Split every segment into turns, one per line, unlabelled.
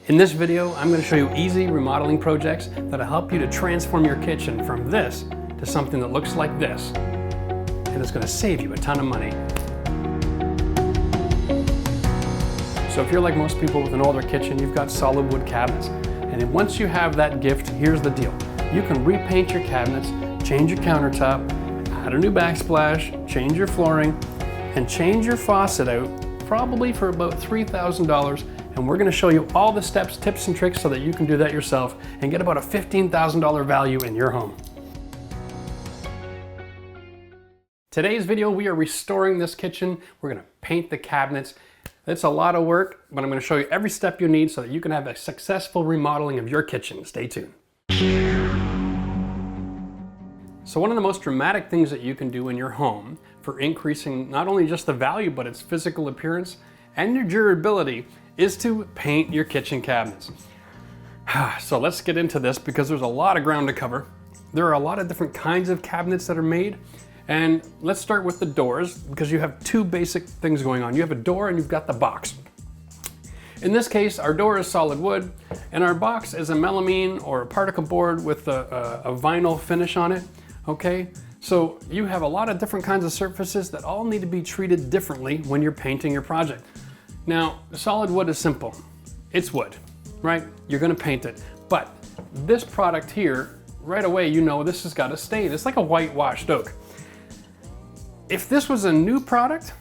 In this video, I'm going to show you easy remodeling projects that'll help you to transform your kitchen from this to something that looks like this. And it's going to save you a ton of money. So if you're like most people with an older kitchen, you've got solid wood cabinets. And then once you have that gift, here's the deal. You can repaint your cabinets, change your countertop, add a new backsplash, change your flooring, and change your faucet out, probably for about $3,000. And we're going to show you all the steps, tips, and tricks so that you can do that yourself and get about a $15,000 value in your home. Today's video, we are restoring this kitchen. We're going to paint the cabinets. It's a lot of work, but I'm going to show you every step you need so that you can have a successful remodeling of your kitchen. Stay tuned. So one of the most dramatic things that you can do in your home for increasing not only just the value, but its physical appearance and your durability is to paint your kitchen cabinets. So let's get into this because there's a lot of ground to cover. There are a lot of different kinds of cabinets that are made. And let's start with the doors because you have two basic things going on. You have a door and you've got the box. In this case, our door is solid wood and our box is a melamine or a particle board with a vinyl finish on it. Okay, so you have a lot of different kinds of surfaces that all need to be treated differently when you're painting your project. Now, solid wood is simple. It's wood, right? You're gonna paint it. But this product here, right away, you know this has got a stain. It's like a whitewashed oak. If this was a new product,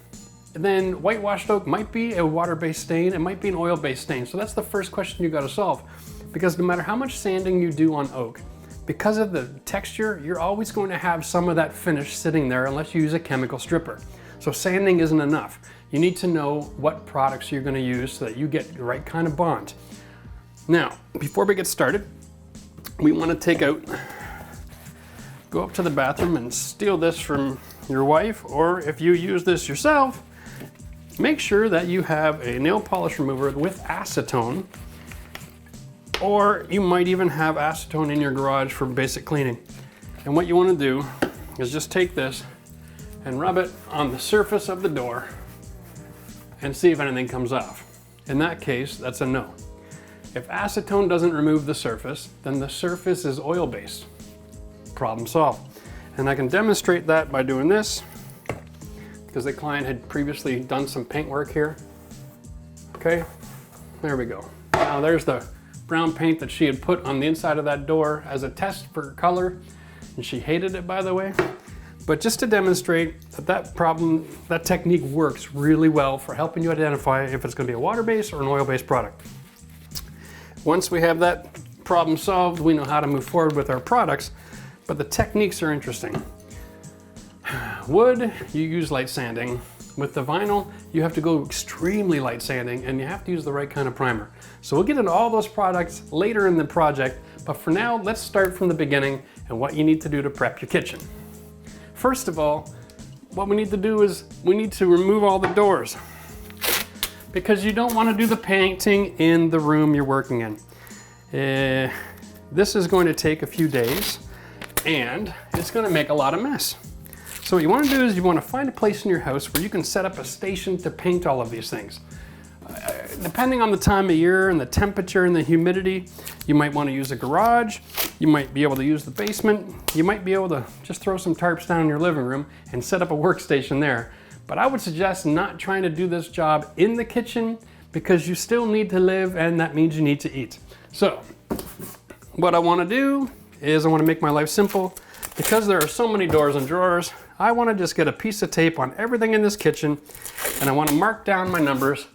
then whitewashed oak might be a water-based stain, it might be an oil-based stain. So that's the first question you gotta solve. Because no matter how much sanding you do on oak, because of the texture, you're always going to have some of that finish sitting there unless you use a chemical stripper. So sanding isn't enough. You need to know what products you're going to use so that you get the right kind of bond. Now, before we get started, we want to go up to the bathroom and steal this from your wife, or if you use this yourself, make sure that you have a nail polish remover with acetone, or you might even have acetone in your garage for basic cleaning. And what you want to do is just take this and rub it on the surface of the door and see if anything comes off. In that case, that's a no. If acetone doesn't remove the surface, then the surface is oil-based. Problem solved. And I can demonstrate that by doing this, because the client had previously done some paint work here. Okay, there we go. Now there's the brown paint that she had put on the inside of that door as a test for color, and she hated it, by the way. But just to demonstrate that technique works really well for helping you identify if it's going to be a water-based or an oil-based product. Once we have that problem solved, we know how to move forward with our products, but the techniques are interesting. Wood, you use light sanding. With the vinyl, you have to go extremely light sanding and you have to use the right kind of primer. So we'll get into all those products later in the project, but for now, let's start from the beginning and what you need to do to prep your kitchen. First of all, what we need to do is we need to remove all the doors because you don't want to do the painting in the room you're working in. This is going to take a few days and it's going to make a lot of mess. So what you want to do is you want to find a place in your house where you can set up a station to paint all of these things. Depending on the time of year and the temperature and the humidity, you might want to use a garage, you might be able to use the basement, you might be able to just throw some tarps down in your living room and set up a workstation there. But I would suggest not trying to do this job in the kitchen because you still need to live and that means you need to eat. So what I want to do is I want to make my life simple. Because there are so many doors and drawers, I want to just get a piece of tape on everything in this kitchen and I want to mark down my numbers.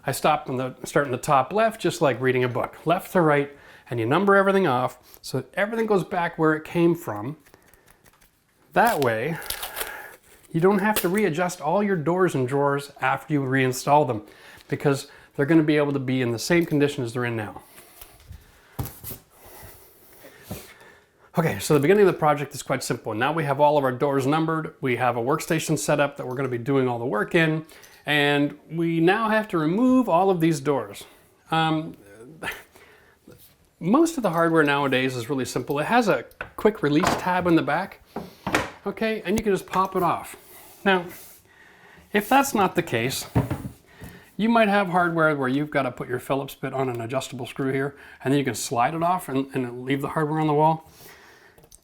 I start in the top left, just like reading a book, left to right, and you number everything off so that everything goes back where it came from. That way, you don't have to readjust all your doors and drawers after you reinstall them because they're going to be able to be in the same condition as they're in now. Okay, so the beginning of the project is quite simple. Now we have all of our doors numbered. We have a workstation set up that we're going to be doing all the work in. And we now have to remove all of these doors. Most of the hardware nowadays is really simple. It has a quick release tab in the back, okay, and you can just pop it off. Now, if that's not the case, You might have hardware where you've got to put your Phillips bit on an adjustable screw here, and then you can slide it off and leave the hardware on the wall.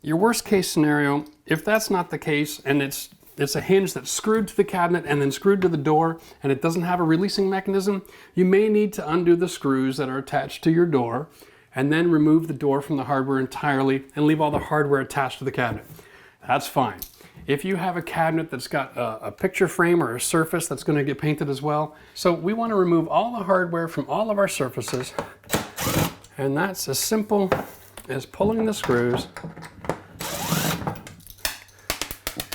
Your worst case scenario, if that's not the case, and it's a hinge that's screwed to the cabinet and then screwed to the door, and it doesn't have a releasing mechanism, you may need to undo the screws that are attached to your door, and then remove the door from the hardware entirely and leave all the hardware attached to the cabinet. That's fine. If you have a cabinet that's got a picture frame or a surface that's going to get painted as well, so we want to remove all the hardware from all of our surfaces, and that's as simple as pulling the screws.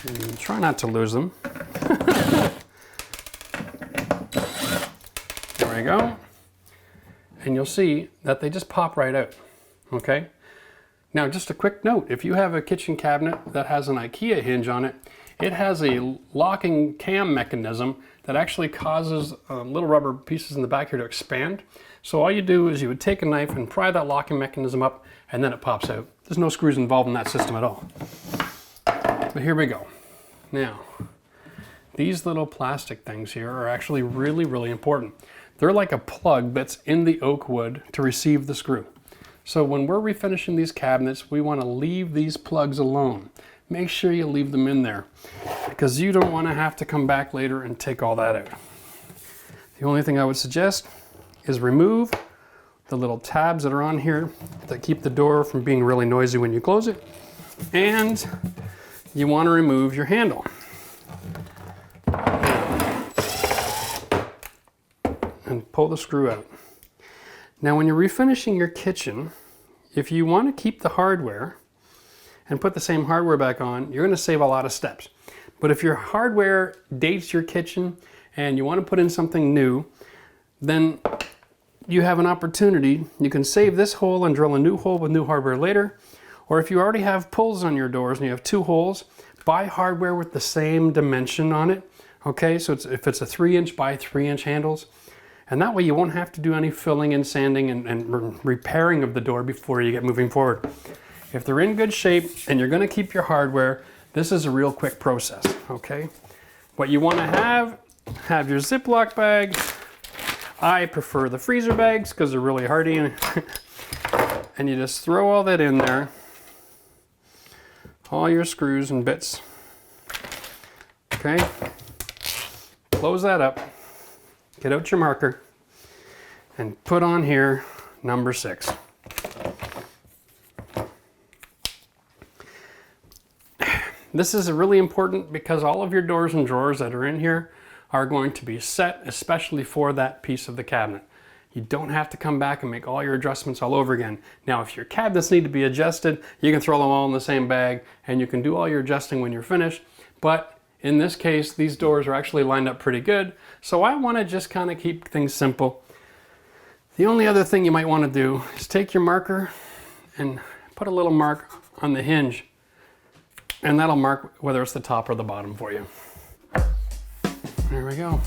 And try not to lose them. There we go. And you'll see that they just pop right out, okay? Now, just a quick note, if you have a kitchen cabinet that has an IKEA hinge on it, it has a locking cam mechanism that actually causes little rubber pieces in the back here to expand. So all you do is you would take a knife and pry that locking mechanism up, and then it pops out. There's no screws involved in that system at all. But here we go. Now, these little plastic things here are actually really, really important. They're like a plug that's in the oak wood to receive the screw. So when we're refinishing these cabinets, we want to leave these plugs alone. Make sure you leave them in there because you don't want to have to come back later and take all that out. The only thing I would suggest is remove the little tabs that are on here that keep the door from being really noisy when you close it. And you want to remove your handle. And pull the screw out. Now when you're refinishing your kitchen, if you want to keep the hardware and put the same hardware back on, you're going to save a lot of steps. But if your hardware dates your kitchen and you want to put in something new, then you have an opportunity. You can save this hole and drill a new hole with new hardware later. Or if you already have pulls on your doors and you have 2 holes, buy hardware with the same dimension on it. Okay, so if it's a 3-inch, buy 3-inch handles. And that way you won't have to do any filling and sanding and repairing of the door before you get moving forward. If they're in good shape and you're going to keep your hardware, this is a real quick process, okay? What you want to have your Ziploc bag. I prefer the freezer bags because they're really hardy. And you just throw all that in there. All your screws and bits. Okay? Close that up. Get out your marker and put on here number 6. This is really important because all of your doors and drawers that are in here are going to be set especially for that piece of the cabinet. You don't have to come back and make all your adjustments all over again. Now, if your cabinets need to be adjusted, you can throw them all in the same bag and you can do all your adjusting when you're finished. But in this case, these doors are actually lined up pretty good. So I want to just kind of keep things simple. The only other thing you might want to do is take your marker and put a little mark on the hinge. And that'll mark whether it's the top or the bottom for you. There we go.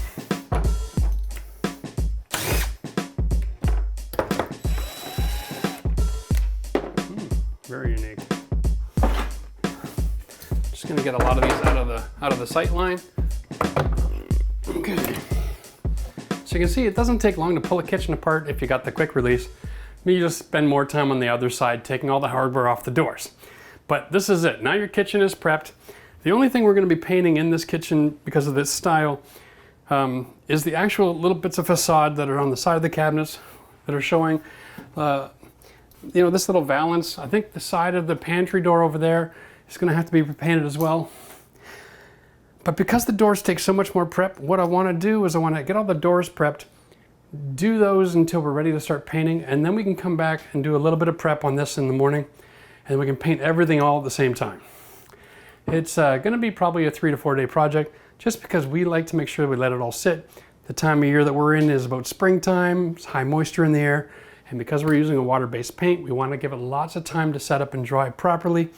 Very unique. Just going to get a lot of these out of the sight line. Okay. So you can see it doesn't take long to pull a kitchen apart if you got the quick release. You just spend more time on the other side taking all the hardware off the doors. But this is it. Now your kitchen is prepped. The only thing we're going to be painting in this kitchen because of this style is the actual little bits of facade that are on the side of the cabinets that are showing. You know, this little valance, I think the side of the pantry door over there is going to have to be repainted as well. But because the doors take so much more prep, what I want to do is I want to get all the doors prepped, do those until we're ready to start painting, and then we can come back and do a little bit of prep on this in the morning, and we can paint everything all at the same time. It's going to be probably a 3 to 4 day project, just because we like to make sure we let it all sit. The time of year that we're in is about springtime, it's high moisture in the air, and because we're using a water-based paint, we want to give it lots of time to set up and dry properly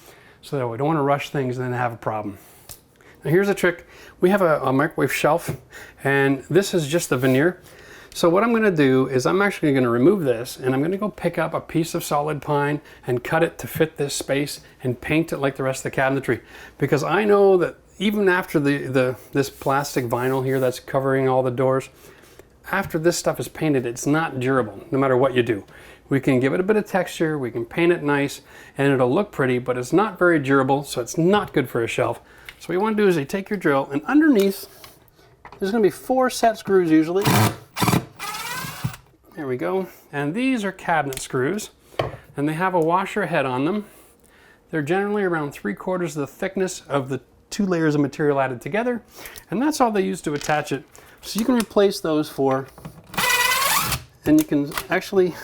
so that we don't want to rush things and then have a problem. Now here's a trick. We have a microwave shelf, and this is just the veneer. So what I'm going to do is I'm actually going to remove this, and I'm going to go pick up a piece of solid pine and cut it to fit this space and paint it like the rest of the cabinetry. Because I know that even after this plastic vinyl here that's covering all the doors, after this stuff is painted, it's not durable, no matter what you do. We can give it a bit of texture, we can paint it nice, and it'll look pretty, but it's not very durable, so it's not good for a shelf. So what you want to do is you take your drill, and underneath, there's going to be 4 set screws usually. There we go. And these are cabinet screws, and they have a washer head on them. They're generally around 3/4 of the thickness of the 2 layers of material added together, and that's all they use to attach it. So you can replace those 4, and you can actually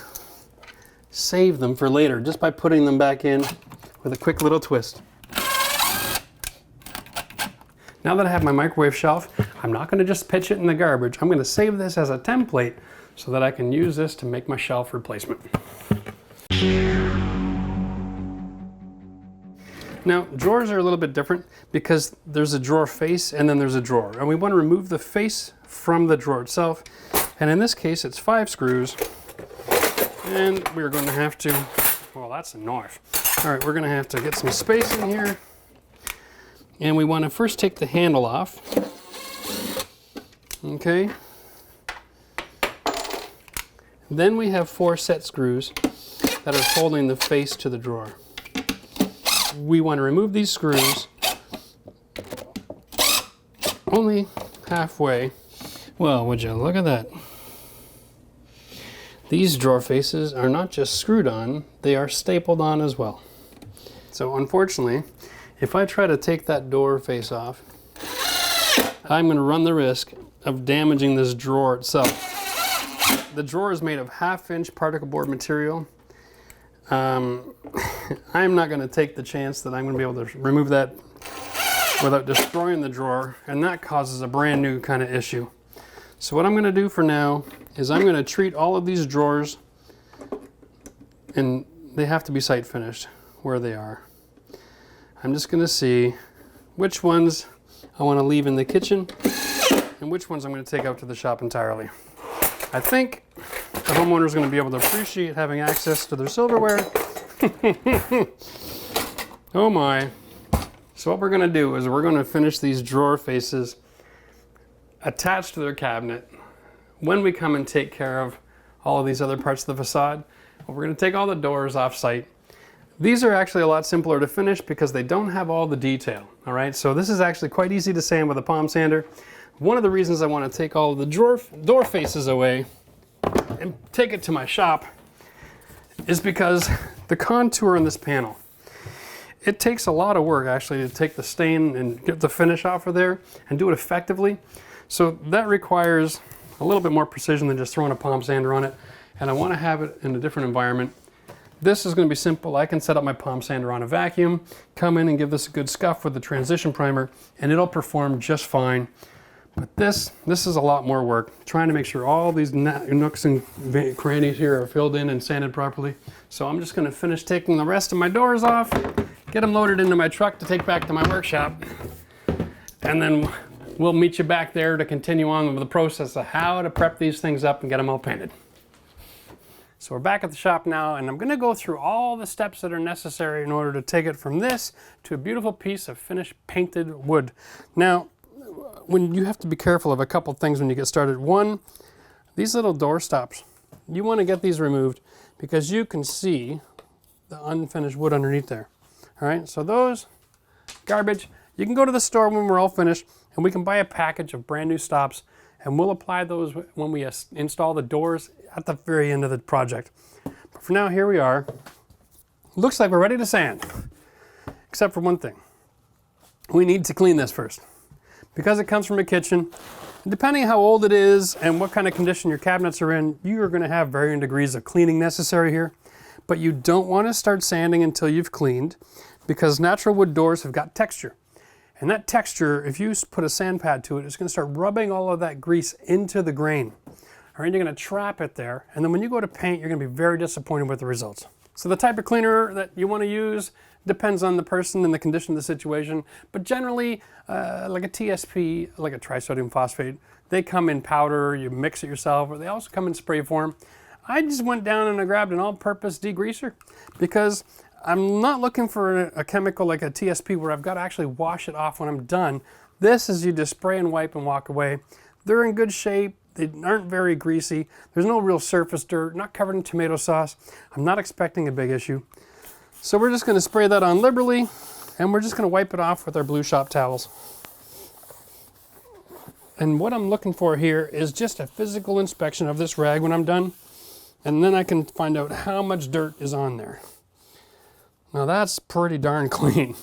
save them for later just by putting them back in with a quick little twist. Now that I have my microwave shelf, I'm not going to just pitch it in the garbage. I'm going to save this as a template so that I can use this to make my shelf replacement. Now, drawers are a little bit different because there's a drawer face and then there's a drawer. And we want to remove the face from the drawer itself. And in this case, it's 5 screws. And we're going to have to, well, that's a knife. All right, we're going to have to get some space in here. And we want to first take the handle off. Okay. Then we have 4 set screws that are holding the face to the drawer. We want to remove these screws only halfway. Well, would you look at that? These drawer faces are not just screwed on, they are stapled on as well. So unfortunately, if I try to take that door face off, I'm going to run the risk of damaging this drawer itself. The drawer is made of 1/2-inch particle board material. I'm not going to take the chance that I'm going to be able to remove that without destroying the drawer, and that causes a brand new kind of issue. So what I'm going to do for now is I'm going to treat all of these drawers, and they have to be site finished where they are. I'm just going to see which ones I want to leave in the kitchen and which ones I'm going to take out to the shop entirely. I think the homeowner is going to be able to appreciate having access to their silverware. Oh my. So what we're going to do is we're going to finish these drawer faces attached to their cabinet. When we come and take care of all of these other parts of the facade, we're going to take all the doors off site. These are actually a lot simpler to finish because they don't have all the detail. All right, so this is actually quite easy to sand with a palm sander. One of the reasons I want to take all of the door faces away and take it to my shop is because the contour in this panel, it takes a lot of work actually to take the stain and get the finish off of there and do it effectively. So that requires a little bit more precision than just throwing a palm sander on it, and I want to have it in a different environment. This is going to be simple. I can set up my palm sander on a vacuum, come in and give this a good scuff with the transition primer, and it'll perform just fine. But this is a lot more work, trying to make sure all these nooks and crannies here are filled in and sanded properly. So I'm just going to finish taking the rest of my doors off, get them loaded into my truck to take back to my workshop, and then we'll meet you back there to continue on with the process of how to prep these things up and get them all painted. So we're back at the shop now, and I'm going to go through all the steps that are necessary in order to take it from this to a beautiful piece of finished painted wood. Now, when you have to be careful of a couple things when you get started. One, these little door stops, you want to get these removed because you can see the unfinished wood underneath there. All right, so those, garbage. You can go to the store when we're all finished and we can buy a package of brand new stops, and we'll apply those when we install the doors at the very end of the project. But for now, here we are. Looks like we're ready to sand, except for one thing. We need to clean this first. Because it comes from a kitchen, depending how old it is and what kind of condition your cabinets are in, you are going to have varying degrees of cleaning necessary here. But you don't want to start sanding until you've cleaned, because natural wood doors have got texture. And that texture, if you put a sand pad to it, it's going to start rubbing all of that grease into the grain. All right, you're going to trap it there, and then when you go to paint, you're going to be very disappointed with the results. So the type of cleaner that you want to use depends on the person and the condition of the situation, but generally, like a TSP, like a trisodium phosphate, they come in powder, you mix it yourself, or they also come in spray form. I just went down and I grabbed an all-purpose degreaser because I'm not looking for a chemical like a TSP where I've got to actually wash it off when I'm done. This is you just spray and wipe and walk away. They're in good shape, They aren't very greasy. There's no real surface dirt, not covered in tomato sauce. I'm not expecting a big issue. So we're just gonna spray that on liberally, and we're just gonna wipe it off with our blue shop towels. And what I'm looking for here is just a physical inspection of this rag when I'm done, and then I can find out how much dirt is on there. Now that's pretty darn clean.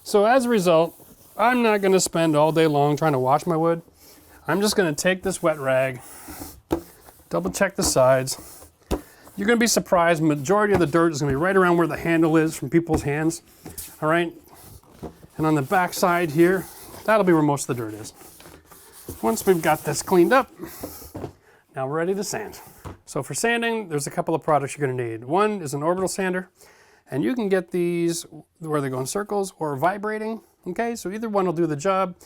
So as a result, I'm not gonna spend all day long trying to wash my wood. I'm just gonna take this wet rag, double check the sides. You're gonna be surprised, majority of the dirt is gonna be right around where the handle is from people's hands, all right? And on the back side here, that'll be where most of the dirt is. Once we've got this cleaned up, now we're ready to sand. So for sanding, there's a couple of products you're gonna need. One is an orbital sander, and you can get these where they go in circles or vibrating, okay? So either one will do the job.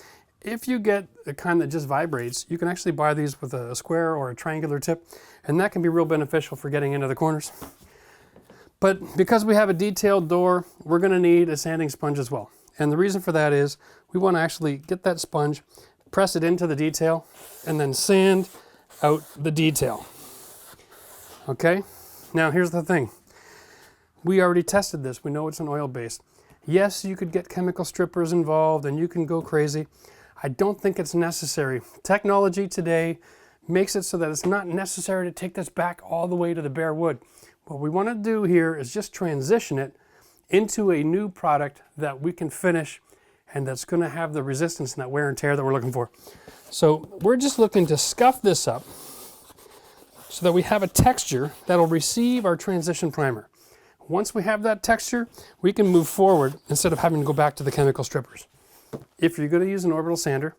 If you get the kind that just vibrates, you can actually buy these with a square or a triangular tip, and that can be real beneficial for getting into the corners. But because we have a detailed door, we're gonna need a sanding sponge as well. And the reason for that is we wanna actually get that sponge, press it into the detail, and then sand out the detail. Okay? Now here's the thing. We already tested this. We know it's an oil-based. Yes, you could get chemical strippers involved and you can go crazy. I don't think it's necessary. Technology today makes it so that it's not necessary to take this back all the way to the bare wood. What we want to do here is just transition it into a new product that we can finish and that's going to have the resistance and that wear and tear that we're looking for. So we're just looking to scuff this up so that we have a texture that'll receive our transition primer. Once we have that texture, we can move forward instead of having to go back to the chemical strippers. If you're going to use an orbital sander,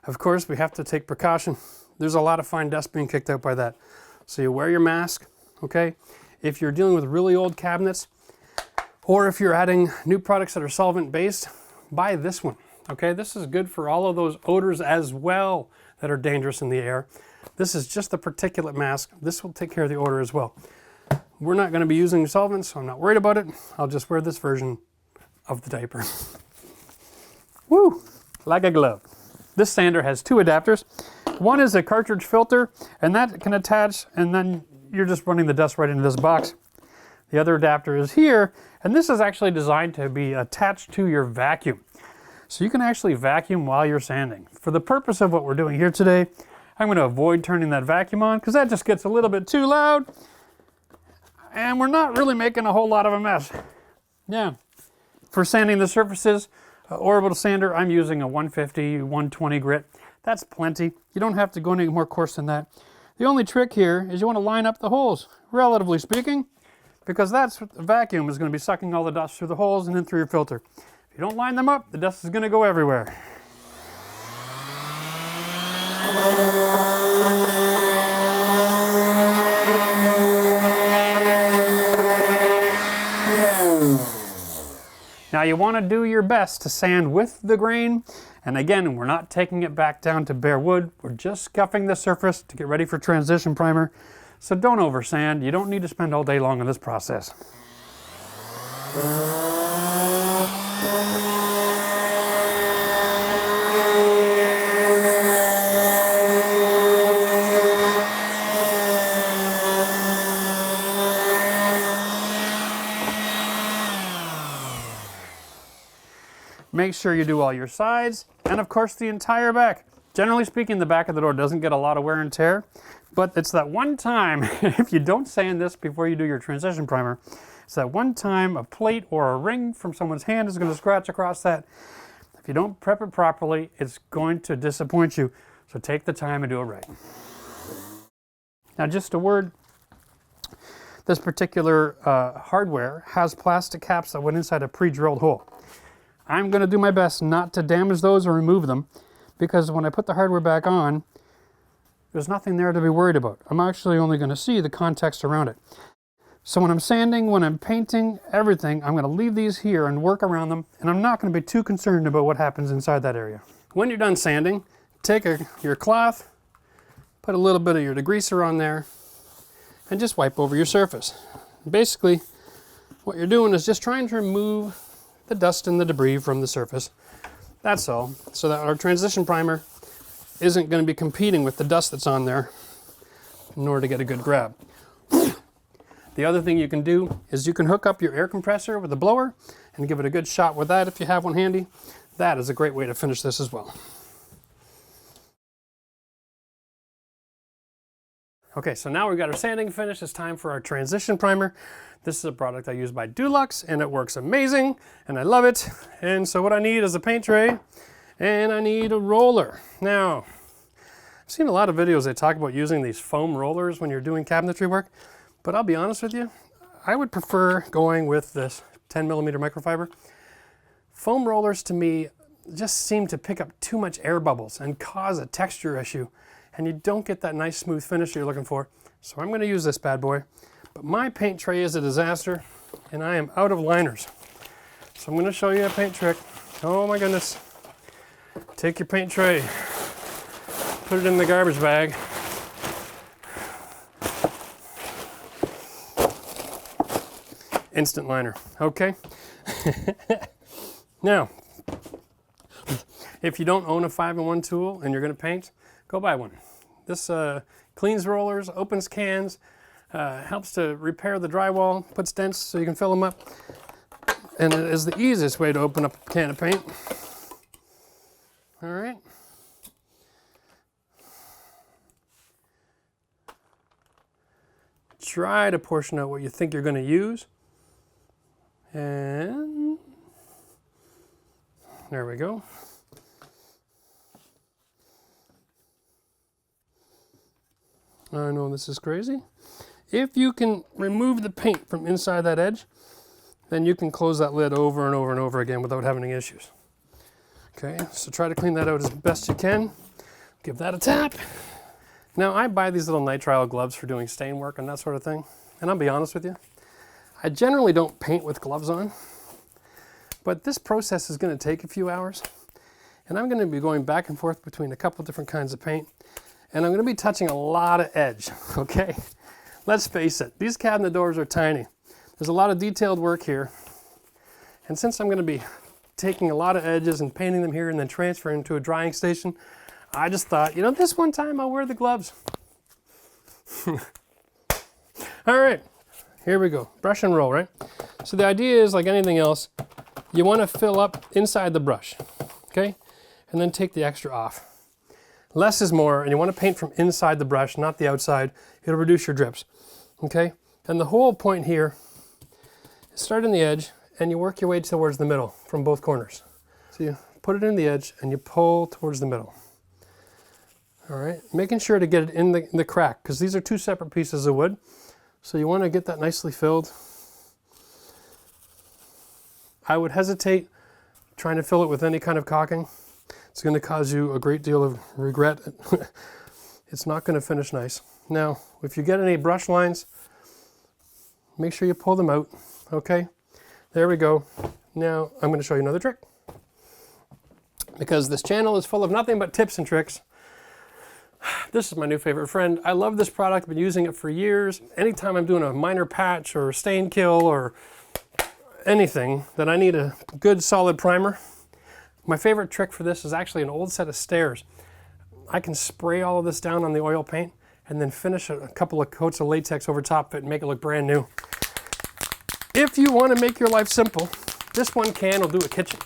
of course, we have to take precaution. There's a lot of fine dust being kicked out by that. So you wear your mask, okay? If you're dealing with really old cabinets, or if you're adding new products that are solvent-based, buy this one, okay? This is good for all of those odors as well that are dangerous in the air. This is just the particulate mask. This will take care of the odor as well. We're not going to be using solvents, so I'm not worried about it. I'll just wear this version of the diaper. Woo! Like a glove. This sander has two adapters. One is a cartridge filter, and that can attach, and then you're just running the dust right into this box. The other adapter is here, and this is actually designed to be attached to your vacuum. So you can actually vacuum while you're sanding. For the purpose of what we're doing here today, I'm going to avoid turning that vacuum on because that just gets a little bit too loud. And we're not really making a whole lot of a mess. Yeah. For sanding the surfaces, orbital sander, I'm using a 150, 120 grit. That's plenty. You don't have to go any more coarse than that. The only trick here is you want to line up the holes, relatively speaking, because that's what the vacuum is going to be sucking all the dust through the holes and then through your filter. If you don't line them up, the dust is going to go everywhere. Now you want to do your best to sand with the grain, and again, we're not taking it back down to bare wood, we're just scuffing the surface to get ready for transition primer. So don't over sand, you don't need to spend all day long on this process. Make sure you do all your sides, and of course the entire back. Generally speaking, the back of the door doesn't get a lot of wear and tear, but it's that one time, if you don't sand this before you do your transition primer, it's that one time a plate or a ring from someone's hand is going to scratch across that. If you don't prep it properly, it's going to disappoint you, so take the time and do it right. Now just a word, this particular hardware has plastic caps that went inside a pre-drilled hole. I'm going to do my best not to damage those or remove them, because when I put the hardware back on, there's nothing there to be worried about. I'm actually only going to see the context around it. So when I'm sanding, when I'm painting, everything, I'm going to leave these here and work around them, and I'm not going to be too concerned about what happens inside that area. When you're done sanding, take your cloth, put a little bit of your degreaser on there, and just wipe over your surface. Basically, what you're doing is just trying to remove the dust and the debris from the surface. That's all. So that our transition primer isn't going to be competing with the dust that's on there in order to get a good grab. The other thing you can do is you can hook up your air compressor with a blower and give it a good shot with that if you have one handy. That is a great way to finish this as well. Okay, so now we've got our sanding finished. It's time for our transition primer. This is a product I use by Dulux, and it works amazing, and I love it. And so what I need is a paint tray, and I need a roller. Now, I've seen a lot of videos that talk about using these foam rollers when you're doing cabinetry work, but I'll be honest with you, I would prefer going with this 10mm microfiber. Foam rollers to me just seem to pick up too much air bubbles and cause a texture issue, and you don't get that nice smooth finish you're looking for. So I'm going to use this bad boy. But my paint tray is a disaster, and I am out of liners. So I'm going to show you a paint trick. Oh my goodness. Take your paint tray, put it in the garbage bag. Instant liner, okay? Now, if you don't own a 5-in-1 tool and you're going to paint, go buy one. This cleans rollers, opens cans, helps to repair the drywall, puts dents so you can fill them up, and it is the easiest way to open up a can of paint. All right. Try to portion out what you think you're going to use. And there we go. I know this is crazy. If you can remove the paint from inside that edge, then you can close that lid over and over and over again without having any issues. Okay, so try to clean that out as best you can. Give that a tap. Now I buy these little nitrile gloves for doing stain work and that sort of thing. And I'll be honest with you, I generally don't paint with gloves on, but this process is going to take a few hours. And I'm going to be going back and forth between a couple different kinds of paint. And I'm going to be touching a lot of edge, okay? Let's face it, these cabinet doors are tiny. There's a lot of detailed work here. And since I'm going to be taking a lot of edges and painting them here and then transferring to a drying station, I just thought, you know, this one time I'll wear the gloves. All right, here we go. Brush and roll, right? So the idea is, like anything else, you want to fill up inside the brush, okay? And then take the extra off. Less is more, and you want to paint from inside the brush, not the outside. It'll reduce your drips, okay? And the whole point here is start in the edge, and you work your way towards the middle from both corners. So you put it in the edge, and you pull towards the middle. All right, making sure to get it in the crack, because these are two separate pieces of wood. So you want to get that nicely filled. I would hesitate trying to fill it with any kind of caulking. It's going to cause you a great deal of regret. It's not going to finish nice. Now, if you get any brush lines, make sure you pull them out, okay? There we go. Now, I'm going to show you another trick. Because this channel is full of nothing but tips and tricks. This is my new favorite friend. I love this product. I've been using it for years. Anytime I'm doing a minor patch or stain kill or anything that I need a good solid primer, my favorite trick for this is actually an old set of stairs. I can spray all of this down on the oil paint and then finish a couple of coats of latex over top of it and make it look brand new. If you want to make your life simple, this one can will do a kitchen.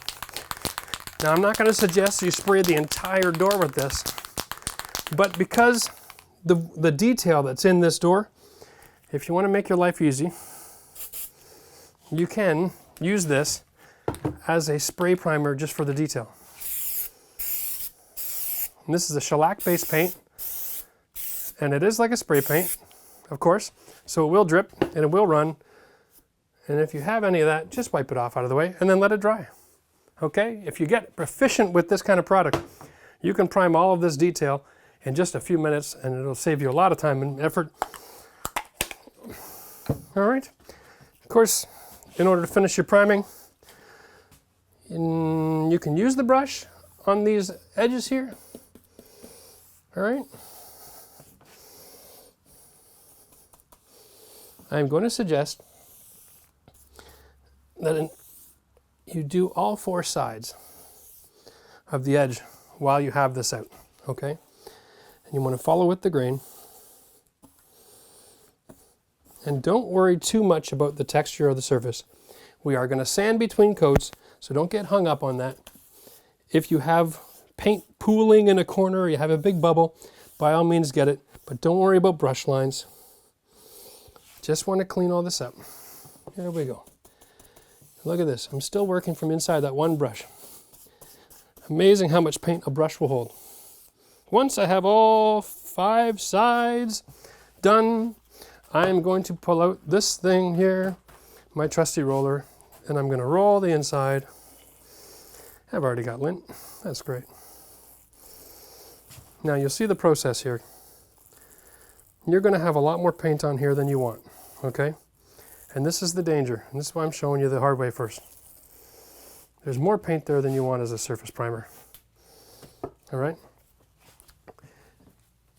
Now I'm not going to suggest you spray the entire door with this, but because the detail that's in this door, if you want to make your life easy, you can use this as a spray primer just for the detail. And this is a shellac-based paint, and it is like a spray paint, of course, so it will drip and it will run. And if you have any of that, just wipe it off out of the way and then let it dry. Okay? If you get proficient with this kind of product, you can prime all of this detail in just a few minutes, and it'll save you a lot of time and effort. All right? Of course, in order to finish your priming, you can use the brush on these edges here. All right. I'm going to suggest that you do all four sides of the edge while you have this out.
okay? And you want to follow with the grain. And don't worry too much about the texture of the surface. We are going to sand between coats, so don't get hung up on that. If you have paint pooling in a corner, or you have a big bubble, by all means get it, but don't worry about brush lines. Just want to clean all this up. There we go. Look at this. I'm still working from inside that one brush. Amazing how much paint a brush will hold. Once I have all 5 sides done, I'm going to pull out this thing here, my trusty roller, and I'm going to roll the inside. I've already got lint. That's great. Now you'll see the process here. You're going to have a lot more paint on here than you want, okay? And this is the danger, and this is why I'm showing you the hard way first. There's more paint there than you want as a surface primer. All right?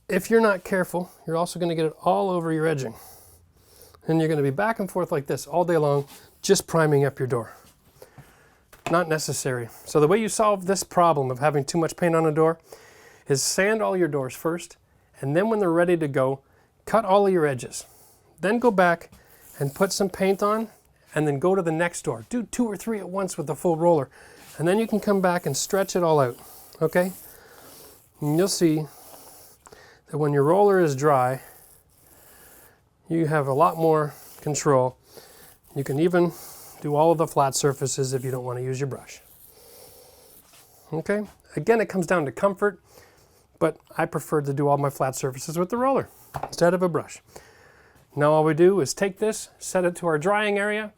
If you're not careful, you're also going to get it all over your edging. And you're going to be back and forth like this all day long, just priming up your door. Not necessary. So the way you solve this problem of having too much paint on a door is sand all your doors first, and then when they're ready to go, cut all of your edges. Then go back and put some paint on, and then go to the next door. Do 2 or 3 at once with the full roller. And then you can come back and stretch it all out, okay? And you'll see that when your roller is dry, you have a lot more control. You can even do all of the flat surfaces if you don't want to use your brush. Okay? Again, it comes down to comfort, but I prefer to do all my flat surfaces with the roller instead of a brush. Now all we do is take this, set it to our drying area,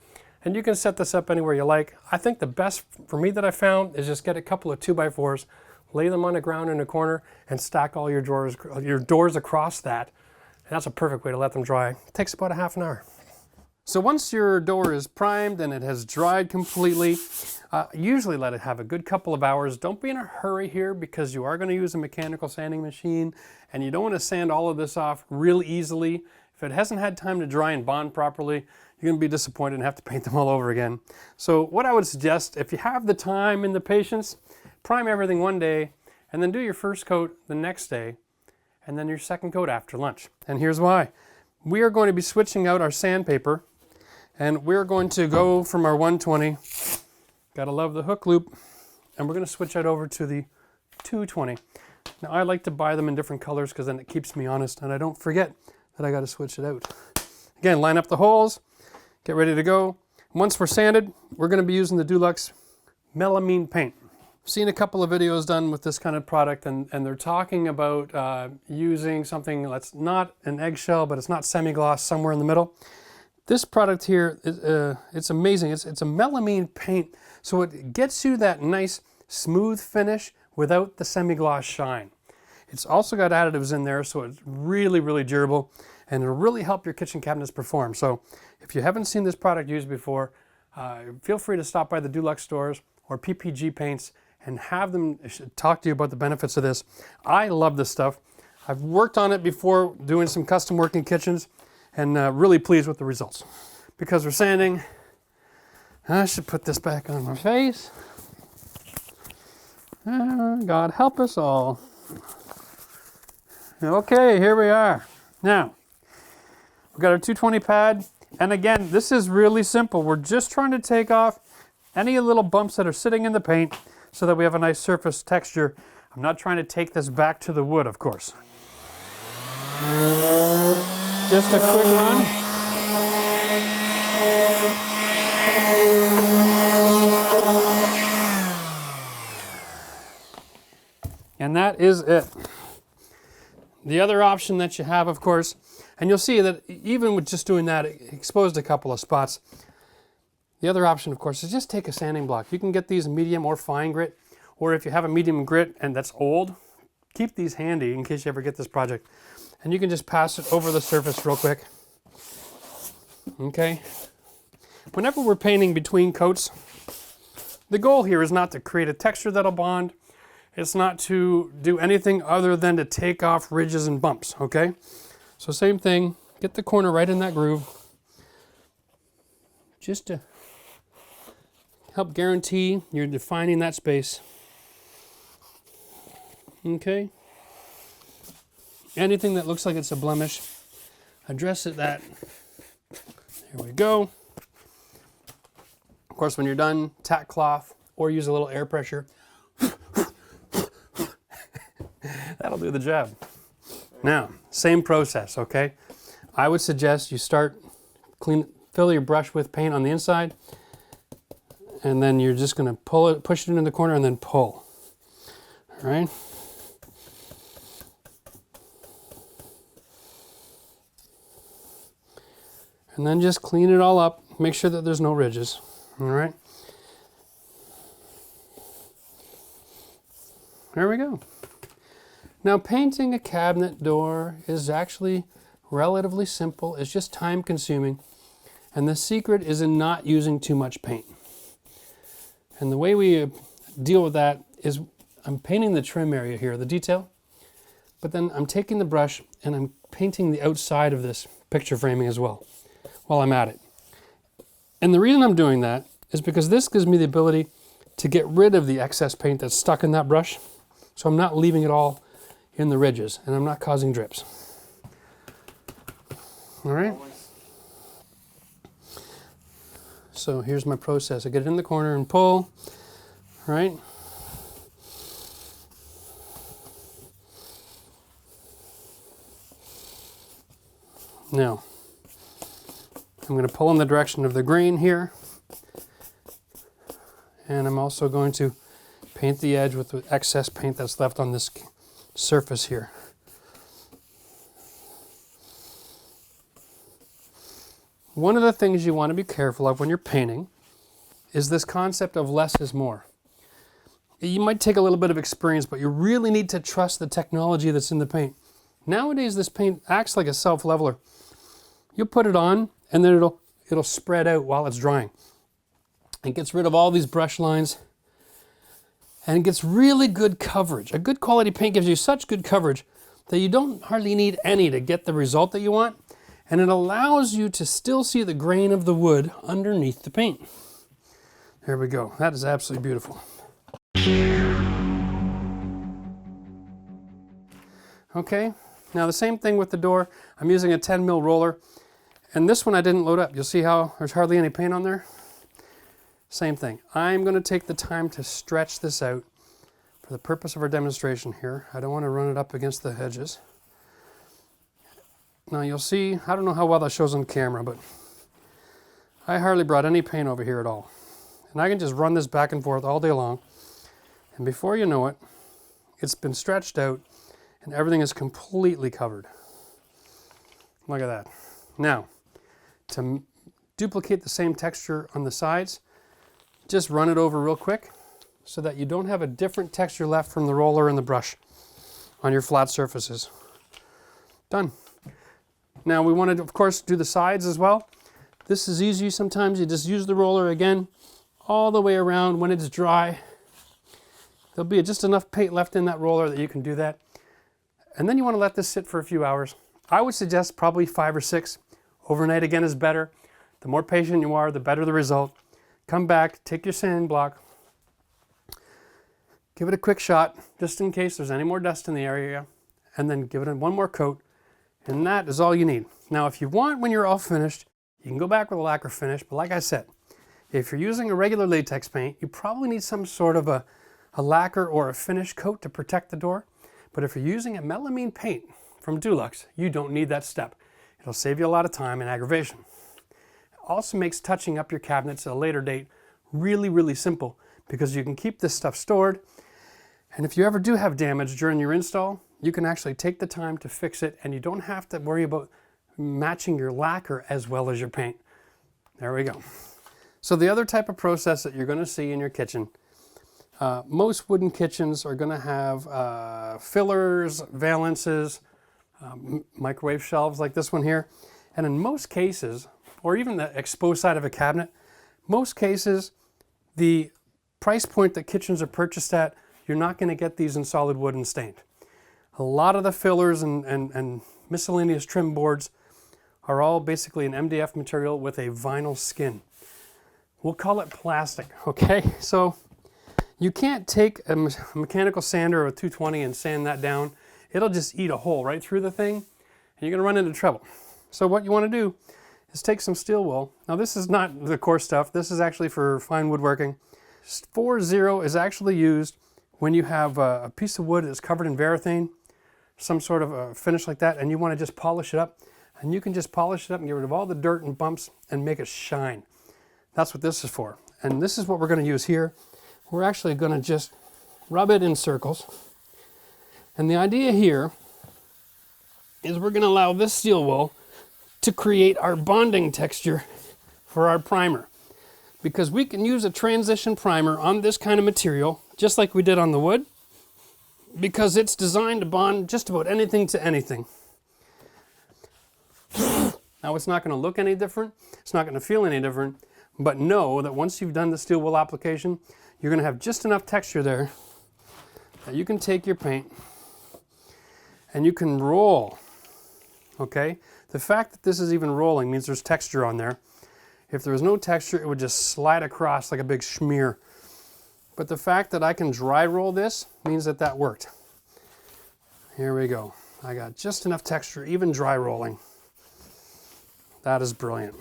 and you can set this up anywhere you like. I think the best for me that I found is just get a couple of 2x4s, lay them on the ground in a corner, and stack all your doors across that. And that's a perfect way to let them dry. It takes about a half an hour. So once your door is primed and it has dried completely, usually let it have a good couple of hours. Don't be in a hurry here because you are going to use a mechanical sanding machine and you don't want to sand all of this off real easily. If it hasn't had time to dry and bond properly, you're going to be disappointed and have to paint them all over again. So what I would suggest, if you have the time and the patience, prime everything one day and then do your first coat the next day and then your second coat after lunch. And here's why. We are going to be switching out our sandpaper and we're going to go from our 120, gotta love the hook loop, and we're going to switch that over to the 220. Now I like to buy them in different colors because then it keeps me honest and I don't forget that I got to switch it out. Again, line up the holes, get ready to go. Once we're sanded, we're going to be using the Dulux melamine paint. I've seen a couple of videos done with this kind of product and they're talking about using something that's not an eggshell, but it's not semi-gloss, somewhere in the middle. This product here, it's amazing. It's a melamine paint, so it gets you that nice smooth finish without the semi-gloss shine. It's also got additives in there, so it's really, really durable and it'll really help your kitchen cabinets perform. So if you haven't seen this product used before, feel free to stop by the Dulux stores or PPG Paints and have them talk to you about the benefits of this. I love this stuff. I've worked on it before doing some custom work in kitchens and really pleased with the results. Because we're sanding, I should put this back on my face. God help us all. Okay, here we are. Now, we've got our 220 pad, and again, this is really simple. We're just trying to take off any little bumps that are sitting in the paint so that we have a nice surface texture. I'm not trying to take this back to the wood, of course. Just a quick run. And that is it. The other option that you have, of course, and you'll see that even with just doing that, it exposed a couple of spots. The other option, of course, is just take a sanding block. You can get these medium or fine grit, or if you have a medium grit and that's old, keep these handy in case you ever get this project. And you can just pass it over the surface real quick. Okay. Whenever we're painting between coats, the goal here is not to create a texture that'll bond. It's not to do anything other than to take off ridges and bumps, okay? So same thing, get the corner right in that groove, just to help guarantee you're defining that space. Okay, anything that looks like it's a blemish, address it that. There we go. Of course, when you're done, tack cloth or use a little air pressure. That'll do the job. Now, same process, okay? I would suggest you start fill your brush with paint on the inside, and then you're just gonna push it into the corner and then pull, all right? And then just clean it all up. Make sure that there's no ridges, all right? There we go. Now, painting a cabinet door is actually relatively simple. It's just time consuming. And the secret is in not using too much paint. And the way we deal with that is I'm painting the trim area here, the detail, but then I'm taking the brush and I'm painting the outside of this picture framing as well while I'm at it. And the reason I'm doing that is because this gives me the ability to get rid of the excess paint that's stuck in that brush. So I'm not leaving it all in the ridges, and I'm not causing drips. All right? So here's my process. I get it in the corner and pull, right? Now, I'm going to pull in the direction of the grain here, and I'm also going to paint the edge with the excess paint that's left on this surface here. One of the things you want to be careful of when you're painting is this concept of less is more. You might take a little bit of experience, but you really need to trust the technology that's in the paint. Nowadays, this paint acts like a self-leveler. You'll put it on, and then it'll spread out while it's drying. It gets rid of all these brush lines, and it gets really good coverage. A good quality paint gives you such good coverage that you don't hardly need any to get the result that you want, and it allows you to still see the grain of the wood underneath the paint. There we go. That is absolutely beautiful. Okay, now the same thing with the door. I'm using a 10 mil roller, and this one I didn't load up. You'll see how there's hardly any paint on there. Same thing. I'm going to take the time to stretch this out for the purpose of our demonstration here. I don't want to run it up against the edges. Now you'll see, I don't know how well that shows on camera, but I hardly brought any paint over here at all. And I can just run this back and forth all day long. And before you know it, it's been stretched out and everything is completely covered. Look at that. Now, to duplicate the same texture on the sides, just run it over real quick so that you don't have a different texture left from the roller and the brush on your flat surfaces. Done. Now we want to, of course, do the sides as well. This is easy. Sometimes you just use the roller again all the way around. When it's dry, there'll be just enough paint left in that roller that you can do that. And then you want to let this sit for a few hours. I would suggest probably 5 or 6. Overnight again is better. The more patient you are, the better the result. Come back, take your sanding block, give it a quick shot just in case there's any more dust in the area, and then give it one more coat, and that is all you need. Now if you want, when you're all finished, you can go back with a lacquer finish, but like I said, if you're using a regular latex paint, you probably need some sort of a lacquer or a finish coat to protect the door. But if you're using a melamine paint from Dulux, you don't need that step. It'll save you a lot of time and aggravation. Also makes touching up your cabinets at a later date really, really simple because you can keep this stuff stored. And if you ever do have damage during your install, you can actually take the time to fix it and you don't have to worry about matching your lacquer as well as your paint. There we go. So the other type of process that you're going to see in your kitchen, most wooden kitchens are going to have fillers, valances, microwave shelves like this one here. And in most cases, or even the exposed side of a cabinet, most cases, the price point that kitchens are purchased at, you're not going to get these in solid wood and stained. A lot of the fillers and miscellaneous trim boards are all basically an MDF material with a vinyl skin. We'll call it plastic, okay? So you can't take a mechanical sander or a 220 and sand that down. it'll just eat a hole right through the thing, and you're gonna run into trouble. So what you wanna do is take some steel wool. Now this is not the coarse stuff, this is actually for fine woodworking. 4-0 is actually used when you have a piece of wood that's covered in varathane, some sort of a finish like that, and you wanna just polish it up. And you can just polish it up and get rid of all the dirt and bumps and make it shine. That's what this is for. And this is what we're going to use here. We're actually going to just rub it in circles. And the idea here is we're going to allow this steel wool to create our bonding texture for our primer. Because we can use a transition primer on this kind of material, just like we did on the wood, because it's designed to bond just about anything to anything. Now it's not going to look any different, it's not going to feel any different, but know that once you've done the steel wool application, you're going to have just enough texture there that you can take your paint and you can roll, okay? The fact that this is even rolling means there's texture on there. If there was no texture, it would just slide across like a big smear. But the fact that I can dry roll this means that that worked. Here we go. I got just enough texture, even dry rolling. That is brilliant.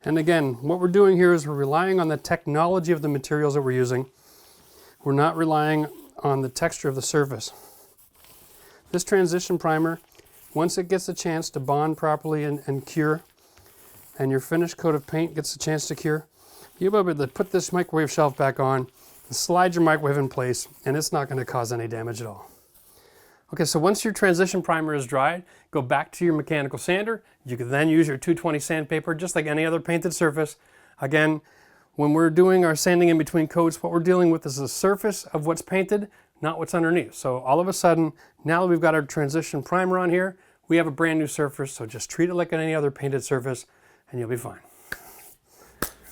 And again, what we're doing here is we're relying on the technology of the materials that we're using. We're not relying on the texture of the surface. This transition primer, once it gets a chance to bond properly and cure, and your finished coat of paint gets a chance to cure, you'll be able to put this microwave shelf back on, and slide your microwave in place, and it's not going to cause any damage at all. Okay, so once your transition primer is dried, go back to your mechanical sander. You can then use your 220 sandpaper just like any other painted surface. Again, when we're doing our sanding in between coats, what we're dealing with is the surface of what's painted, not what's underneath. So all of a sudden, now that we've got our transition primer on here, we have a brand new surface, so just treat it like any other painted surface and you'll be fine.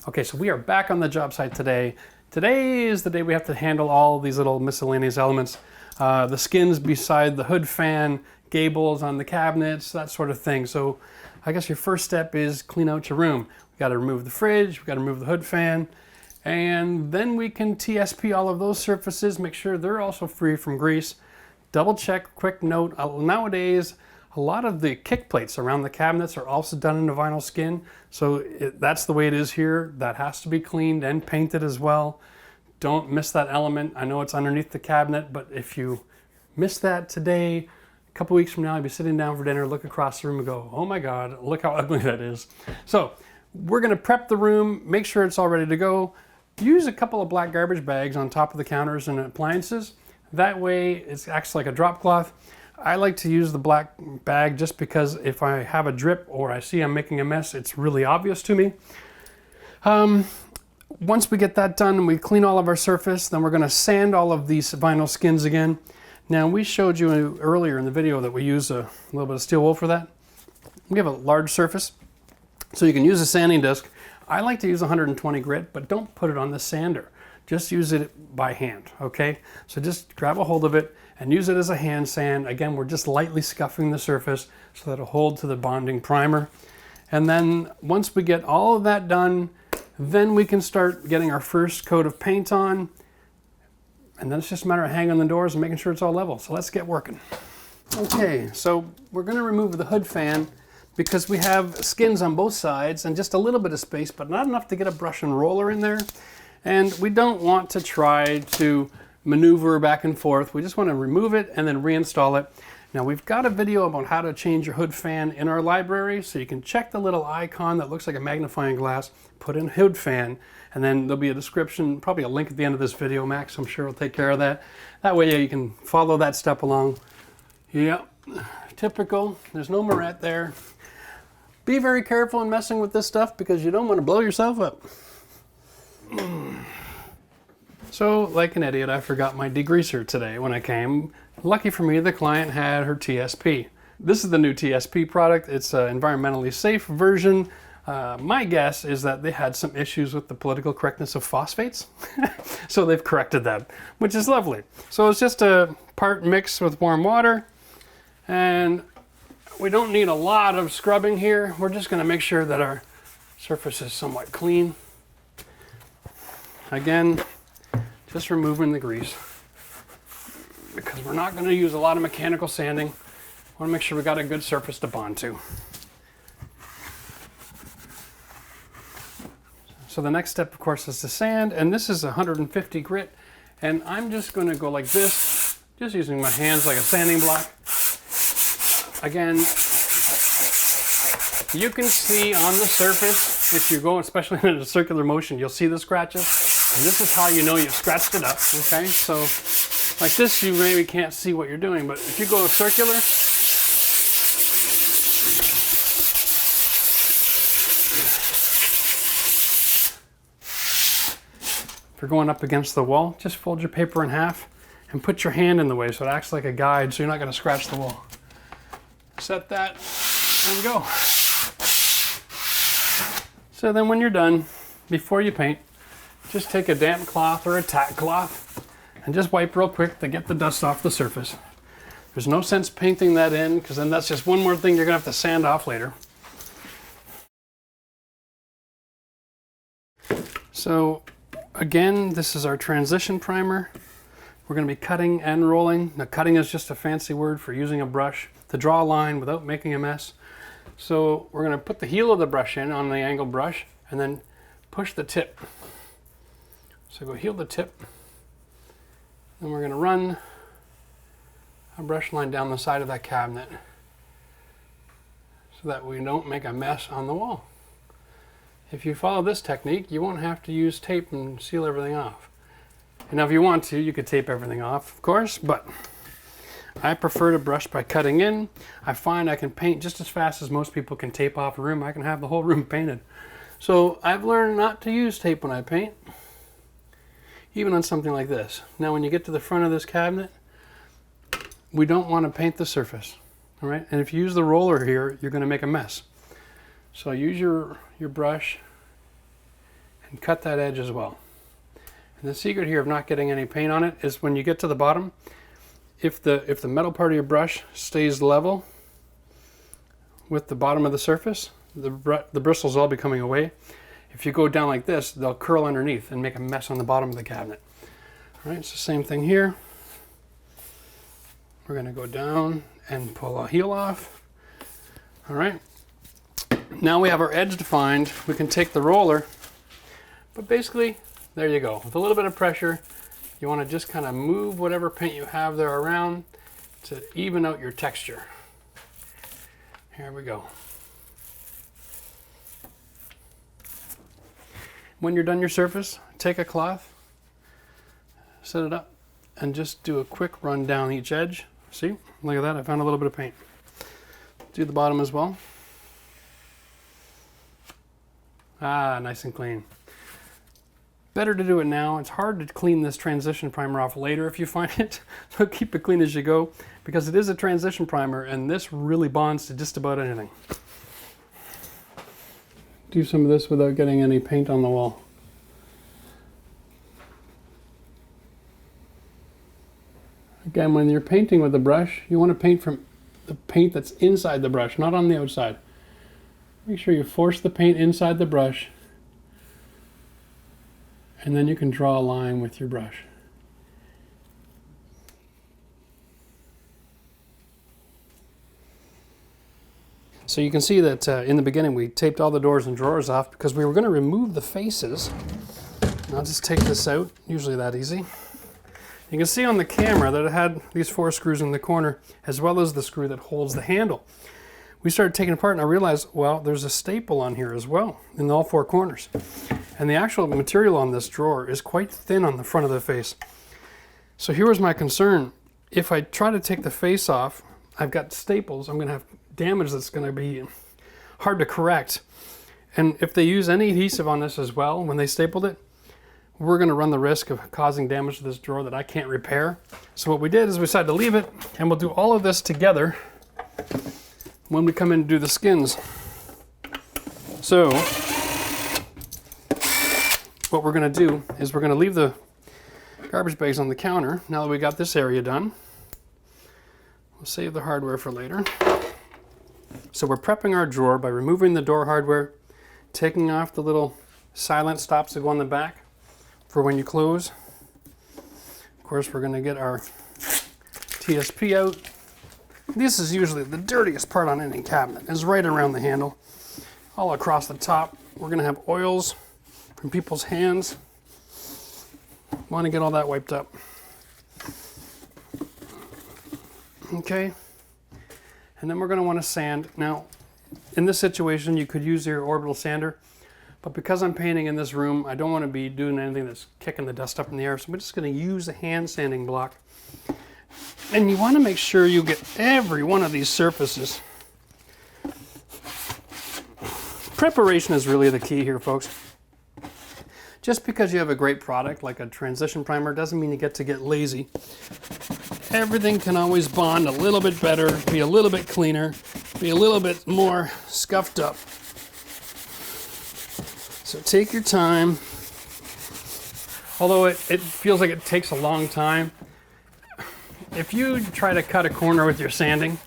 Okay, so we are back on the job site today. Today is the day we have to handle all these little miscellaneous elements. The skins beside the hood fan, gables on the cabinets, that sort of thing. So I guess your first step is clean out your room. We got to remove the fridge, we got to remove the hood fan, and then we can TSP all of those surfaces, make sure they're also free from grease. Double check, quick note, nowadays a lot of the kick plates around the cabinets are also done in a vinyl skin. So that's the way it is here. That has to be cleaned and painted as well. Don't miss that element. I know it's underneath the cabinet, but if you miss that today, a couple weeks from now, you'll be sitting down for dinner, look across the room and go, oh my God, look how ugly that is. So we're gonna prep the room, make sure it's all ready to go. Use a couple of black garbage bags on top of the counters and appliances. That way it acts like a drop cloth. I like to use the black bag just because if I have a drip or I see I'm making a mess, it's really obvious to me. Once we get that done and we clean all of our surface, then we're going to sand all of these vinyl skins again. Now we showed you earlier in the video that we use a little bit of steel wool for that. We have a large surface, so you can use a sanding disc. I like to use 120 grit, but don't put it on the sander. Just use it by hand, okay? So just grab a hold of it and use it as a hand sand. Again, we're just lightly scuffing the surface so that it'll hold to the bonding primer. And then once we get all of that done, then we can start getting our first coat of paint on. And then it's just a matter of hanging the doors and making sure it's all level. So let's get working. Okay, so we're gonna remove the hood fan because we have skins on both sides and just a little bit of space, but not enough to get a brush and roller in there. And we don't want to try to maneuver back and forth. We just want to remove it and then reinstall it. Now we've got a video about how to change your hood fan in our library, so you can check the little icon that looks like a magnifying glass, put in hood fan, and then there'll be a description, probably a link at the end of this video. Max, I'm sure will take care of that. That way you can follow that step along. Yeah, typical, there's no moret there. Be very careful in messing with this stuff because you don't want to blow yourself up. So, like an idiot, I forgot my degreaser today when I came. Lucky for me, the client had her TSP. This is the new TSP product. It's an environmentally safe version. My guess is that they had some issues with the political correctness of phosphates. So they've corrected that, which is lovely. So it's just a part mix with warm water. And we don't need a lot of scrubbing here. We're just going to make sure that our surface is somewhat clean. Again, just removing the grease because
because we're not going to use a lot of mechanical sanding. I want to make sure we got a good surface to bond to. So the next step, of course, is to sand, and this is 150 grit, and I'm just going to go like this, just using my hands like a sanding block. Again, you can see on the surface, if you go, especially in a circular motion, you'll see the scratches, and this is how you know you've scratched it up, okay? So like this, you maybe can't see what you're doing, but if you go circular, if you're going up against the wall, just fold your paper in half and put your hand in the way so it acts like a guide so you're not going to scratch the wall. Set that and go. So then when you're done, before you paint, just take a damp cloth or a tack cloth and just wipe real quick to get the dust off the surface. There's no sense painting that in because then that's just one more thing you're going to have to sand off later. So again, this is our transition primer. We're going to be cutting and rolling. Now, cutting is just a fancy word for using a brush to draw a line without making a mess. So we're going to put the heel of the brush in on the angled brush and then push the tip. So go heel the tip. Then we're going to run a brush line down the side of that cabinet so that we don't make a mess on the wall. If you follow this technique, you won't have to use tape and seal everything off. And now if you want to, you could tape everything off, of course, but I prefer to brush by cutting in. I find I can paint just as fast as most people can tape off a room. I can have the whole room painted. So I've learned not to use tape when I paint, even on something like this. Now when you get to the front of this cabinet, we don't want to paint the surface, all right? And if you use the roller here, you're going to make a mess. So use your brush and cut that edge as well. And the secret here of not getting any paint on it is when you get to the bottom, if the metal part of your brush stays level with the bottom of the surface, the bristles will all be coming away. If you go down like this, they'll curl underneath and make a mess on the bottom of the cabinet. All right, it's the same thing here. We're going to go down and pull a heel off. All right. Now we have our edge defined. We can take the roller, but basically, there you go. With a little bit of pressure, you want to just kind of move whatever paint you have there around to even out your texture. Here we go. When you're done your surface, take a cloth, set it up, and just do a quick run down each edge. See, look at that, I found a little bit of paint. Do the bottom as well. Ah, nice and clean. Better to do it now. It's hard to clean this transition primer off later if you find it. So keep it clean as you go because it is a transition primer and this really bonds to just about anything. Do some of this without getting any paint on the wall. Again, when you're painting with the brush, you want to paint from the paint that's inside the brush, not on the outside. Make sure you force the paint inside the brush, and then you can draw a line with your brush. So you can see that in the beginning we taped all the doors and drawers off because we were going to remove the faces. I'll just take this out, usually that easy. You can see on the camera that it had these 4 screws in the corner as well as the screw that holds the handle. We started taking it apart and I realized, well, there's a staple on here as well in all 4 corners. And the actual material on this drawer is quite thin on the front of the face. So here was my concern. If I try to take the face off, I've got staples, I'm going to have damage that's going to be hard to correct. And if they use any adhesive on this as well, when they stapled it, we're going to run the risk of causing damage to this drawer that I can't repair. So what we did is we decided to leave it, and we'll do all of this together when we come in to do the skins. So what we're going to do is we're going to leave the garbage bags on the counter now that we got this area done. We'll save the hardware for later. So we're prepping our drawer by removing the door hardware, taking off the little silent stops that go on the back for when you close. Of course, we're going to get our
TSP out. This is usually the dirtiest part on any cabinet, is right around the handle. All across the top, we're gonna have oils from people's hands. Want to get all that wiped up. Okay, and then we're gonna want to sand. Now, in this situation, you could use your orbital sander, but because I'm painting in this room, I don't want to be doing anything that's kicking the dust up in the air, so I'm just gonna use a hand sanding block. And you want to make sure you get every one of these surfaces. Preparation is really the key here, folks. Just because you have a great product like a transition primer doesn't mean you get to get lazy. Everything can always bond a little bit better, be a little bit cleaner, be a little bit more scuffed up. So take your time. Although it feels like it takes a long time, if you try to cut a corner with your sanding,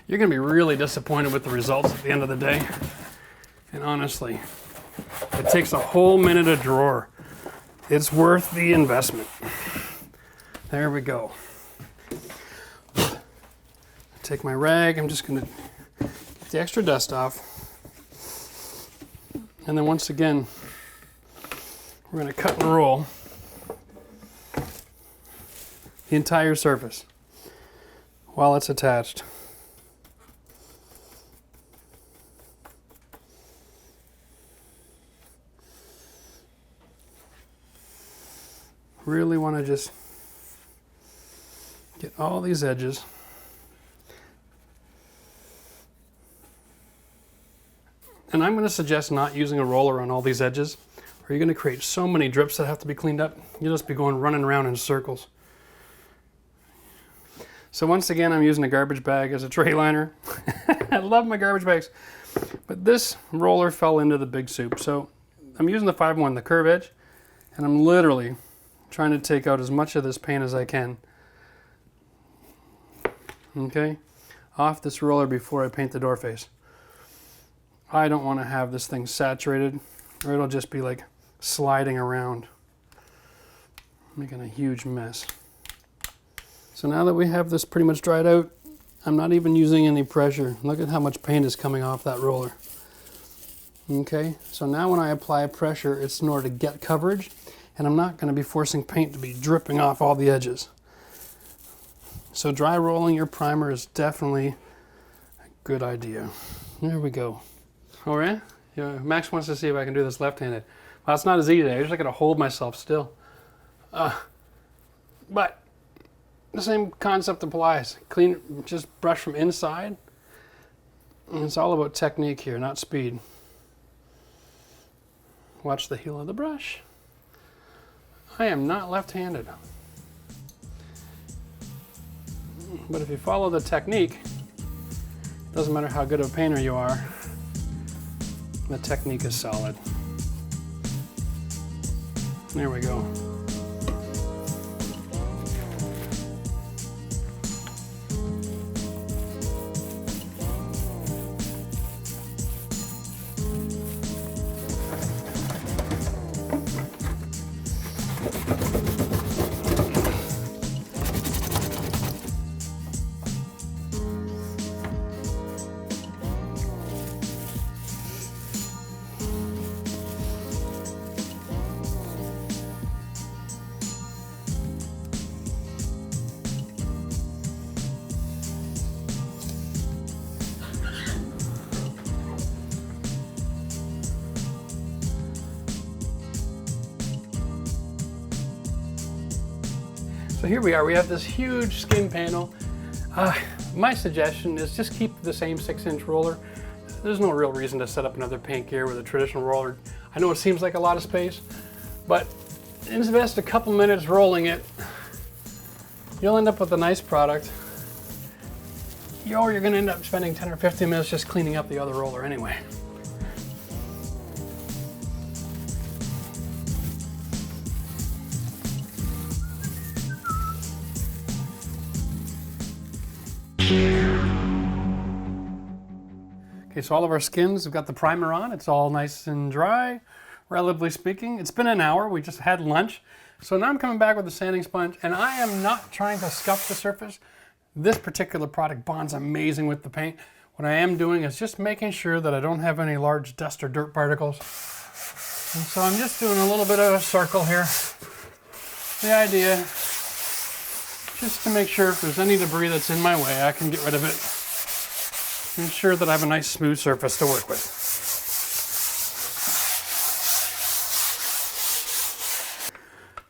you're going to be really disappointed with the results at the end of the day. And honestly, it takes a whole minute a drawer. It's worth the investment. There we go. Take my rag, I'm just going to get the extra dust off. And then once again, we're going to cut and roll the entire surface while it's attached. Really want to just get all these edges. And I'm going to suggest not using a roller on all these edges, or you're going to create so many drips that have to be cleaned up. You'll just be going running around in circles. So once again, I'm using a garbage bag as a tray liner. I love my garbage bags. But this roller fell into the big soup. So I'm using the 5-1, the curve edge, and I'm literally trying to take out as much of this paint as I can. Okay, off this roller before I paint the door face. I don't want to have this thing saturated, or it'll just be like sliding around, making a huge mess. So now that we have this pretty much dried out, I'm not even using any pressure. Look at how much paint is coming off that roller. Okay, so now when I apply pressure, it's in order to get coverage, and I'm not going to be forcing paint to be dripping off all the edges. So dry rolling your primer is definitely a good idea. There we go. All right, yeah, Max wants to see if I can do this left-handed. Well, it's not as easy. I usually got to hold myself still. But the same concept applies. Clean, just brush from inside. And it's all about technique here, not speed. Watch the heel of the brush. I am not left-handed. But if you follow the technique, it doesn't matter how good of a painter you are, the technique is solid. There we go. So here we are, we have this huge skin panel. My suggestion is just keep the same 6-inch roller. There's no real reason to set up another paint gear with a traditional roller. I know it seems like a lot of space, but invest a couple minutes rolling it. You'll end up with a nice product. Or you're gonna end up spending 10 or 15 minutes just cleaning up the other roller anyway. Okay, so all of our skins have got the primer on. It's all nice and dry, relatively speaking. It's been an hour, we just had lunch. So now I'm coming back with the sanding sponge, and I am not trying to scuff the surface.
This particular product bonds amazing with the paint. What I am doing is just making sure that I don't have any large dust or dirt particles. And so I'm just doing a little bit of a circle here. The idea, just to make sure if there's any debris that's in my way, I can get rid of it. Ensure that I have a nice smooth surface to work with.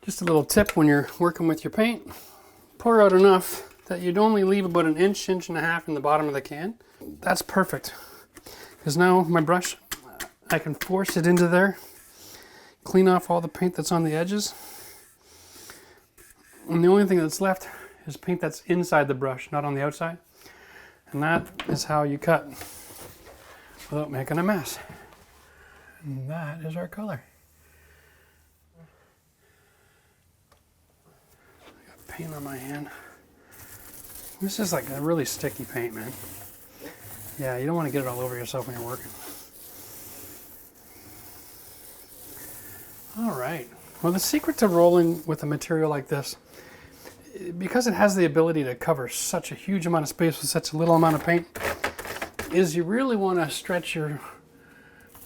Just a little tip when you're working with your paint, pour out enough that you'd only leave about an inch, inch and a half in the bottom of the can. That's perfect. Because now my brush, I can force it into there, clean off all the paint that's on the edges. And the only thing that's left is paint that's inside the brush, not on the outside. And that is how you cut without making a mess. And that is our color. I got paint on my hand. This is like a really sticky paint, man. Yeah, you don't want to get it all over yourself when you're working. All right. Well, the secret to rolling with a material like this, because it has the ability to cover such a huge amount of space with such a little amount of paint, is you really want to stretch your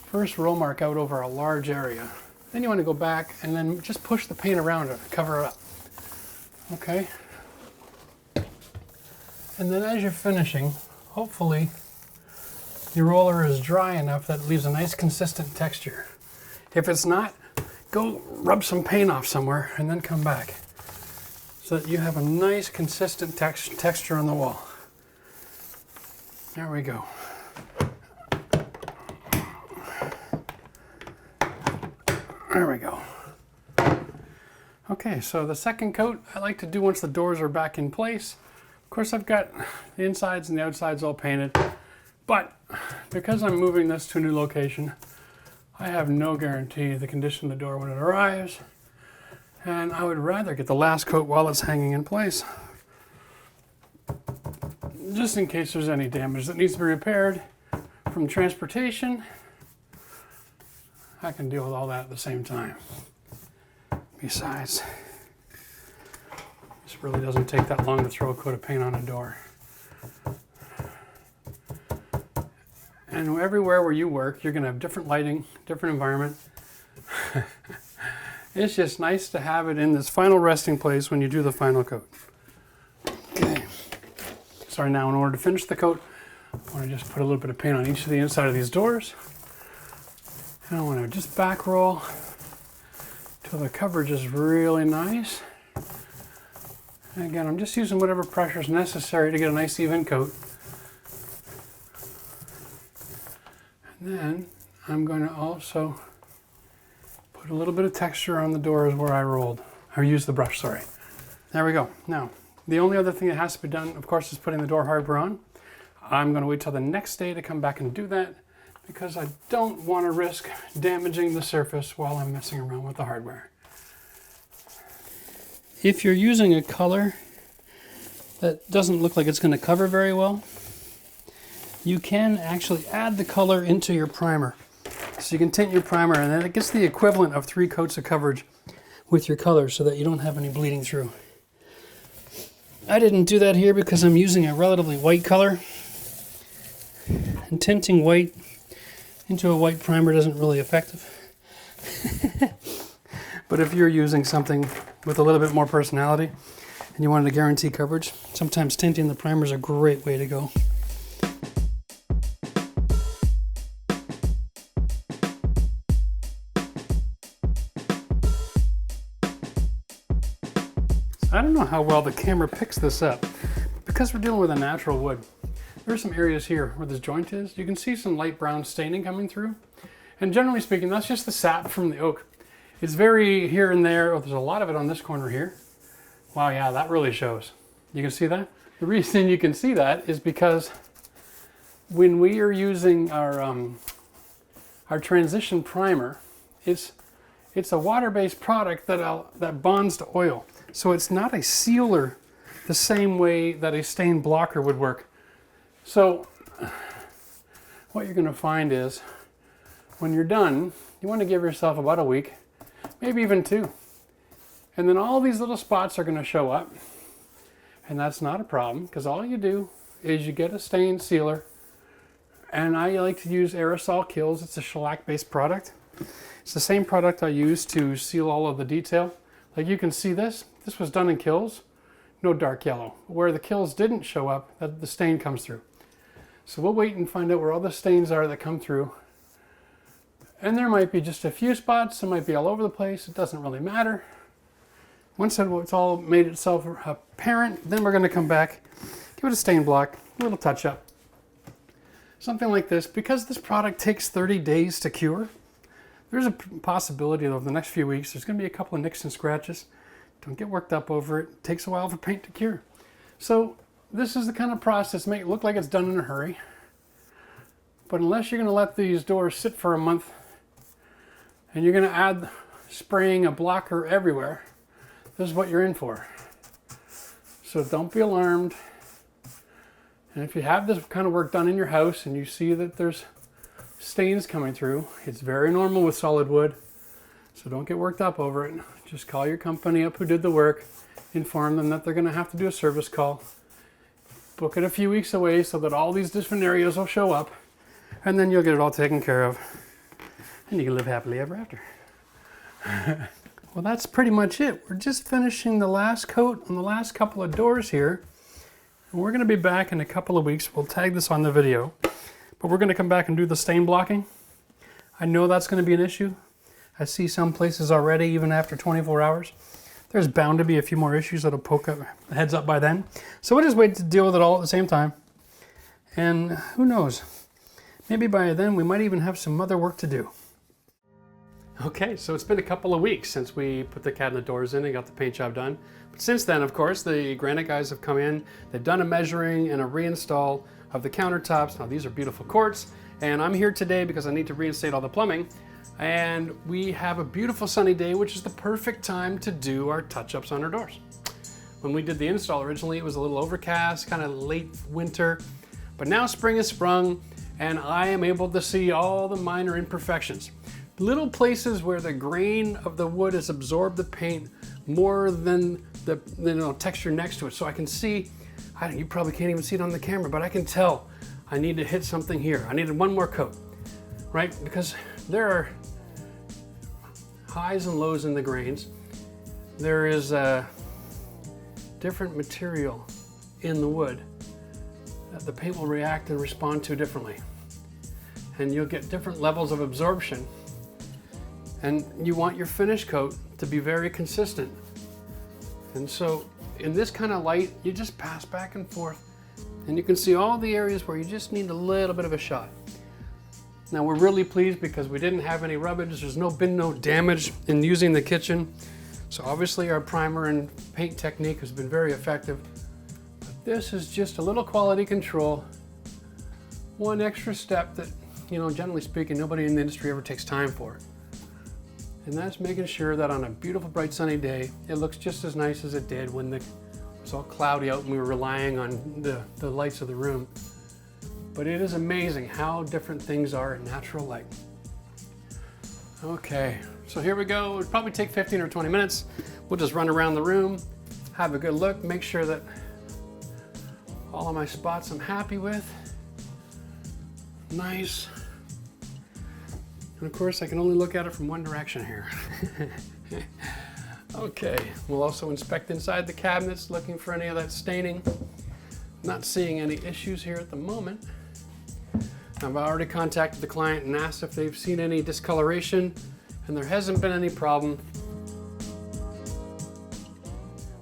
first roll mark out over a large area. Then you want to go back and then just push the paint around it, cover it up. Okay? And then as you're finishing, hopefully your roller is dry enough that it leaves a nice consistent texture. If it's not, go rub some paint off somewhere and then come back so that you have a nice consistent texture on the wall. There we go. There we go. Okay, so the second coat I like to do once the doors are back in place. Of course, I've got the insides and the outsides all painted, but because I'm moving this to a new location, I have no guarantee of the condition of the door when it arrives, and I would rather get the last coat while it's hanging in place, just in case there's any damage that needs to be repaired from transportation. I can deal with all that at the same time. Besides, this really doesn't take that long to throw a coat of paint on a door. And everywhere where you work, you're going to have different lighting, different environment. It's just nice to have it in this final resting place when you do the final coat. Okay. Sorry, now in order to finish the coat, I want to just put a little bit of paint on each of the inside of these doors. And I want to just back roll till the coverage is really nice. And again, I'm just using whatever pressure is necessary to get a nice even coat. And then I'm going to also put a little bit of texture on the doors where I rolled. I used the brush, sorry. There we go. Now, the only other thing that has to be done, of course, is putting the door hardware on. I'm going to wait till the next day to come back and do that because I don't want to risk damaging the surface while I'm messing around with the hardware. If you're using a color that doesn't look like it's going to cover very well, you can actually add the color into your primer. So you can tint your primer and then it gets the equivalent of 3 coats of coverage with your color so that you don't have any bleeding through. I didn't do that here because I'm using a relatively white color, and tinting white into a white primer isn't really effective. But if you're using something with a little bit more personality and you wanted to guarantee coverage, sometimes tinting the primer is a great way to go. I don't know how well the camera picks this up, but because we're dealing with a natural wood, there's some areas here where this joint is. You can see some light brown staining coming through. And generally speaking, that's just the sap from the oak. It's very here and there. Oh, there's a lot of it on this corner here. Wow, yeah, that really shows. You can see that? The reason you can see that is because when we are using our transition primer, it's a water-based product that bonds to oil. So it's not a sealer the same way that a stain blocker would work. So what you're going to find is when you're done, you want to give yourself about a week, maybe even 2. And then all these little spots are going to show up. And that's not a problem, because all you do is you get a stain sealer, and I like to use aerosol kills. It's a shellac-based product. It's the same product I use to seal all of the detail. Like you can see this was done in kills, no dark yellow. Where the kills didn't show up, the stain comes through. So we'll wait and find out where all the stains are that come through. And there might be just a few spots, it might be all over the place, it doesn't really matter. Once it's all made itself apparent, then we're going to come back, give it a stain block, a little touch up. Something like this, because this product takes 30 days to cure, there's a possibility that over the next few weeks there's going to be a couple of nicks and scratches. Don't get worked up over it. It takes a while for paint to cure. So this is the kind of process, make it look like it's done in a hurry. But unless you're going to let these doors sit for a month and you're going to add spraying a blocker everywhere, this is what you're in for. So don't be alarmed. And if you have this kind of work done in your house and you see that there's stains coming through, it's very normal with solid wood. So don't get worked up over it. Just call your company up who did the work, inform them that they're going to have to do a service call, book it a few weeks away so that all these different areas will show up, and then you'll get it all taken care of, and you can live happily ever after. Well, that's pretty much it. We're just finishing the last coat on the last couple of doors here, and we're going to be back in a couple of weeks. We'll tag this on the video, but we're going to come back and do the stain blocking. I know that's going to be an issue. I see some places already, even after 24 hours. There's bound to be a few more issues that'll poke up, heads up by then. So we'll just wait to deal with it all at the same time. And who knows, maybe by then we might even have some other work to do. Okay, so it's been a couple of weeks since we put the cabinet doors in and got the paint job done. But since then, of course, the granite guys have come in. They've done a measuring and a reinstall of the countertops. Now these are beautiful quartz. And I'm here today because I need to reinstate all the plumbing. And we have a beautiful sunny day, which is the perfect time to do our touch-ups on our doors. When we did the install originally, it was a little overcast, kind of late winter, but now spring has sprung and I am able to see all the minor imperfections. Little places where the grain of the wood has absorbed the paint more than the texture next to it. So I can see, you probably can't even see it on the camera, but I can tell I need to hit something here. I needed one more coat, right? Because there are highs and lows in the grains. There is a different material in the wood that the paint will react and respond to differently. And you'll get different levels of absorption. And you want your finish coat to be very consistent. And so in this kind of light, you just pass back and forth and you can see all the areas where you just need a little bit of a shot. Now we're really pleased because we didn't have any rubbage. There's been no damage in using the kitchen. So obviously our primer and paint technique has been very effective. But this is just a little quality control. One extra step that, generally speaking, nobody in the industry ever takes time for. And that's making sure that on a beautiful, bright, sunny day, it looks just as nice as it did when it was all cloudy out and we were relying on the lights of the room. But it is amazing how different things are in natural light. Okay, so here we go. It'll probably take 15 or 20 minutes. We'll just run around the room, have a good look, make sure that all of my spots I'm happy with. Nice. And of course, I can only look at it from one direction here. Okay, we'll also inspect inside the cabinets, looking for any of that staining. Not seeing any issues here at the moment. I've already contacted the client and asked if they've seen any discoloration, and there hasn't been any problem.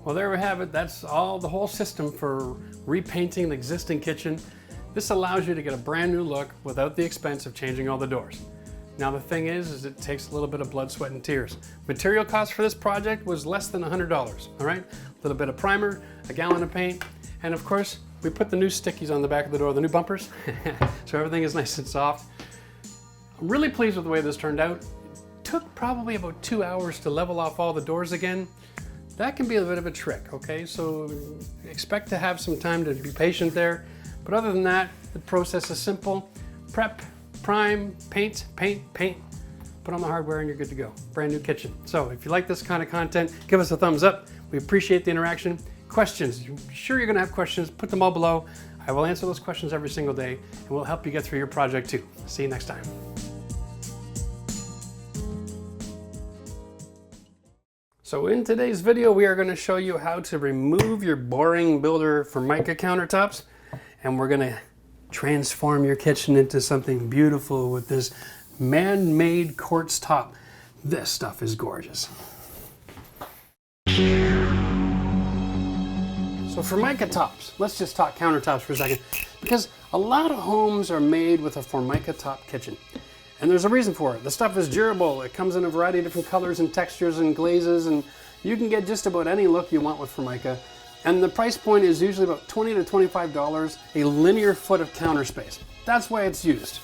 Well, there we have it. That's the whole system for repainting the existing kitchen. This allows you to get a brand new look without the expense of changing all the doors. Now the thing is it takes a little bit of blood, sweat, and tears. Material cost for this project was less than $100, all right? A little bit of primer, a gallon of paint, and of course, we put the new stickies on the back of the door, the new bumpers, so everything is nice and soft. I'm really pleased with the way this turned out. It took probably about 2 hours to level off all the doors again. That can be a bit of a trick, okay? So expect to have some time to be patient there. But other than that, the process is simple. Prep, prime, paint, paint, paint. Put on the hardware and you're good to go. Brand new kitchen. So if you like this kind of content, give us a thumbs up. We appreciate the interaction. questions. I'm sure you're gonna have questions, put them all below. I will answer those questions every single day, and we'll help you get through your project too. See you next time. So in today's video, we are going to show you how to remove your boring builder Formica countertops, and we're going to transform your kitchen into something beautiful with this man-made quartz top. This stuff is gorgeous. So Formica tops, let's just talk countertops for a second, because a lot of homes are made with a Formica top kitchen. And there's a reason for it. The stuff is durable. It comes in a variety of different colors and textures and glazes, and you can get just about any look you want with Formica. And the price point is usually about $20 to $25 a linear foot of counter space. That's why it's used.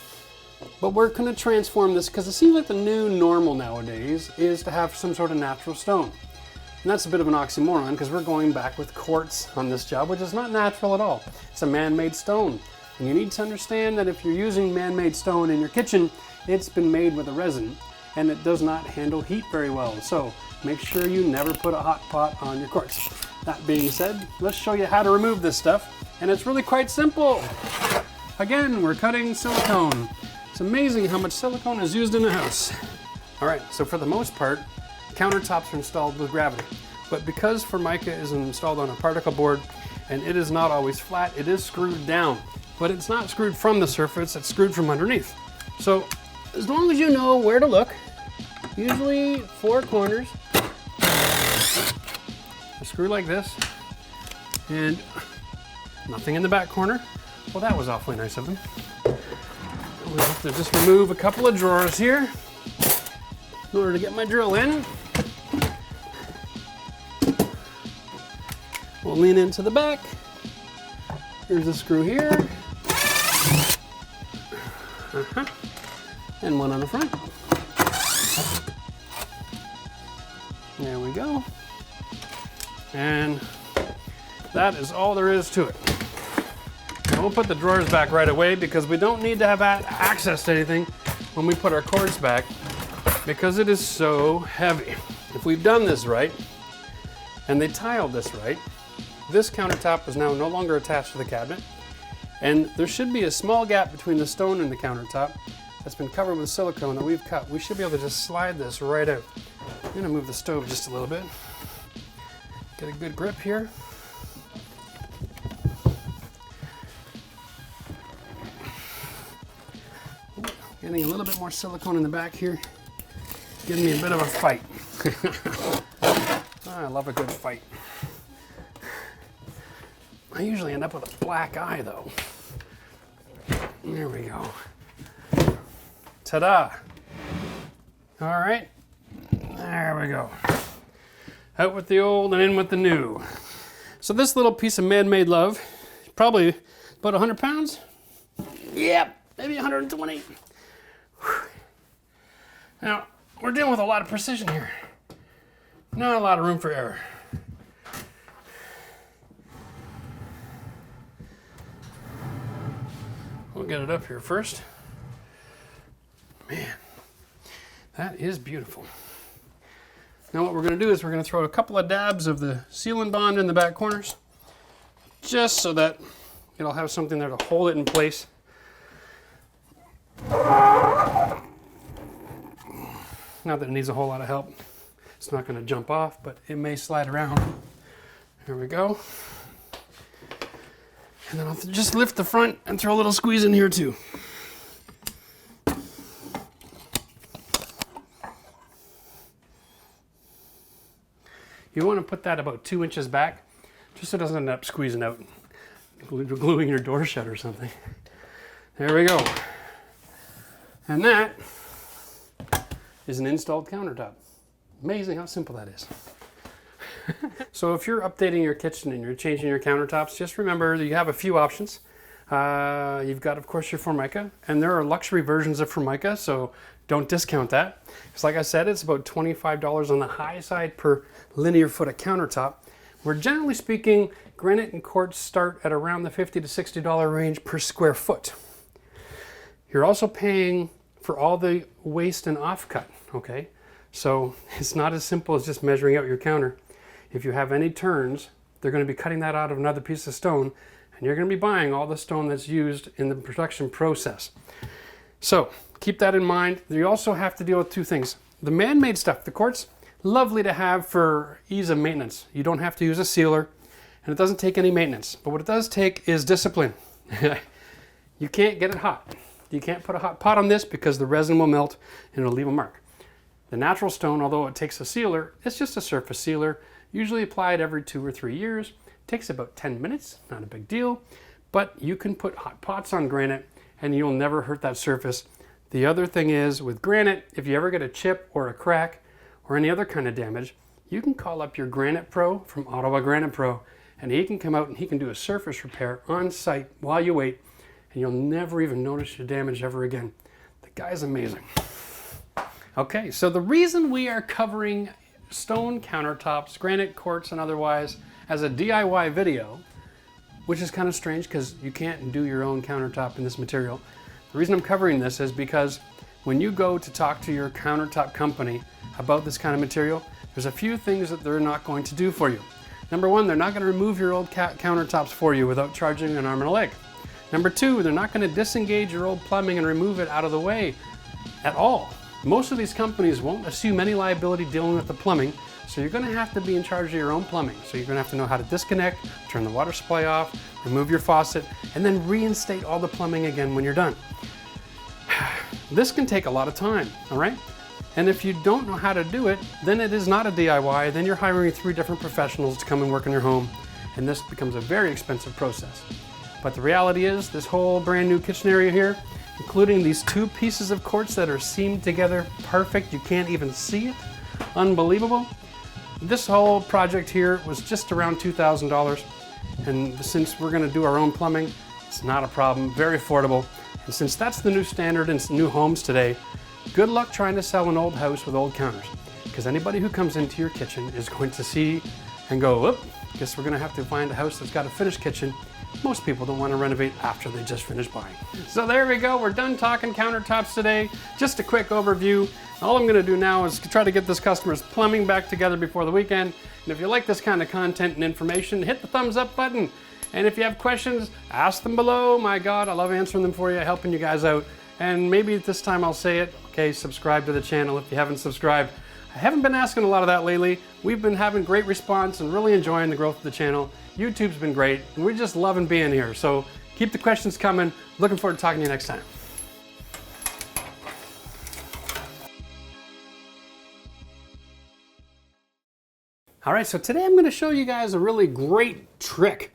But we're going to transform this because it seems like the new normal nowadays is to have some sort of natural stone. And that's a bit of an oxymoron because we're going back with quartz on this job, which is not natural at all. It's a man-made stone. And you need to understand that if you're using man-made stone in your kitchen, it's been made with a resin and it does not handle heat very well. So make sure you never put a hot pot on your quartz. That being said, let's show you how to remove this stuff. And it's really quite simple. Again, we're cutting silicone. It's amazing how much silicone is used in a house. All right, so for the most part, countertops are installed with gravity. But because Formica is installed on a particle board and it is not always flat, it is screwed down. But it's not screwed from the surface, it's screwed from underneath. So as long as you know where to look, usually 4 corners, a screw like this, and nothing in the back corner. Well, that was awfully nice of them. We'll have to just remove a couple of drawers here in order to get my drill in. We'll lean into the back. Here's a screw here. And one on the front. There we go. And that is all there is to it. Now we'll put the drawers back right away because we don't need to have access to anything when we put our cords back because it is so heavy. If we've done this right and they tiled this right, this countertop is now no longer attached to the cabinet, and there should be a small gap between the stone and the countertop that's been covered with silicone that we've cut. We should be able to just slide this right out. I'm gonna move the stove just a little bit. Get a good grip here. Getting a little bit more silicone in the back here. Giving me a bit of a fight. I love a good fight. I usually end up with a black eye though. There we go. Ta-da! All right, there we go. Out with the old and in with the new. So this little piece of man-made love, probably about 100 pounds? Yep, maybe 120. Whew. Now, we're dealing with a lot of precision here. Not a lot of room for error. We'll get it up here first. Man, that is beautiful. Now what we're going to do is we're going to throw a couple of dabs of the sealant bond in the back corners, just so that it'll have something there to hold it in place. Not that it needs a whole lot of help. It's not going to jump off, but it may slide around. Here we go. And then I'll just lift the front and throw a little squeeze in here too. You want to put that about 2 inches back, just so it doesn't end up squeezing out, gluing your door shut or something. There we go. And that is an installed countertop. Amazing how simple that is. So if you're updating your kitchen and you're changing your countertops, just remember that you have a few options. You've got, of course, your Formica, and there are luxury versions of Formica, so don't discount that. Because like I said, it's about $25 on the high side per linear foot of countertop. Where generally speaking, granite and quartz start at around the $50 to $60 range per square foot. You're also paying for all the waste and offcut, okay? So it's not as simple as just measuring out your counter. If you have any turns, they're going to be cutting that out of another piece of stone, and you're going to be buying all the stone that's used in the production process. So keep that in mind. You also have to deal with two things. The man-made stuff, the quartz, lovely to have for ease of maintenance. You don't have to use a sealer, and it doesn't take any maintenance. But what it does take is discipline. You can't get it hot. You can't put a hot pot on this because the resin will melt and it'll leave a mark. The natural stone, although it takes a sealer, it's just a surface sealer, usually applied every 2 or 3 years. Takes about 10 minutes, not a big deal, but you can put hot pots on granite and you'll never hurt that surface. The other thing is with granite, if you ever get a chip or a crack or any other kind of damage, you can call up your Granite Pro from Ottawa Granite Pro, and he can come out and he can do a surface repair on site while you wait, and you'll never even notice your damage ever again. The guy's amazing. Okay, so the reason we are covering stone countertops, granite, quartz, and otherwise as a DIY video, which is kind of strange because you can't do your own countertop in this material. The reason I'm covering this is because when you go to talk to your countertop company about this kind of material, there's a few things that they're not going to do for you. Number one, they're not going to remove your old countertops for you without charging an arm and a leg. Number two, they're not going to disengage your old plumbing and remove it out of the way at all. Most of these companies won't assume any liability dealing with the plumbing, so you're going to have to be in charge of your own plumbing. So you're going to have to know how to disconnect, turn the water supply off, remove your faucet, and then reinstate all the plumbing again when you're done. This can take a lot of time, all right? And if you don't know how to do it, then it is not a DIY, then you're hiring 3 different professionals to come and work in your home, and this becomes a very expensive process. But the reality is, this whole brand new kitchen area here, including these 2 pieces of quartz that are seamed together perfect, you can't even see it, unbelievable. This whole project here was just around $2,000, and since we're gonna do our own plumbing, it's not a problem, very affordable. And since that's the new standard in new homes today, good luck trying to sell an old house with old counters, because anybody who comes into your kitchen is going to see and go, whoop, guess we're gonna have to find a house that's got a finished kitchen. Most people don't want to renovate after they just finished buying. So there we go, we're done talking countertops today. Just a quick overview. All I'm gonna do now is try to get this customer's plumbing back together before the weekend. And if you like this kind of content and information, hit the thumbs up button. And if you have questions, ask them below. My God, I love answering them for you, helping you guys out. And maybe this time I'll say it, okay, subscribe to the channel if you haven't subscribed. I haven't been asking a lot of that lately. We've been having great response and really enjoying the growth of the channel. YouTube's been great, and we're just loving being here. So keep the questions coming. Looking forward to talking to you next time. All right, so today I'm gonna show you guys a really great trick.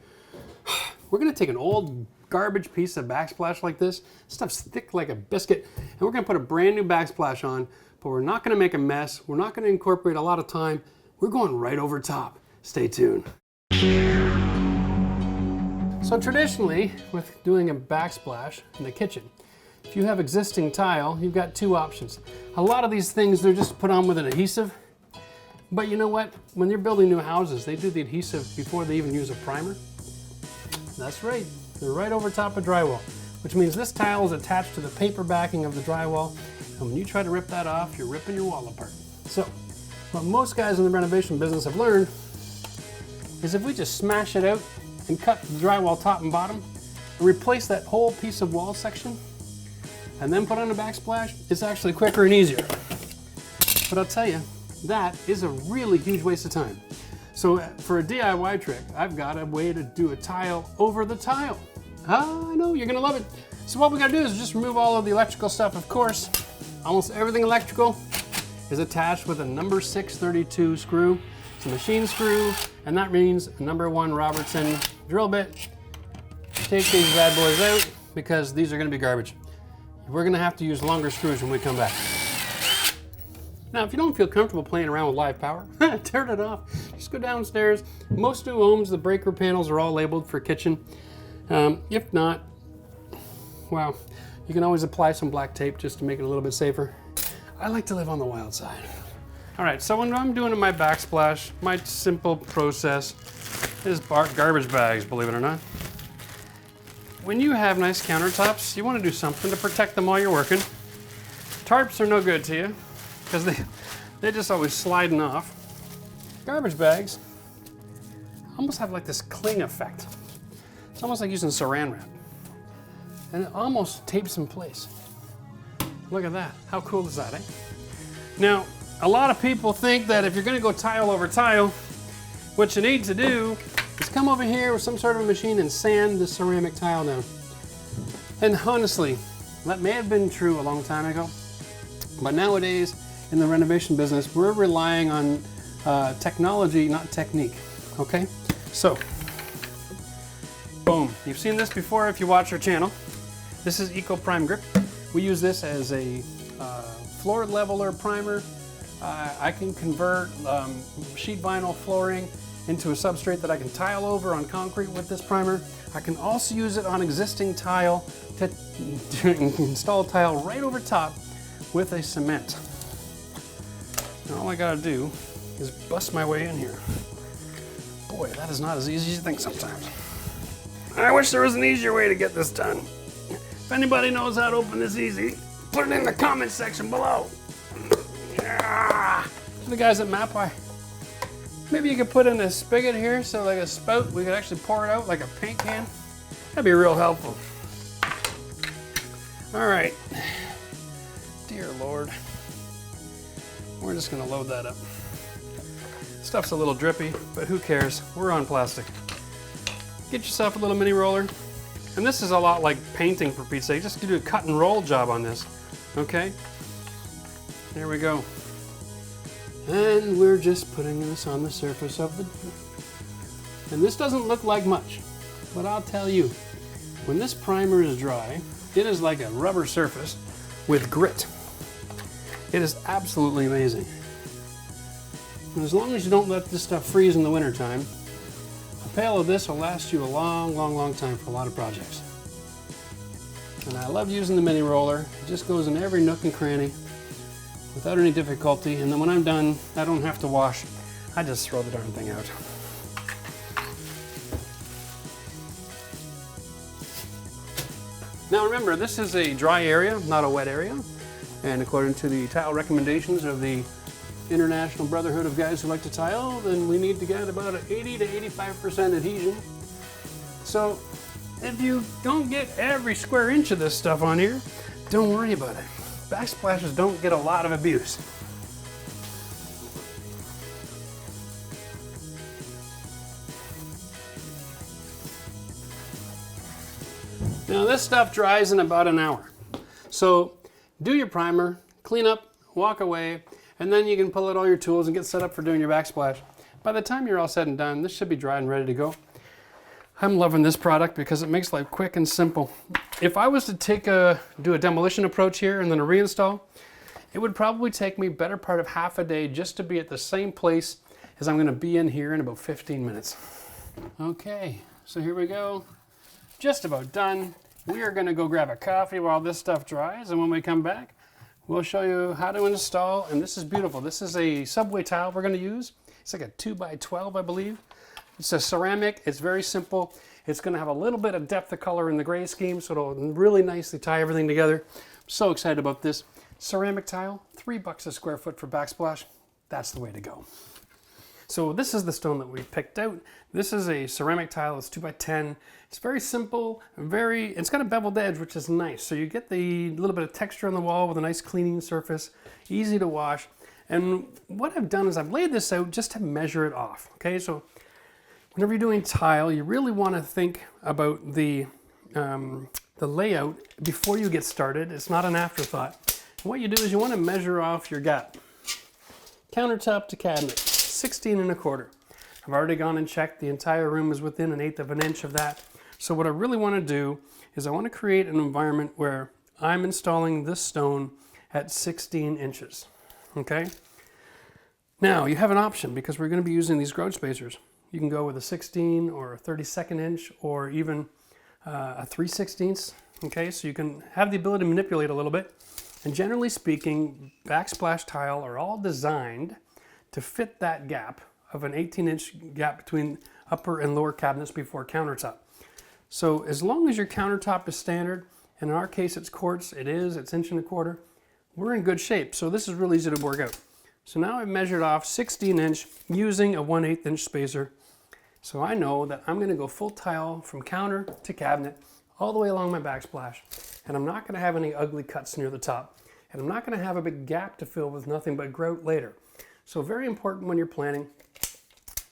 We're gonna take an old garbage piece of backsplash like this. Stuff's thick like a biscuit, and we're gonna put a brand new backsplash on, but we're not gonna make a mess. We're not gonna incorporate a lot of time. We're going right over top. Stay tuned. So traditionally, with doing a backsplash in the kitchen, if you have existing tile, you've got 2 options. A lot of these things, they're just put on with an adhesive. But you know what? When you're building new houses, they do the adhesive before they even use a primer. That's right, they're right over top of drywall, which means this tile is attached to the paper backing of the drywall, and when you try to rip that off, you're ripping your wall apart. So, what most guys in the renovation business have learned is if we just smash it out and cut the drywall top and bottom, and replace that whole piece of wall section, and then put on a backsplash, it's actually quicker and easier. But I'll tell you, that is a really huge waste of time. So for a DIY trick, I've got a way to do a tile over the tile. I know, you're gonna love it. So what we gotta do is just remove all of the electrical stuff, of course. Almost everything electrical is attached with a number 632 screw. It's a machine screw, and that means a number 1 Robertson drill bit. Take these bad boys out because these are gonna be garbage. We're gonna have to use longer screws when we come back. Now, if you don't feel comfortable playing around with live power, turn it off. Just go downstairs. Most new homes, the breaker panels are all labeled for kitchen. If not, well, you can always apply some black tape just to make it a little bit safer. I like to live on the wild side. All right, so when I'm doing my backsplash, my simple process is garbage bags, believe it or not. When you have nice countertops, you want to do something to protect them while you're working. Tarps are no good to you, because they're just always sliding off. Garbage bags, almost have like this cling effect. It's almost like using saran wrap. And it almost tapes in place. Look at that. How cool is that, eh? Now, a lot of people think that if you're gonna go tile over tile, what you need to do is come over here with some sort of a machine and sand the ceramic tile down. And honestly, that may have been true a long time ago, but nowadays in the renovation business, we're relying on technology, not technique, okay? So, boom. You've seen this before if you watch our channel. This is Eco Prime Grip. We use this as a floor leveler primer. I can convert sheet vinyl flooring into a substrate that I can tile over on concrete with this primer. I can also use it on existing tile to install tile right over top with a cement. And all I gotta do is bust my way in here. Boy, that is not as easy as you think sometimes. I wish there was an easier way to get this done. If anybody knows how to open this easy, put it in the comment section below. Yeah. The guys at Mapway, maybe you could put in a spigot here, so like a spout, we could actually pour it out like a paint can. That'd be real helpful. All right, dear Lord. We're just gonna load that up. Stuff's a little drippy, but who cares? We're on plastic. Get yourself a little mini roller. And this is a lot like painting, for Pete's sake. Just do a cut and roll job on this, okay? There we go. And we're just putting this on the surface of the... And this doesn't look like much, but I'll tell you, when this primer is dry, it is like a rubber surface with grit. It is absolutely amazing. And as long as you don't let this stuff freeze in the wintertime, a pail of this will last you a long, long, long time for a lot of projects. And I love using the mini roller. It just goes in every nook and cranny without any difficulty. And then when I'm done, I don't have to wash. I just throw the darn thing out. Now remember, this is a dry area, not a wet area. And according to the tile recommendations of the International Brotherhood of Guys Who Like to Tile, then we need to get about an 80 to 85% adhesion. So if you don't get every square inch of this stuff on here, don't worry about it. Backsplashes don't get a lot of abuse. Now this stuff dries in about an hour. So do your primer, clean up, walk away, and then you can pull out all your tools and get set up for doing your backsplash. By the time you're all said and done, this should be dry and ready to go. I'm loving this product because it makes life quick and simple. If I was to do a demolition approach here and then a reinstall, it would probably take me better part of half a day just to be at the same place as I'm gonna be in here in about 15 minutes. Okay, so here we go. Just about done. We are gonna go grab a coffee while this stuff dries, and when we come back, we'll show you how to install, and this is beautiful. This is a subway tile we're gonna use. It's like a 2x12, I believe. It's a ceramic, it's very simple. It's gonna have a little bit of depth of color in the gray scheme, so it'll really nicely tie everything together. I'm so excited about this. Ceramic tile, $3 a square foot for Backsplash. That's the way to go. So this is the stone that we picked out. This is a ceramic tile, it's 2x10. It's very simple, it's got a beveled edge, which is nice. So you get the little bit of texture on the wall with a nice cleaning surface, easy to wash. And what I've done is I've laid this out just to measure it off, okay? So whenever you're doing tile, you really want to think about the layout before you get started. It's not an afterthought. And what you do is you want to measure off your gap. Countertop to cabinet, 16 1/4. I've already gone and checked. The entire room is within 1/8 of an inch of that. So what I really want to do is I want to create an environment where I'm installing this stone at 16 inches, okay? Now you have an option because we're going to be using these grouge spacers. You can go with a 16 or a 32nd inch or even a 3/16, okay? So you can have the ability to manipulate a little bit. And generally speaking, backsplash tile are all designed to fit that gap of an 18-inch gap between upper and lower cabinets before countertop. So as long as your countertop is standard, and in our case it's quartz, it's 1 1/4, we're in good shape. So this is really easy to work out. So now I've measured off 16 inch using a 1/8 inch spacer. So I know that I'm going to go full tile from counter to cabinet all the way along my backsplash. And I'm not going to have any ugly cuts near the top. And I'm not going to have a big gap to fill with nothing but grout later. So very important when you're planning,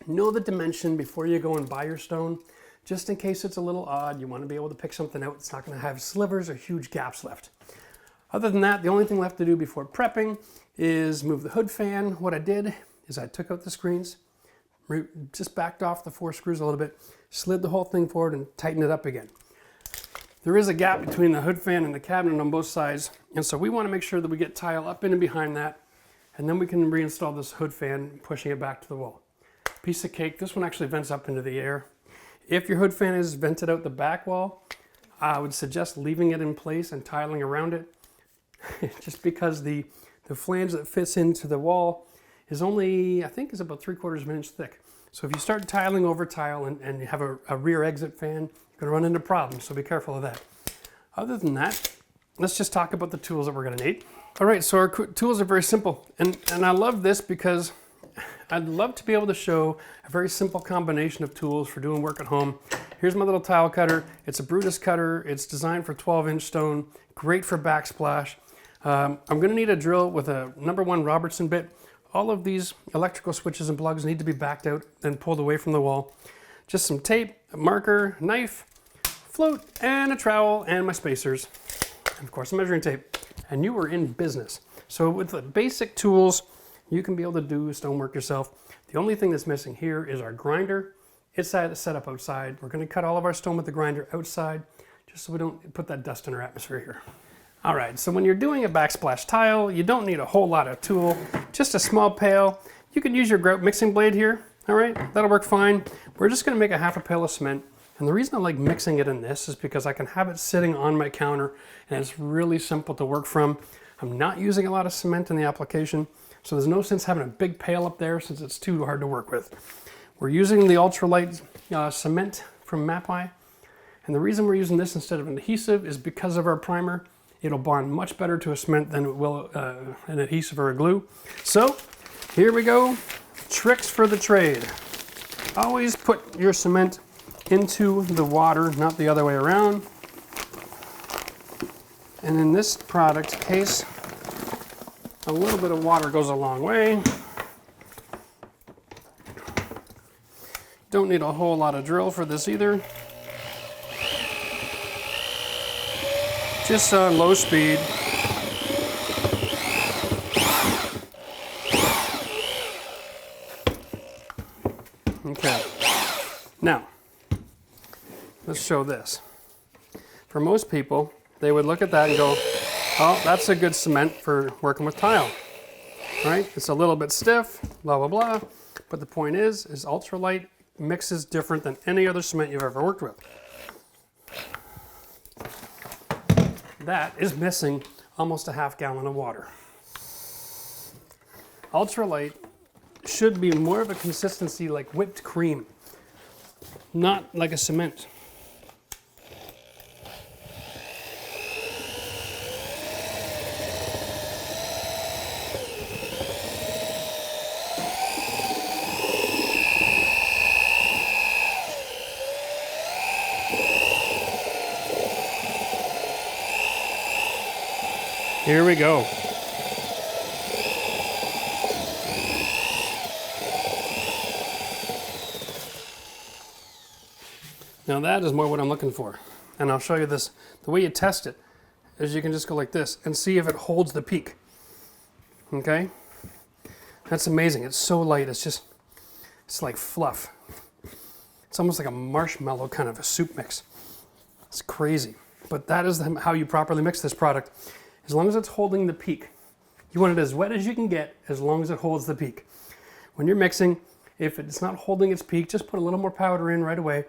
know the dimension before you go and buy your stone. Just in case it's a little odd, you want to be able to pick something out. It's not going to have slivers or huge gaps left. Other than that, the only thing left to do before prepping is move the hood fan. What I did is I took out the screens, just backed off the 4 screws a little bit, slid the whole thing forward and tightened it up again. There is a gap between the hood fan and the cabinet on both sides, and so we want to make sure that we get tile up in and behind that, and then we can reinstall this hood fan, pushing it back to the wall. Piece of cake. This one actually vents up into the air. If your hood fan is vented out the back wall, I would suggest leaving it in place and tiling around it, just because the flange that fits into the wall is only, I think, is about 3/4 of an inch thick. So if you start tiling over tile and you have a rear exit fan, you're going to run into problems, so be careful of that. Other than that, let's just talk about the tools that we're going to need. All right, so our tools are very simple, and I love this because I'd love to be able to show a very simple combination of tools for doing work at home. Here's my little tile cutter. It's a Brutus cutter. It's designed for 12-inch stone, great for backsplash. I'm going to need a drill with a #1 Robertson bit. All of these electrical switches and plugs need to be backed out and pulled away from the wall. Just some tape, a marker, knife, float, and a trowel, and my spacers. And of course, a measuring tape. And you are in business. So with the basic tools, you can be able to do stonework yourself. The only thing that's missing here is our grinder. It's set up outside. We're going to cut all of our stone with the grinder outside, just so we don't put that dust in our atmosphere here. All right, so when you're doing a backsplash tile, you don't need a whole lot of tool, just a small pail. You can use your grout mixing blade here. All right, that'll work fine. We're just going to make a 1/2 pail of cement. And the reason I like mixing it in this is because I can have it sitting on my counter and it's really simple to work from. I'm not using a lot of cement in the application, so there's no sense having a big pail up there since it's too hard to work with. We're using the ultralight cement from Mapai, and the reason we're using this instead of an adhesive is because of our primer. It'll bond much better to a cement than it will an adhesive or a glue. So here we go, tricks for the trade. Always put your cement into the water, not the other way around. And in this product case, a little bit of water goes a long way. Don't need a whole lot of drill for this either. Just on low speed. Okay. Now, let's show this. For most people, they would look at that and go, oh, that's a good cement for working with tile, right? It's a little bit stiff, blah, blah, blah. But the point is ultralight mixes different than any other cement you've ever worked with. That is missing almost a 1/2 gallon of water. Ultralight should be more of a consistency like whipped cream, not like a cement. Here we go. Now that is more what I'm looking for. And I'll show you this. The way you test it is you can just go like this and see if it holds the peak. Okay? That's amazing. It's so light. It's like fluff. It's almost like a marshmallow kind of a soup mix. It's crazy. But that is how you properly mix this product. As long as it's holding the peak. You want it as wet as you can get, as long as it holds the peak. When you're mixing, if it's not holding its peak, just put a little more powder in right away.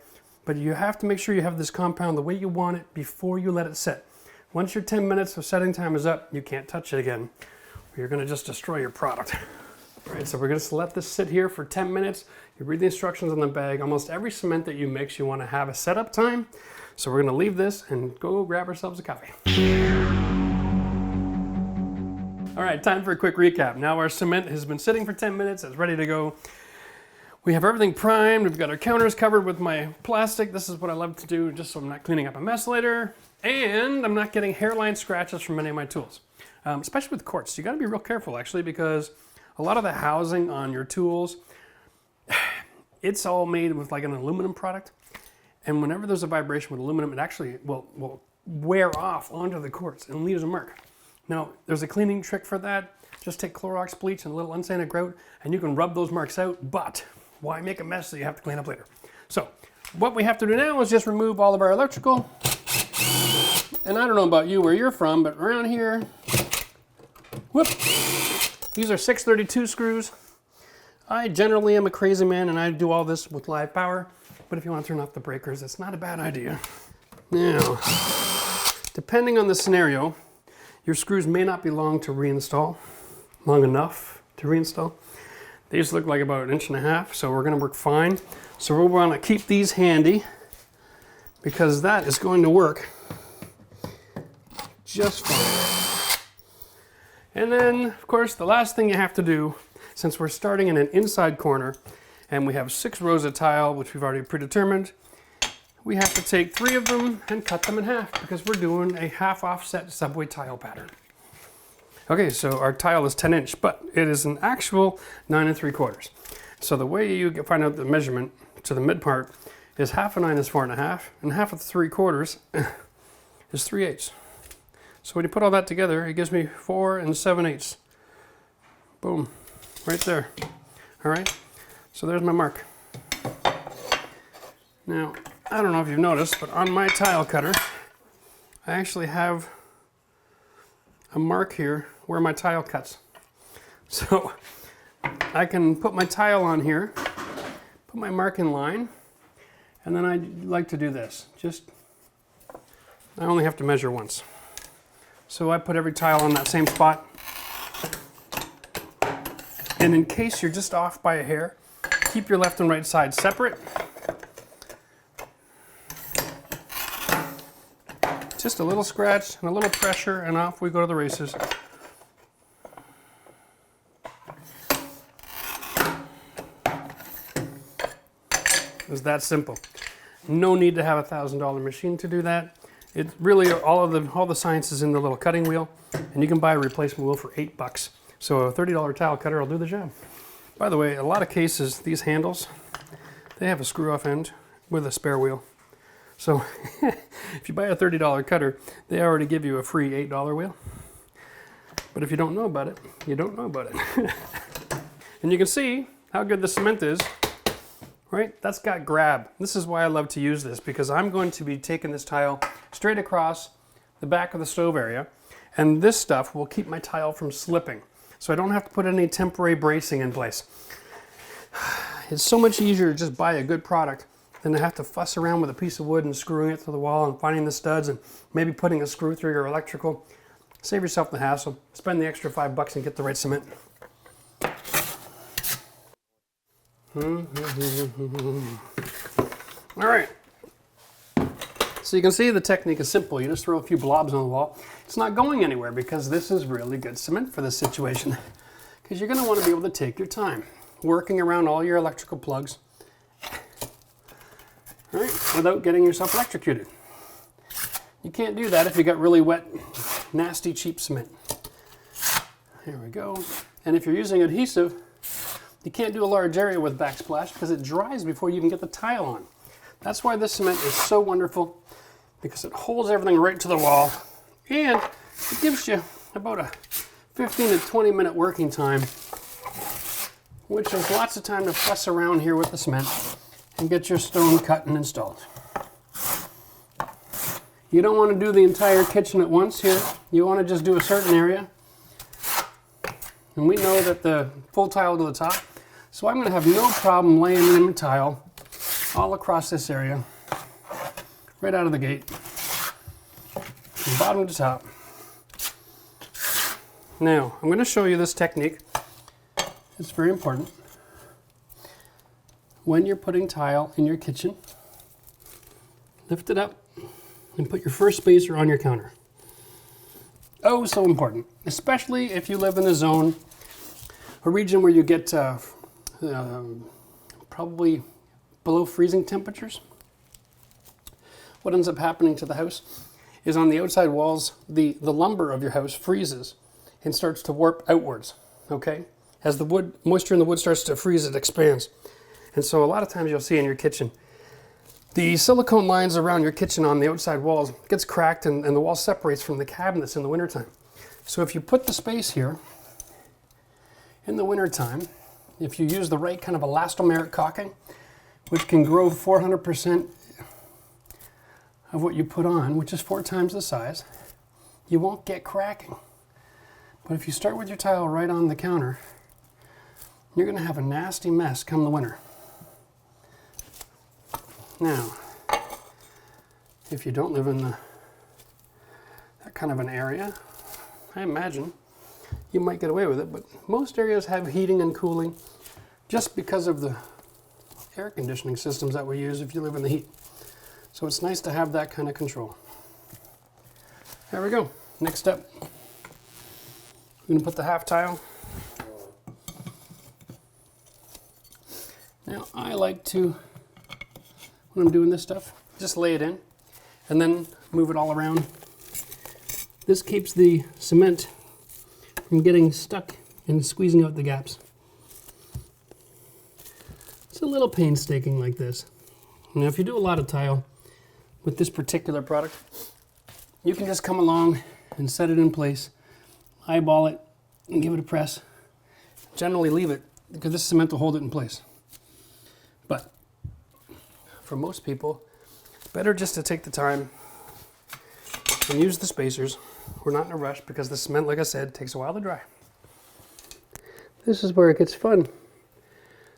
But you have to make sure you have this compound the way you want it before you let it set. Once your 10 minutes of setting time is up, you can't touch it again. Or you're going to just destroy your product. All right, so we're going to let this sit here for 10 minutes. You read the instructions on the bag. Almost every cement that you mix, you want to have a setup time. So we're going to leave this and go grab ourselves a coffee. All right, time for a quick recap. Now our cement has been sitting for 10 minutes, it's ready to go. We have everything primed. We've got our counters covered with my plastic. This is what I love to do just so I'm not cleaning up a mess later. And I'm not getting hairline scratches from any of my tools. Especially with quartz. You gotta be real careful actually, because a lot of the housing on your tools, it's all made with like an aluminum product. And whenever there's a vibration with aluminum, it actually will wear off onto the quartz and leaves a mark. Now, there's a cleaning trick for that. Just take Clorox bleach and a little unsanded grout, and you can rub those marks out, but why make a mess that you have to clean up later? So, what we have to do now is just remove all of our electrical. And I don't know about you, where you're from, but around here, whoop, these are 632 screws. I generally am a crazy man, and I do all this with live power, but if you want to turn off the breakers, it's not a bad idea. Now, depending on the scenario, your screws may not be long enough to reinstall. These look like about 1.5 inches, so we're going to work fine. So we'll want to keep these handy because that is going to work just fine. And then, of course, the last thing you have to do, since we're starting in an inside corner and we have 6 rows of tile, which we've already predetermined, we have to take 3 of them and cut them in half because we're doing a half offset subway tile pattern. Okay, so our tile is 10 inch, but it is an actual 9 3/4. So the way you find out the measurement to the mid part is half of 9 is 4.5, and half of 3/4 is 3/8. So when you put all that together, it gives me 4 7/8. Boom, right there. All right, so there's my mark. Now, I don't know if you've noticed, but on my tile cutter, I actually have a mark here where my tile cuts. So I can put my tile on here, put my mark in line, and then I like to do this. I only have to measure once. So I put every tile on that same spot. And in case you're just off by a hair, keep your left and right side separate. Just a little scratch and a little pressure, and off we go to the races. It's that simple. No need to have a $1,000 machine to do that. It really, all the science is in the little cutting wheel, and you can buy a replacement wheel for $8. So a $30 tile cutter will do the job. By the way, a lot of cases, these handles, they have a screw-off end with a spare wheel. So if you buy a $30 cutter, they already give you a free $8 wheel. But if you don't know about it, you don't know about it. And you can see how good the cement is, right? That's got grab. This is why I love to use this, because I'm going to be taking this tile straight across the back of the stove area, and this stuff will keep my tile from slipping. So I don't have to put any temporary bracing in place. It's so much easier to just buy a good product than to have to fuss around with a piece of wood and screwing it to the wall and finding the studs and maybe putting a screw through your electrical. Save yourself the hassle. Spend the extra $5 and get the right cement. All right. So you can see the technique is simple. You just throw a few blobs on the wall. It's not going anywhere because this is really good cement for this situation. Because you're going to want to be able to take your time working around all your electrical plugs, right, without getting yourself electrocuted. You can't do that if you got really wet, nasty, cheap cement. Here we go. And if you're using adhesive, you can't do a large area with Backsplash because it dries before you even get the tile on. That's why this cement is so wonderful, because it holds everything right to the wall, and it gives you about a 15 to 20 minute working time, which is lots of time to fuss around here with the cement and get your stone cut and installed. You don't want to do the entire kitchen at once here. You want to just do a certain area. And we know that the full tile to the top, so I'm going to have no problem laying in the tile all across this area, right out of the gate, from bottom to top. Now, I'm going to show you this technique. It's very important. When you're putting tile in your kitchen, lift it up and put your first spacer on your counter. Oh, so important, especially if you live in a zone, a region where you get probably below freezing temperatures, what ends up happening to the house is on the outside walls, the lumber of your house freezes and starts to warp outwards, okay? As the wood, moisture in the wood starts to freeze, it expands. And so a lot of times you'll see in your kitchen, the silicone lines around your kitchen on the outside walls gets cracked and the wall separates from the cabinets in the wintertime. So if you put the space here, in the wintertime, if you use the right kind of elastomeric caulking, which can grow 400% of what you put on, which is 4 times the size, you won't get cracking. But if you start with your tile right on the counter, you're going to have a nasty mess come the winter. Now, if you don't live in that kind of an area, I imagine you might get away with it, but most areas have heating and cooling just because of the air conditioning systems that we use if you live in the heat. So it's nice to have that kind of control. There we go. Next step, we're going to put the half tile. Now I like to, when I'm doing this stuff, just lay it in and then move it all around. This keeps the cement from getting stuck and squeezing out the gaps. It's a little painstaking like this. Now if you do a lot of tile with this particular product, you can just come along and set it in place, eyeball it, and give it a press. Generally leave it because this cement will hold it in place. But for most people, better just to take the time and use the spacers. We're not in a rush because the cement, like I said, takes a while to dry. This is where it gets fun.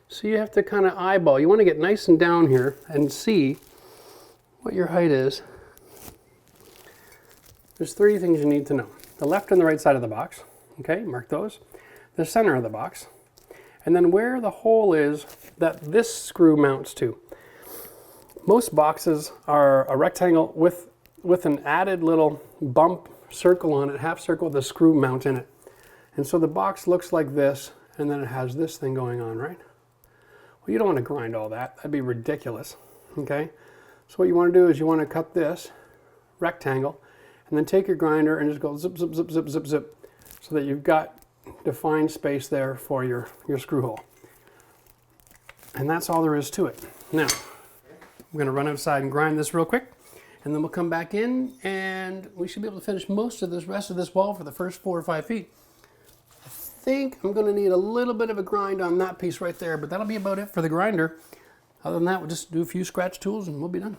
So you have to kind of eyeball. You want to get nice and down here and see what your height is. There's 3 things you need to know. The left and the right side of the box. Okay, mark those. The center of the box. And then where the hole is that this screw mounts to. Most boxes are a rectangle with an added little bump circle on it, half circle with a screw mount in it. And so the box looks like this, and then it has this thing going on, right? Well, you don't want to grind all that. That'd be ridiculous, okay? So what you want to do is you want to cut this rectangle, and then take your grinder and just go zip, zip, zip, zip, zip, zip, so that you've got defined space there for your screw hole. And that's all there is to it. Now, I'm going to run outside and grind this real quick, and then we'll come back in and we should be able to finish most of this rest of this wall for the first 4 or 5 feet. I think I'm going to need a little bit of a grind on that piece right there, but that'll be about it for the grinder. Other than that, we'll just do a few scratch tools and we'll be done.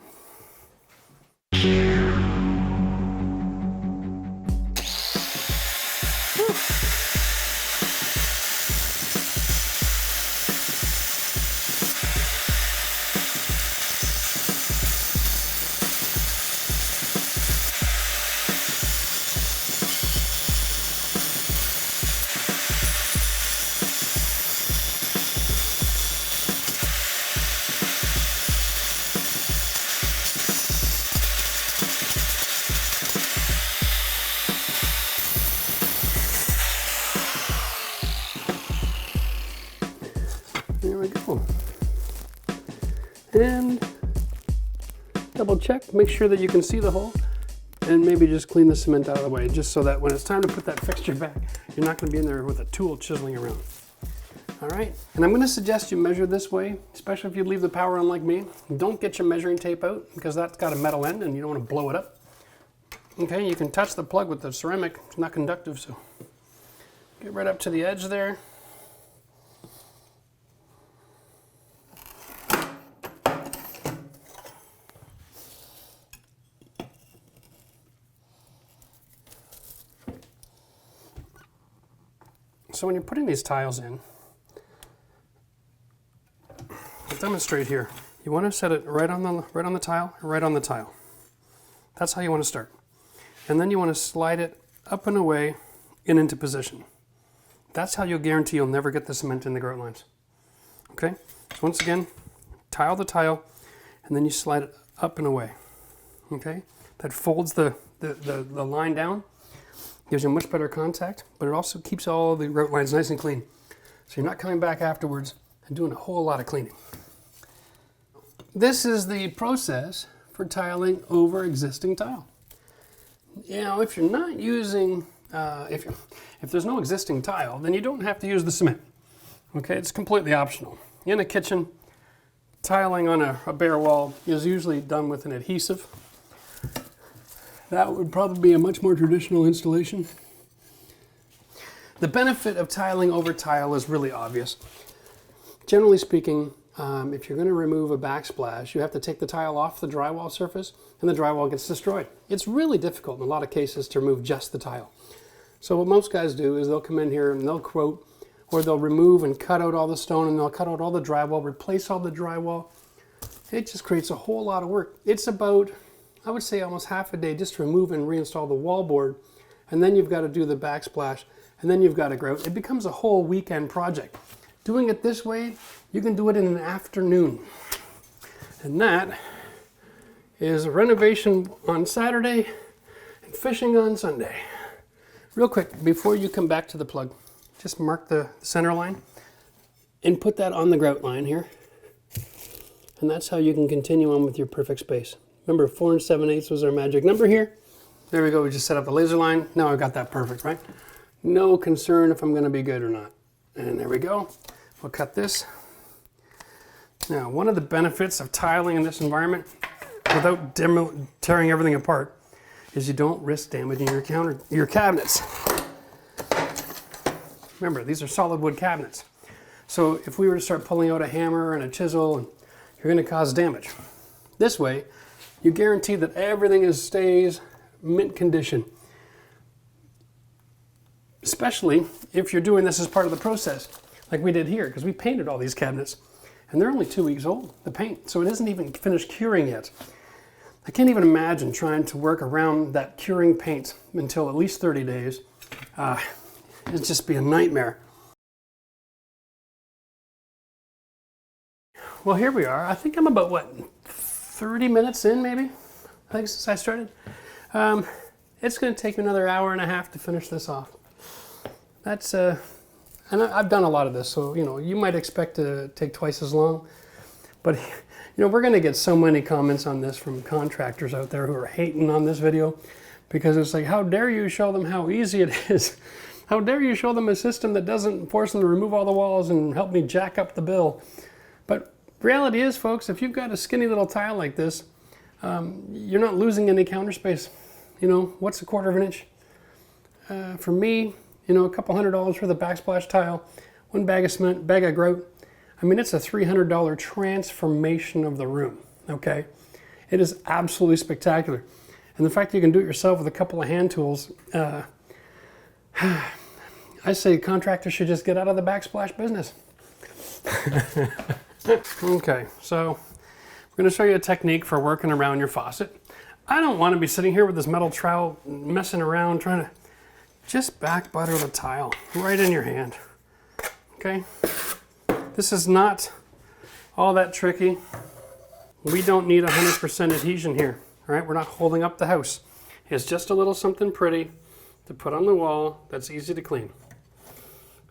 There we go. And double check, make sure that you can see the hole, and maybe just clean the cement out of the way, just so that when it's time to put that fixture back, you're not going to be in there with a tool chiseling around. All right, and I'm going to suggest you measure this way, especially if you leave the power on like me. Don't get your measuring tape out because that's got a metal end and you don't want to blow it up. Okay, you can touch the plug with the ceramic, it's not conductive, so get right up to the edge there. So when you're putting these tiles in, I'll demonstrate here. You want to set it right on the tile, right on the tile. That's how you want to start. And then you want to slide it up and away and into position. That's how you'll guarantee you'll never get the cement in the grout lines. Okay? So once again, tile the tile, and then you slide it up and away. Okay? That folds the line down. Gives you much better contact, but it also keeps all the grout lines nice and clean. So you're not coming back afterwards and doing a whole lot of cleaning. this is the process for tiling over existing tile. You know, if you're not using, if there's no existing tile, then you don't have to use the cement. Okay, it's completely optional. In a kitchen, tiling on a bare wall is usually done with an adhesive. That would probably be a much more traditional installation. The benefit of tiling over tile is really obvious. Generally speaking, if you're going to remove a backsplash, you have to take the tile off the drywall surface and the drywall gets destroyed. It's really difficult in a lot of cases to remove just the tile. So what most guys do is they'll come in here and they'll quote, or they'll remove and cut out all the stone and they'll cut out all the drywall, replace all the drywall. It just creates a whole lot of work. It's about, I would say, almost half a day just to remove and reinstall the wallboard, and then you've got to do the backsplash, and then you've got to grout. It becomes a whole weekend project. Doing it this way, you can do it in an afternoon. And that is a renovation on Saturday and fishing on Sunday. Real quick, before you come back to the plug, just mark the center line and put that on the grout line here. And that's how you can continue on with your perfect space. Remember, 4 7/8 was our magic number here. There we go, we just set up the laser line. Now I've got that perfect, right? No concern if I'm gonna be good or not. And there we go. We'll cut this. Now, one of the benefits of tiling in this environment, without tearing everything apart, is you don't risk damaging your cabinets. Remember, these are solid wood cabinets. So if we were to start pulling out a hammer and a chisel, you're going to cause damage. This way, you guarantee that everything stays mint condition. Especially if you're doing this as part of the process, like we did here, because we painted all these cabinets. And they're only 2 weeks old, the paint, so it isn't even finished curing yet. I can't even imagine trying to work around that curing paint until at least 30 days. It'd just be a nightmare. Well, here we are. I think I'm about, what, 30 minutes in, maybe? I think since I started. It's going to take me another hour and a half to finish this off. That's, and I've done a lot of this, so, you know, you might expect to take twice as long. But, you know, we're going to get so many comments on this from contractors out there who are hating on this video, because it's like, how dare you show them how easy it is? How dare you show them a system that doesn't force them to remove all the walls and help me jack up the bill? But reality is, folks, if you've got a skinny little tile like this, you're not losing any counter space. You know, what's a 1/4 inch? For me, you know, a couple $100 for the backsplash tile, 1 bag of cement, bag of grout. I mean, it's a $300 transformation of the room, okay? It is absolutely spectacular. And the fact that you can do it yourself with a couple of hand tools, I say contractors should just get out of the backsplash business. Okay, so I'm going to show you a technique for working around your faucet. I don't want to be sitting here with this metal trowel messing around trying to just back butter the tile right in your hand. Okay, this is not all that tricky. We don't need 100% adhesion here. All right, we're not holding up the house. It's just a little something pretty to put on the wall that's easy to clean.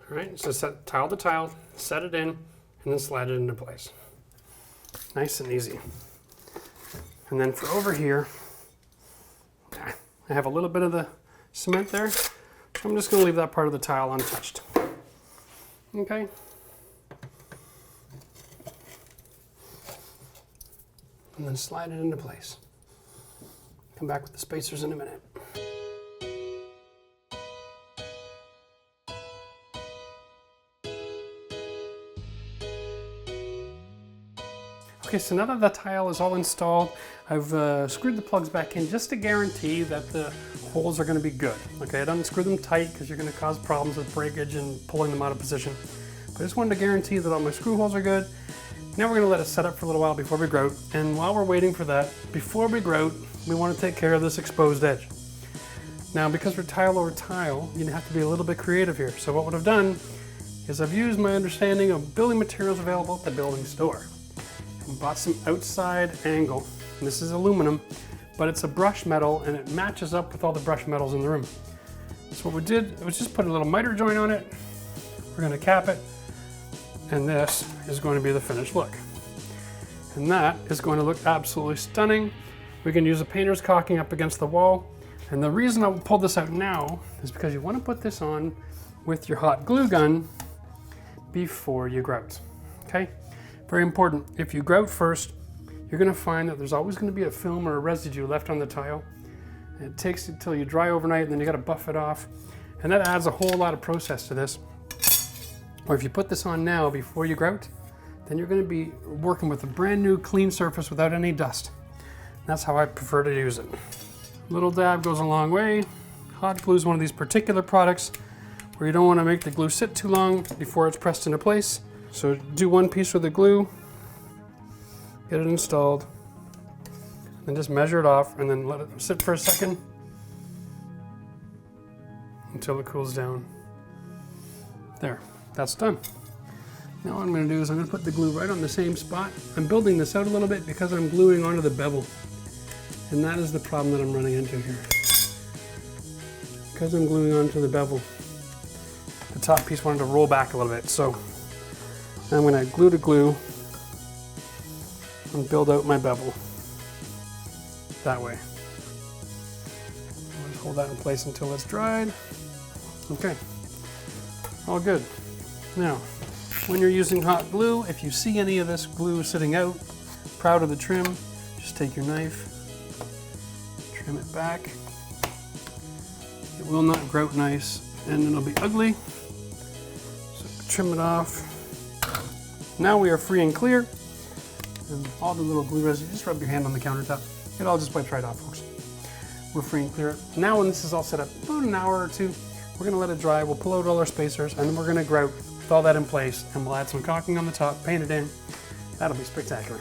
All right, so set tile to tile, set it in, and then slide it into place. Nice and easy. And then for over here, I have a little bit of the cement there, so I'm just going to leave that part of the tile untouched. Okay. And then slide it into place. Come back with the spacers in a minute. Okay, so now that the tile is all installed, I've screwed the plugs back in just to guarantee that the holes are going to be good. Okay, I don't screw them tight because you're going to cause problems with breakage and pulling them out of position. But I just wanted to guarantee that all my screw holes are good. Now we're going to let it set up for a little while before we grout. And while we're waiting for that, before we grout, we want to take care of this exposed edge. Now, because we're tile over tile, you have to be a little bit creative here. So what I've done is I've used my understanding of building materials available at the building store. And bought some outside angle. And this is aluminum, but it's a brush metal and it matches up with all the brush metals in the room. So what we did was just put a little miter joint on it. We're going to cap it, and this is going to be the finished look. And that is going to look absolutely stunning. We can use a painter's caulking up against the wall. And the reason I pulled this out now is because you want to put this on with your hot glue gun before you grout, okay? Very important. If you grout first, you're gonna find that there's always gonna be a film or a residue left on the tile. And it takes it till you dry overnight, and then you gotta buff it off. And that adds a whole lot of process to this. Or if you put this on now before you grout, then you're gonna be working with a brand new clean surface without any dust. That's how I prefer to use it. Little dab goes a long way. Hot glue is one of these particular products where you don't want to make the glue sit too long before it's pressed into place. So do one piece with the glue, get it installed, and just measure it off and then let it sit for a second until it cools down. There, that's done. Now what I'm going to do is I'm going to put the glue right on the same spot. I'm building this out a little bit because I'm gluing onto the bevel. And that is the problem that I'm running into here. Because I'm gluing onto the bevel, the top piece wanted to roll back a little bit. So I'm going to glue to glue and build out my bevel that way. I'll just hold that in place until it's dried. Okay, all good. Now, when you're using hot glue, if you see any of this glue sitting out, proud of the trim, just take your knife, trim it back. It will not grout nice and it'll be ugly. So trim it off. Now we are free and clear. And all the little glue residue, just rub your hand on the countertop. It all just wipes right off, folks. We're free and clear. Now when this is all set up, about an hour or two, we're gonna let it dry. We'll pull out all our spacers and then we're gonna grout with all that in place, and we'll add some caulking on the top, paint it in. That'll be spectacular.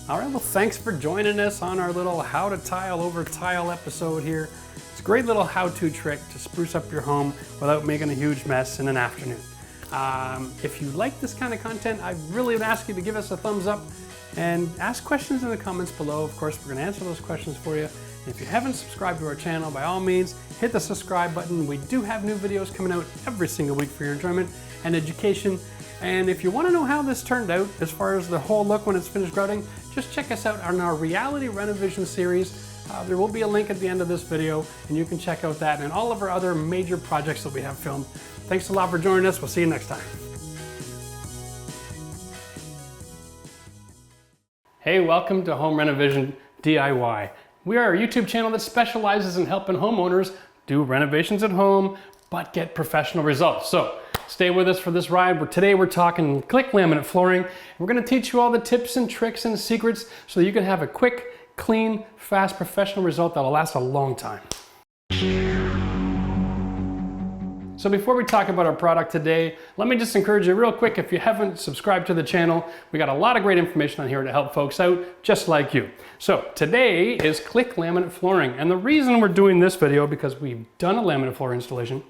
All right, well, thanks for joining us on our little how to tile over tile episode here. It's a great little how-to trick to spruce up your home without making a huge mess in an afternoon. If you like this kind of content, I really would ask you to give us a thumbs up and ask questions in the comments below. Of course, we're gonna answer those questions for you. And if you haven't subscribed to our channel, by all means, hit the subscribe button. We do have new videos coming out every single week for your enjoyment and education. And if you want to know how this turned out, as far as the whole look when it's finished grouting, just check us out on our reality Renovision series. There will be a link at the end of this video, and you can check out that and all of our other major projects that we have filmed. Thanks a lot for joining us. We'll see you next time. Hey, welcome to Home Renovision DIY. We are a YouTube channel that specializes in helping homeowners do renovations at home, but get professional results. So stay with us for this ride. Today we're talking click laminate flooring. We're gonna teach you all the tips and tricks and secrets so that you can have a quick, clean, fast, professional result that'll last a long time. So before we talk about our product today, let me just encourage you real quick, if you haven't subscribed to the channel, we got a lot of great information on here to help folks out just like you. So today is click laminate flooring. And the reason we're doing this video, because we've done a laminate floor installation,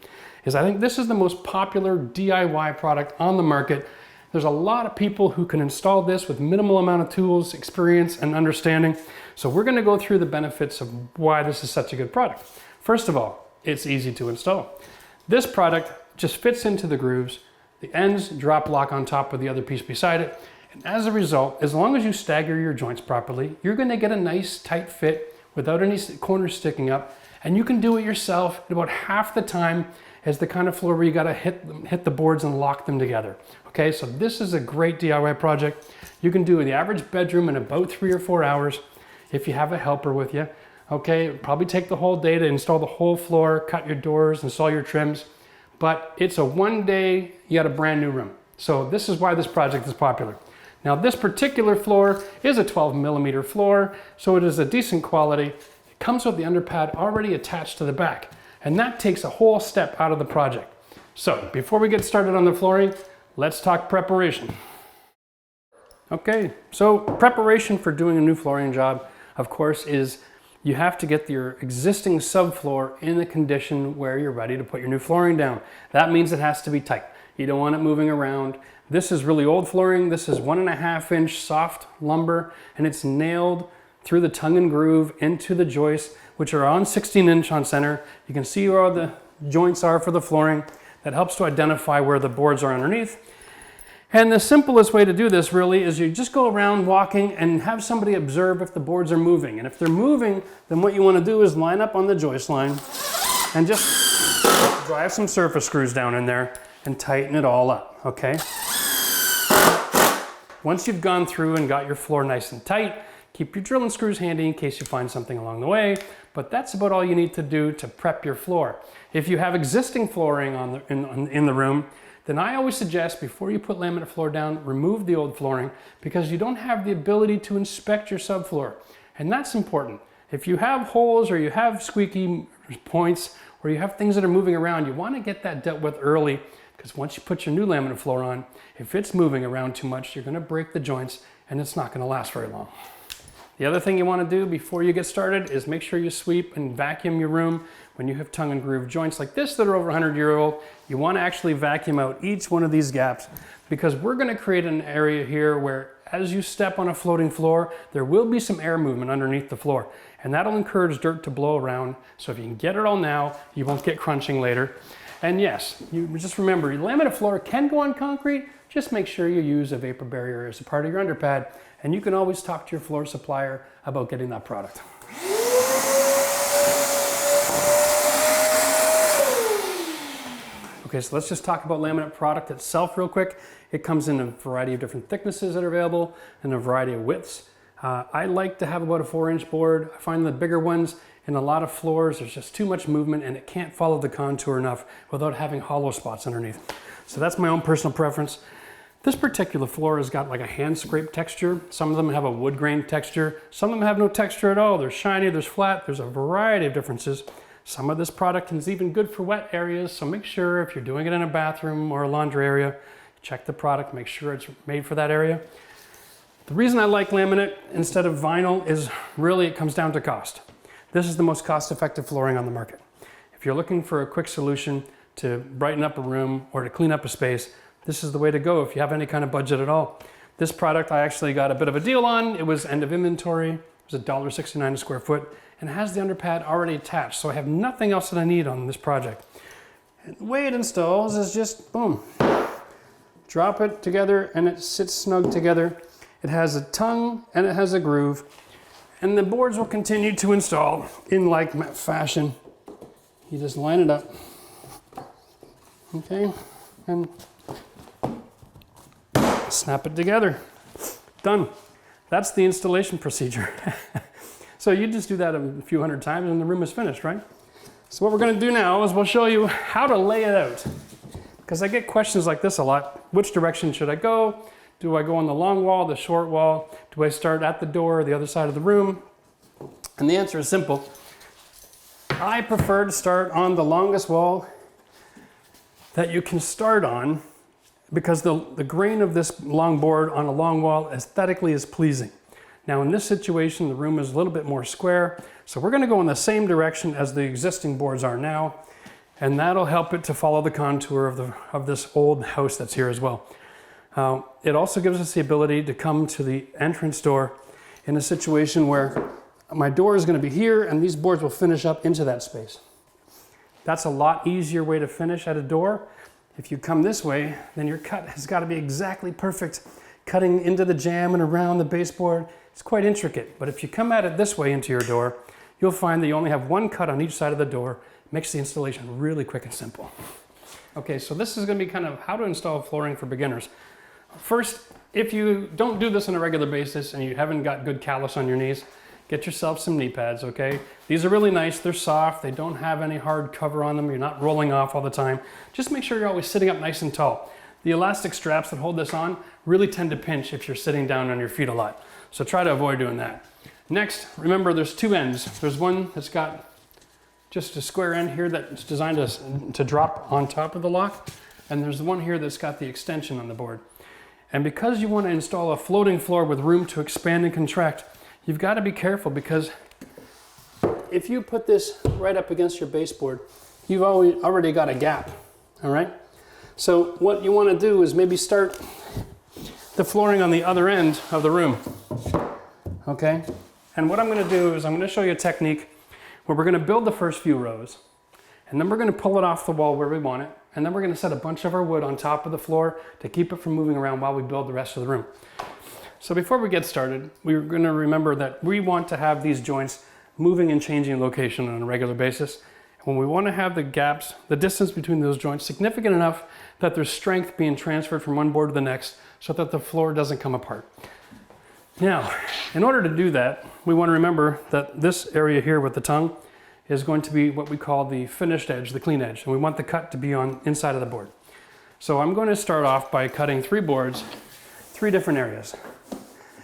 is I think this is the most popular DIY product on the market. There's a lot of people who can install this with minimal amount of tools, experience, and understanding. So we're gonna go through the benefits of why this is such a good product. First of all, it's easy to install. This product just fits into the grooves. The ends drop lock on top of the other piece beside it. And as a result, as long as you stagger your joints properly, you're gonna get a nice tight fit without any corners sticking up. And you can do it yourself at about half the time as the kind of floor where you gotta hit the boards and lock them together. Okay, so this is a great DIY project. You can do the average bedroom in about 3 or 4 hours if you have a helper with you. Okay, it'll probably take the whole day to install the whole floor, cut your doors, install your trims, but it's a one day, you got a brand new room. So this is why this project is popular. Now this particular floor is a 12mm floor, so it is a decent quality. It comes with the underpad already attached to the back, and that takes a whole step out of the project. So before we get started on the flooring, let's talk preparation. Okay, so preparation for doing a new flooring job, of course, is you have to get your existing subfloor in the condition where you're ready to put your new flooring down. That means it has to be tight. You don't want it moving around. This is really old flooring. This is 1.5 inch soft lumber, and it's nailed through the tongue and groove into the joists, which are on 16 inch on center. You can see where all the joints are for the flooring. That helps to identify where the boards are underneath. And the simplest way to do this really is you just go around walking and have somebody observe if the boards are moving. And if they're moving, then what you want to do is line up on the joist line and just drive some surface screws down in there and tighten it all up, okay? Once you've gone through and got your floor nice and tight, keep your drill and screws handy in case you find something along the way, but that's about all you need to do to prep your floor. If you have existing flooring in the room, then I always suggest before you put laminate floor down, remove the old flooring because you don't have the ability to inspect your subfloor. And that's important. If you have holes or you have squeaky points or you have things that are moving around, you want to get that dealt with early because once you put your new laminate floor on, if it's moving around too much, you're going to break the joints and it's not going to last very long. The other thing you want to do before you get started is make sure you sweep and vacuum your room. When you have tongue and groove joints like this that are over 100-year-old, you want to actually vacuum out each one of these gaps because we're going to create an area here where as you step on a floating floor, there will be some air movement underneath the floor and that'll encourage dirt to blow around. So if you can get it all now, you won't get crunching later. And yes, you just remember, your laminate floor can go on concrete, just make sure you use a vapor barrier as a part of your underpad, and you can always talk to your floor supplier about getting that product. Okay, so let's just talk about laminate product itself real quick. It comes in a variety of different thicknesses that are available and a variety of widths. I like to have about a 4-inch board. I find the bigger ones in a lot of floors, there's just too much movement and it can't follow the contour enough without having hollow spots underneath. So that's my own personal preference. This particular floor has got like a hand scrape texture. Some of them have a wood grain texture. Some of them have no texture at all. There's shiny, there's flat, there's a variety of differences. Some of this product is even good for wet areas, so make sure if you're doing it in a bathroom or a laundry area, check the product, make sure it's made for that area. The reason I like laminate instead of vinyl is really it comes down to cost. This is the most cost-effective flooring on the market. If you're looking for a quick solution to brighten up a room or to clean up a space, this is the way to go if you have any kind of budget at all. This product I actually got a bit of a deal on. It was end of inventory. It was $1.69 a square foot and has the underpad already attached. So I have nothing else that I need on this project. And the way it installs is just boom. Drop it together and it sits snug together. It has a tongue and it has a groove. And the boards will continue to install in like fashion. You just line it up. Okay, and snap it together. Done. That's the installation procedure. So you just do that a few hundred times and the room is finished, right? So what we're going to do now is we'll show you how to lay it out. Because I get questions like this a lot. Which direction should I go? Do I go on the long wall, the short wall? Do I start at the door or the other side of the room? And the answer is simple. I prefer to start on the longest wall that you can start on because the grain of this long board on a long wall aesthetically is pleasing. Now in this situation, the room is a little bit more square, so we're going to go in the same direction as the existing boards are now, and that'll help it to follow the contour of this old house that's here as well. It also gives us the ability to come to the entrance door in a situation where my door is going to be here and these boards will finish up into that space. That's a lot easier way to finish at a door. If you come this way, then your cut has got to be exactly perfect. Cutting into the jamb and around the baseboard, it's quite intricate. But if you come at it this way into your door, you'll find that you only have one cut on each side of the door. It makes the installation really quick and simple. Okay, so this is going to be kind of how to install flooring for beginners. First, if you don't do this on a regular basis and you haven't got good callus on your knees, get yourself some knee pads, okay? These are really nice, they're soft, they don't have any hard cover on them, you're not rolling off all the time. Just make sure you're always sitting up nice and tall. The elastic straps that hold this on really tend to pinch if you're sitting down on your feet a lot. So try to avoid doing that. Next, remember there's two ends. There's one that's got just a square end here that's designed to drop on top of the lock, and there's the one here that's got the extension on the board. And because you want to install a floating floor with room to expand and contract, you've got to be careful because if you put this right up against your baseboard, you've already got a gap, all right? So what you want to do is maybe start the flooring on the other end of the room, okay? And what I'm going to do is I'm going to show you a technique where we're going to build the first few rows, and then we're going to pull it off the wall where we want it, And then we're gonna set a bunch of our wood on top of the floor to keep it from moving around while we build the rest of the room. So before we get started, we're gonna remember that we want to have these joints moving and changing location on a regular basis. When we want to have the gaps, the distance between those joints significant enough that there's strength being transferred from one board to the next so that the floor doesn't come apart. Now, in order to do that, we want to remember that this area here with the tongue is going to be what we call the finished edge, the clean edge, and we want the cut to be on inside of the board. So I'm going to start off by cutting 3 boards, 3 different areas.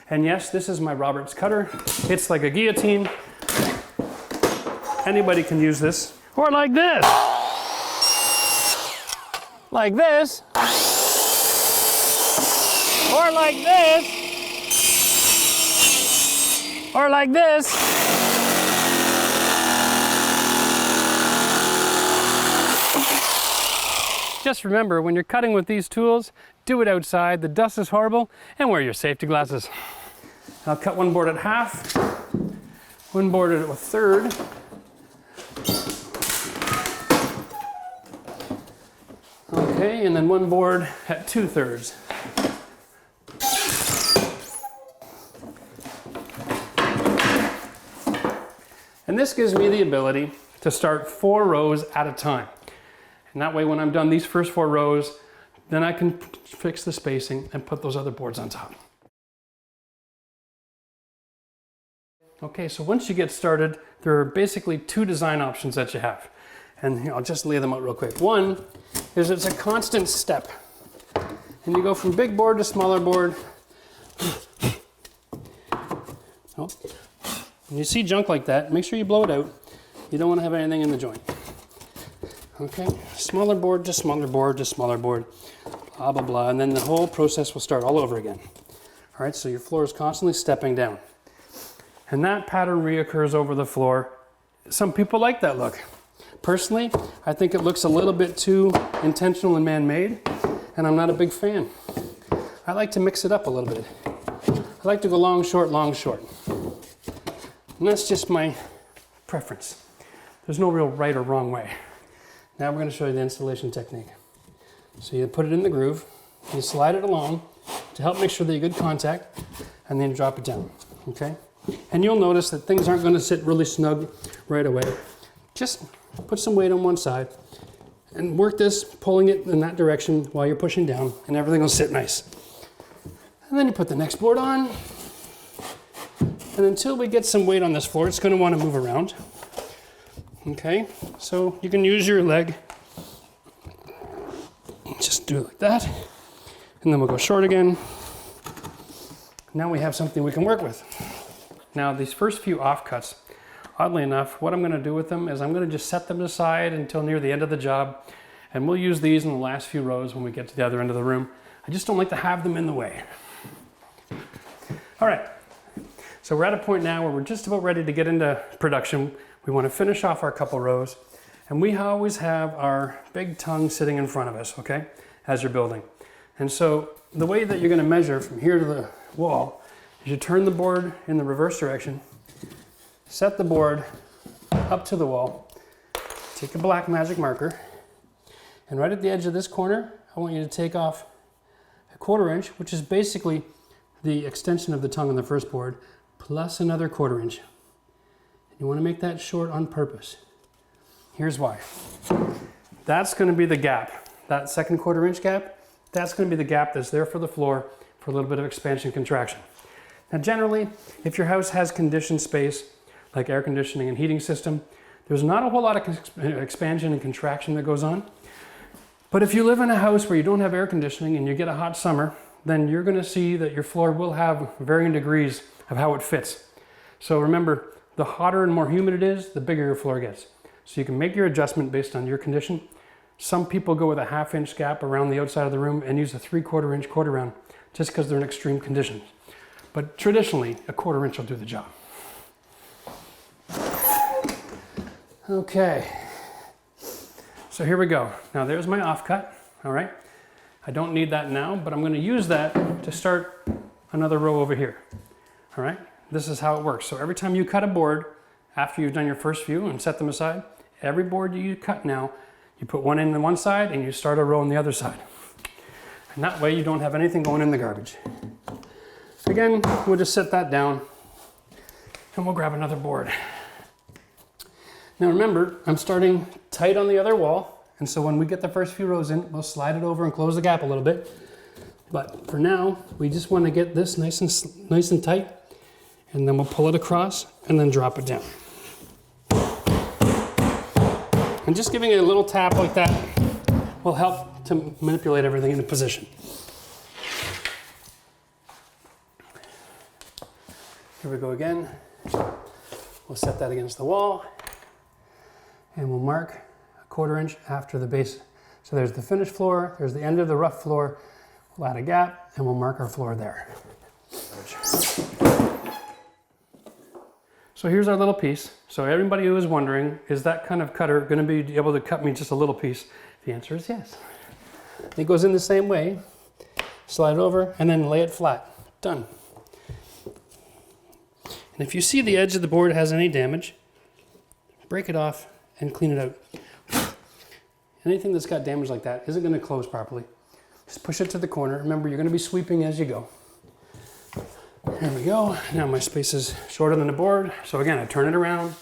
And yes, this is my Roberts cutter. It's like a guillotine. Anybody can use this. Or like this. Like this. Or like this. Or like this. Just remember, when you're cutting with these tools, do it outside. The dust is horrible, and wear your safety glasses. I'll cut one board at half, one board at a third. Okay, and then one board at 2/3. And this gives me the ability to start 4 rows at a time. And that way when I'm done these first 4 rows, then I can fix the spacing and put those other boards on top. Okay, so once you get started, there are basically 2 design options that you have. And I'll just lay them out real quick. One is it's a constant step. And you go from big board to smaller board. Oh. When you see junk like that, make sure you blow it out. You don't want to have anything in the joint. Okay, smaller board to smaller board to smaller board, blah, blah, blah. And then the whole process will start all over again. All right, so your floor is constantly stepping down. And that pattern reoccurs over the floor. Some people like that look. Personally, I think it looks a little bit too intentional and man-made, and I'm not a big fan. I like to mix it up a little bit. I like to go long, short, long, short. And that's just my preference. There's no real right or wrong way. Now we're going to show you the installation technique. So you put it in the groove, you slide it along to help make sure that you get good contact, and then drop it down, okay? And you'll notice that things aren't going to sit really snug right away. Just put some weight on one side and work this, pulling it in that direction while you're pushing down, and everything will sit nice. And then you put the next board on, and until we get some weight on this floor, it's going to want to move around. Okay, so you can use your leg. Just do it like that, and then we'll go short again. Now we have something we can work with. Now these first few offcuts, oddly enough, what I'm going to do with them is I'm going to just set them aside until near the end of the job, and we'll use these in the last few rows when we get to the other end of the room. I just don't like to have them in the way. All right, so we're at a point now where we're just about ready to get into production. We want to finish off our couple rows, and we always have our big tongue sitting in front of us, okay, as you're building. And so the way that you're going to measure from here to the wall is you turn the board in the reverse direction, set the board up to the wall, take a black magic marker, and right at the edge of this corner, I want you to take off a 1/4 inch, which is basically the extension of the tongue on the first board, plus another 1/4 inch. You want to make that short on purpose. Here's why. That's going to be the gap. That second 1/4 inch gap, that's going to be the gap that's there for the floor for a little bit of expansion contraction. Now generally, if your house has conditioned space, like air conditioning and heating system, there's not a whole lot of expansion and contraction that goes on. But if you live in a house where you don't have air conditioning and you get a hot summer, then you're going to see that your floor will have varying degrees of how it fits. So remember, the hotter and more humid it is, the bigger your floor gets. So you can make your adjustment based on your condition. Some people go with a 1/2 inch gap around the outside of the room and use a 3/4 inch quarter round just because they're in extreme conditions. But traditionally, a 1/4 inch will do the job. Okay, so here we go. Now there's my offcut, all right? I don't need that now, but I'm gonna use that to start another row over here, all right? This is how it works. So every time you cut a board, after you've done your first few and set them aside, every board you cut now,
You put one in on one side and you start a row on the other side. And that way you don't have anything going in the garbage. Again, we'll just set that down and we'll grab another board. Now remember, I'm starting tight on the other wall, and so when we get the first few rows in, we'll slide it over and close the gap a little bit. But for now, we just want to get this nice and tight, and then we'll pull it across and then drop it down. And just giving it a little tap like that will help to manipulate everything into position. Here we go again. We'll set that against the wall. And we'll mark a 1/4 inch after the base. So there's the finished floor, there's the end of the rough floor. We'll add a gap and we'll mark our floor there. So here's our little piece. So everybody who is wondering, is that kind of cutter going to be able to cut me just a little piece? The answer is yes. It goes in the same way. Slide it over and then lay it flat. Done. And if you see the edge of the board has any damage, break it off and clean it out. Anything that's got damage like that isn't going to close properly. Just push it to the corner. Remember, you're going to be sweeping as you go. There we go. Now my space is shorter than the board. So again, I turn it around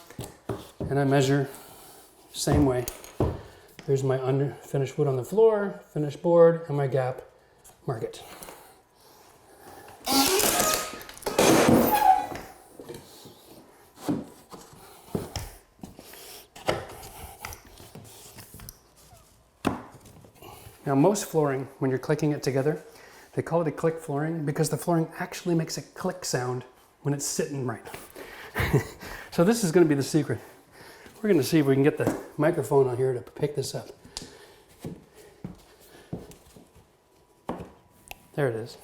and I measure same way. There's my unfinished wood on the floor, finished board, and my gap. Mark it. Now most flooring, when you're clicking it together, they call it a click flooring because the flooring actually makes a click sound when it's sitting right. So this is going to be the secret. We're going to see if we can get the microphone on here to pick this up. There it is.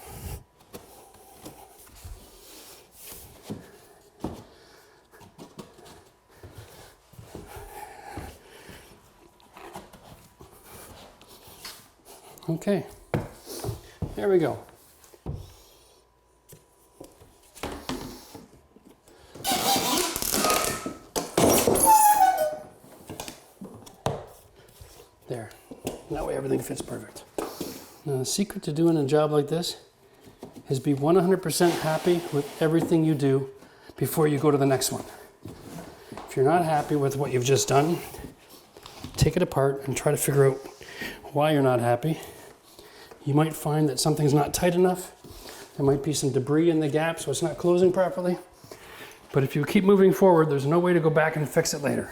Okay, there we go. There, that way everything fits perfect. Now the secret to doing a job like this is be 100% happy with everything you do before you go to the next one. If you're not happy with what you've just done, take it apart and try to figure out why you're not happy. You might find that something's not tight enough. There might be some debris in the gap, so it's not closing properly. But if you keep moving forward, there's no way to go back and fix it later.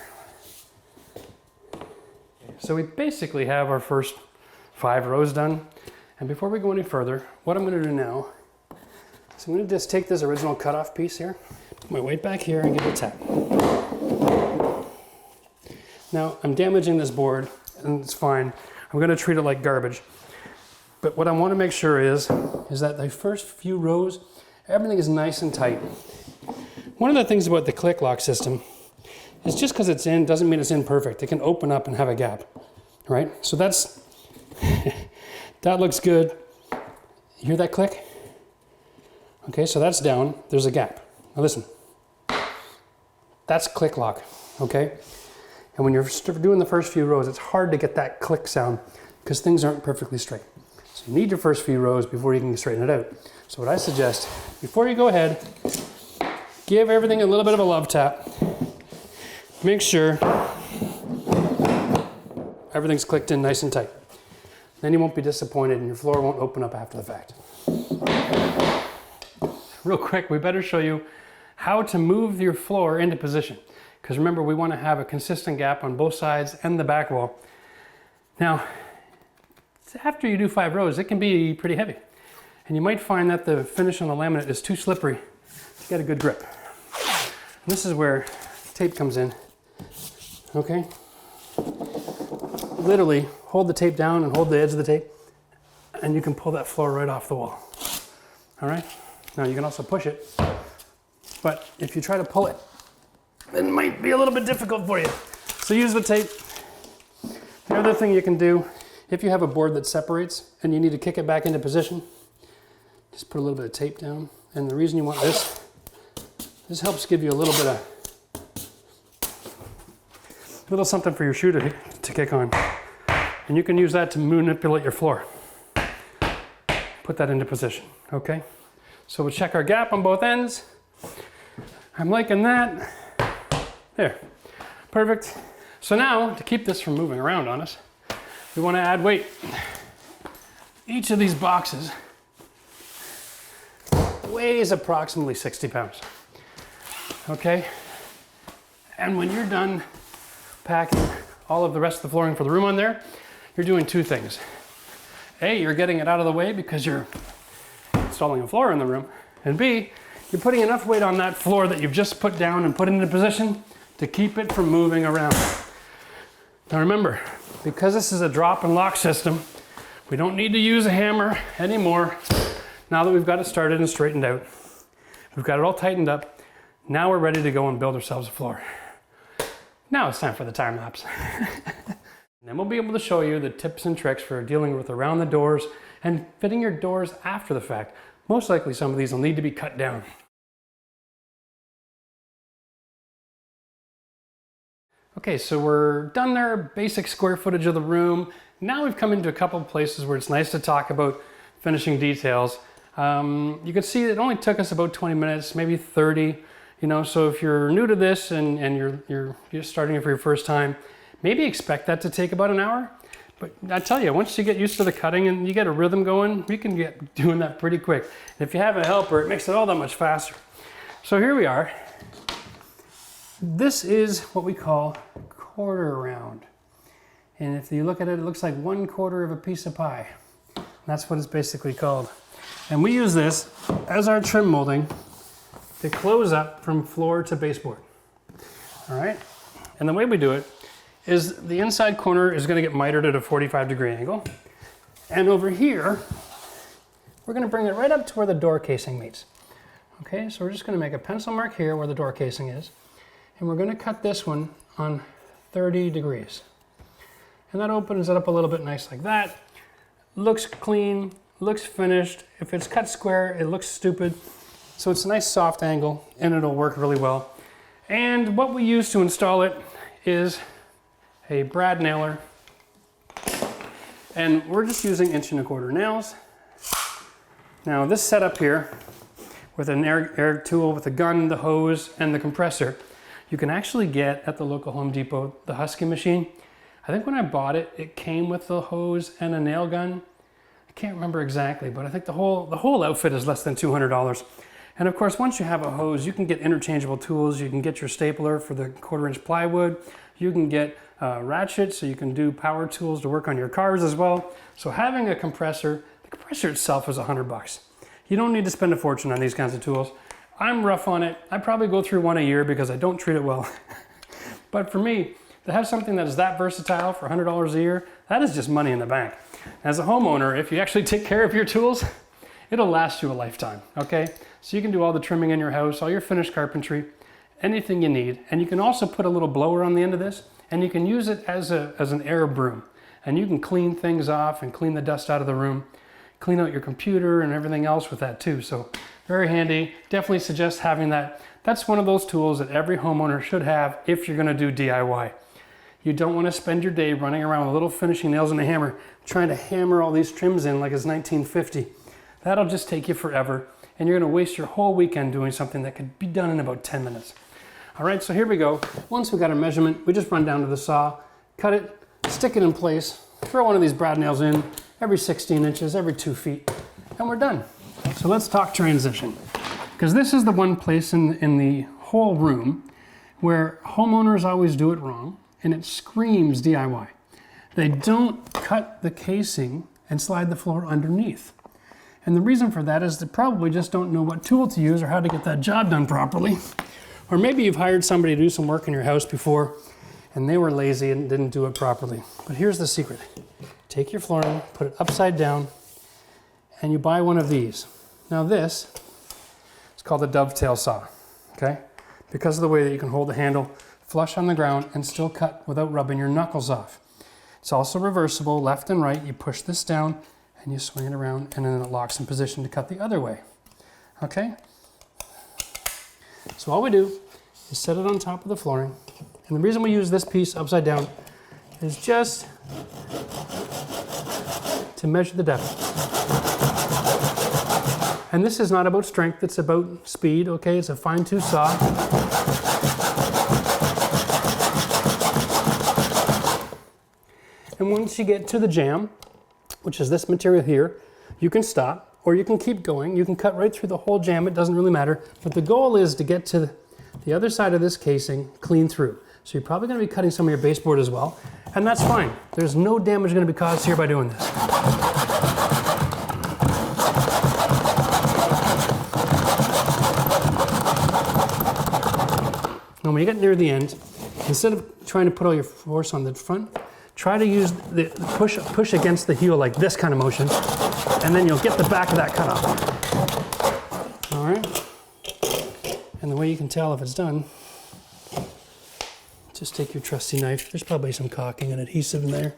So we basically have our first 5 rows done. And before we go any further, what I'm going to do now is I'm going to just take this original cutoff piece here, put my weight back here and give it a tap. Now I'm damaging this board and it's fine. I'm going to treat it like garbage. But what I want to make sure is that the first few rows, everything is nice and tight. One of the things about the click lock system is just because it's in doesn't mean it's in perfect. It can open up and have a gap, right? So that's, that looks good. You hear that click? Okay, so that's down, there's a gap. Now listen, that's click lock, okay? And when you're doing the first few rows, it's hard to get that click sound because things aren't perfectly straight. So you need your first few rows before you can straighten it out. So what I suggest, before you go ahead, give everything a little bit of a love tap. Make sure everything's clicked in nice and tight. Then you won't be disappointed and your floor won't open up after the fact. Real quick, we better show you how to move your floor into position. Because remember, we want to have a consistent gap on both sides and the back wall. Now, after you do 5 rows, it can be pretty heavy. And you might find that the finish on the laminate is too slippery to get a good grip. And this is where tape comes in. Okay? Literally, hold the tape down and hold the edge of the tape, and you can pull that floor right off the wall. All right? Now you can also push it, but if you try to pull it, it might be a little bit difficult for you. So use the tape. The other thing you can do, if you have a board that separates and you need to kick it back into position, just put a little bit of tape down. And the reason you want this helps give you a little bit of, little something for your shoe to kick on. And you can use that to manipulate your floor. Put that into position, okay? So we'll check our gap on both ends. I'm liking that. There, perfect. So now, to keep this from moving around on us, we want to add weight. Each of these boxes weighs approximately 60 pounds, okay? And when you're done packing all of the rest of the flooring for the room on there, you're doing two things. A, you're getting it out of the way because you're installing a floor in the room. And B, you're putting enough weight on that floor that you've just put down and put into position to keep it from moving around. Now remember, because this is a drop and lock system, we don't need to use a hammer anymore. Now that we've got it started and straightened out, we've got it all tightened up, now we're ready to go and build ourselves a floor. Now it's time for the time lapse. And then we'll be able to show you the tips and tricks for dealing with around the doors and fitting your doors after the fact. Most likely some of these will need to be cut down. Okay, so we're done there, basic square footage of the room. Now we've come into a couple of places where it's nice to talk about finishing details. You can see it only took us about 20 minutes, maybe 30. You know, so if you're new to this and you're just starting it for your first time, maybe expect that to take about an hour. But I tell you, once you get used to the cutting and you get a rhythm going, you can get doing that pretty quick. And if you have a helper, it makes it all that much faster. So here we are. This is what we call quarter round. And if you look at it, it looks like 1/4 of a piece of pie. That's what it's basically called. And we use this as our trim molding to close up from floor to baseboard. All right? And the way we do it is the inside corner is going to get mitered at a 45-degree angle. And over here, we're going to bring it right up to where the door casing meets. Okay, so we're just going to make a pencil mark here where the door casing is. And we're going to cut this one on 30 degrees. And that opens it up a little bit nice like that. Looks clean, looks finished. If it's cut square, it looks stupid. So it's a nice soft angle and it'll work really well. And what we use to install it is a brad nailer. And we're just using 1¼ nails. Now this setup here with an air tool with a gun, the hose, and the compressor, you can actually get at the local Home Depot, the Husky machine. I think when I bought it, it came with the hose and a nail gun. I can't remember exactly, but I think the whole outfit is less than $200. And of course, once you have a hose, you can get interchangeable tools. You can get your stapler for the 1/4-inch plywood. You can get ratchets, so you can do power tools to work on your cars as well. So having a compressor, the compressor itself is $100. You don't need to spend a fortune on these kinds of tools. I'm rough on it. I probably go through one a year because I don't treat it well. But for me, to have something that is that versatile for $100 a year, that is just money in the bank. As a homeowner, if you actually take care of your tools, it'll last you a lifetime, okay? So you can do all the trimming in your house, all your finished carpentry, anything you need. And you can also put a little blower on the end of this, and you can use it as an air broom. And you can clean things off and clean the dust out of the room, clean out your computer and everything else with that too. So very handy. Definitely suggest having that. That's one of those tools that every homeowner should have if you're gonna do DIY. You don't want to spend your day running around with little finishing nails and a hammer trying to hammer all these trims in like it's 1950. That'll just take you forever, and you're going to waste your whole weekend doing something that could be done in about 10 minutes. All right, so here we go. Once we got our measurement, we just run down to the saw, cut it, stick it in place, throw one of these brad nails in every 16 inches, every 2 feet, and we're done. So let's talk transition, because this is the one place in the whole room where homeowners always do it wrong. And it screams DIY. They don't cut the casing and slide the floor underneath. And the reason for that is they probably just don't know what tool to use or how to get that job done properly. Or maybe you've hired somebody to do some work in your house before and they were lazy and didn't do it properly. But here's the secret. Take your flooring, put it upside down, and you buy one of these. Now this is called a dovetail saw, okay? Because of the way that you can hold the handle flush on the ground and still cut without rubbing your knuckles off. It's also reversible, left and right. You push this down and you swing it around and then it locks in position to cut the other way. Okay? So all we do is set it on top of the flooring. And the reason we use this piece upside down is just to measure the depth. And this is not about strength, it's about speed, okay? It's a fine-tooth saw. And once you get to the jamb, which is this material here, you can stop or you can keep going. You can cut right through the whole jamb, it doesn't really matter. But the goal is to get to the other side of this casing clean through. So you're probably going to be cutting some of your baseboard as well, and that's fine. There's no damage going to be caused here by doing this. Now when you get near the end, instead of trying to put all your force on the front, try to use the push against the heel like this kind of motion, and then you'll get the back of that cut off. All right? And the way you can tell if it's done, just take your trusty knife. There's probably some caulking and adhesive in there.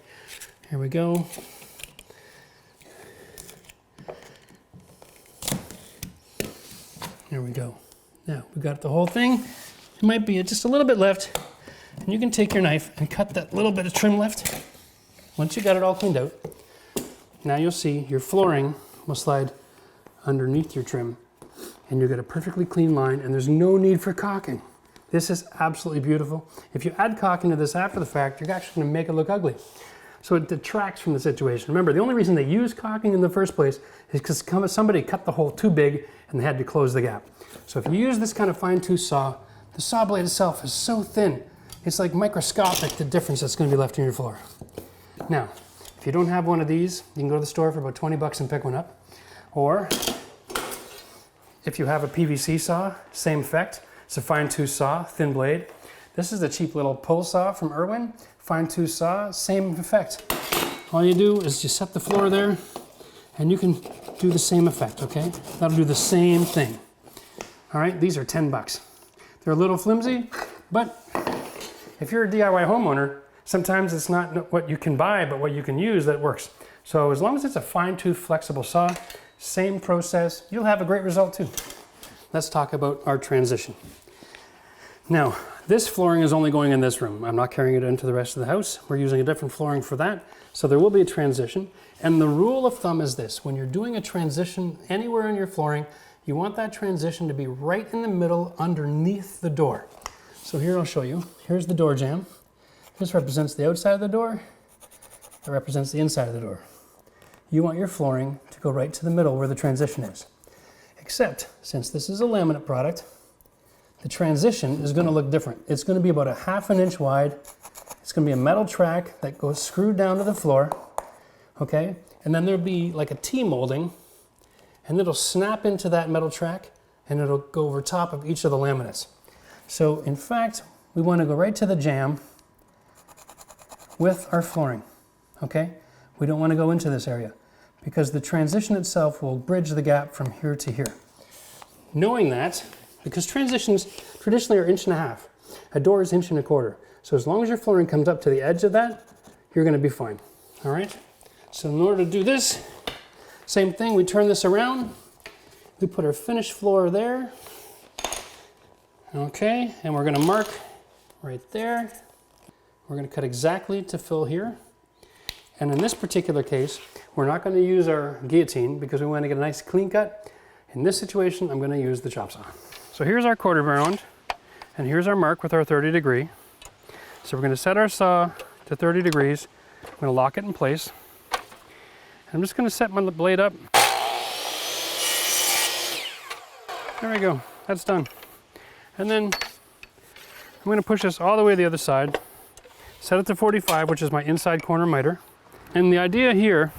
Here we go. There we go. Now we got the whole thing. It might be just a little bit left. And you can take your knife and cut that little bit of trim left. Once you got it all cleaned out, now you'll see your flooring will slide underneath your trim and you'll get a perfectly clean line, and there's no need for caulking. This is absolutely beautiful. If you add caulking to this after the fact, you're actually going to make it look ugly. So it detracts from the situation. Remember, the only reason they use caulking in the first place is because somebody cut the hole too big and they had to close the gap. So if you use this kind of fine-tooth saw, the saw blade itself is so thin, it's like microscopic, the difference that's going to be left in your floor. Now, if you don't have one of these, you can go to the store for about 20 bucks and pick one up. Or if you have a PVC saw, same effect. It's a fine-tooth saw, thin blade. This is a cheap little pull saw from Irwin. Fine-tooth saw, same effect. All you do is you set the floor there, and you can do the same effect, okay? That'll do the same thing. All right, these are 10 bucks. They're a little flimsy, but if you're a DIY homeowner, sometimes it's not what you can buy, but what you can use that works. So as long as it's a fine-tooth flexible saw, same process, you'll have a great result too. Let's talk about our transition. Now, this flooring is only going in this room. I'm not carrying it into the rest of the house. We're using a different flooring for that. So there will be a transition. And the rule of thumb is this: when you're doing a transition anywhere in your flooring, you want that transition to be right in the middle underneath the door. So here I'll show you. Here's the door jamb. This represents the outside of the door. That represents the inside of the door. You want your flooring to go right to the middle where the transition is. Except, since this is a laminate product, the transition is going to look different. It's going to be about a ½ an inch wide. It's going to be a metal track that goes screwed down to the floor, okay? And then there'll be like a T-molding, and it'll snap into that metal track, and it'll go over top of each of the laminates. So, in fact, we want to go right to the jamb with our flooring, okay? We don't want to go into this area because the transition itself will bridge the gap from here to here. Knowing that, because transitions traditionally are 1.5 inches, a door is 1.25 inches. So as long as your flooring comes up to the edge of that, you're going to be fine, all right? So in order to do this, same thing, we turn this around, we put our finished floor there, okay, and we're going to mark right there. We're going to cut exactly to fill here. And in this particular case, we're not going to use our guillotine because we want to get a nice clean cut. In this situation, I'm going to use the chop saw. So here's our 1/4 round, and here's our mark with our 30 degree. So we're going to set our saw to 30 degrees. I'm going to lock it in place. I'm just going to set my blade up. There we go, that's done. And then I'm going to push this all the way to the other side. Set it to 45, which is my inside corner miter. And the idea here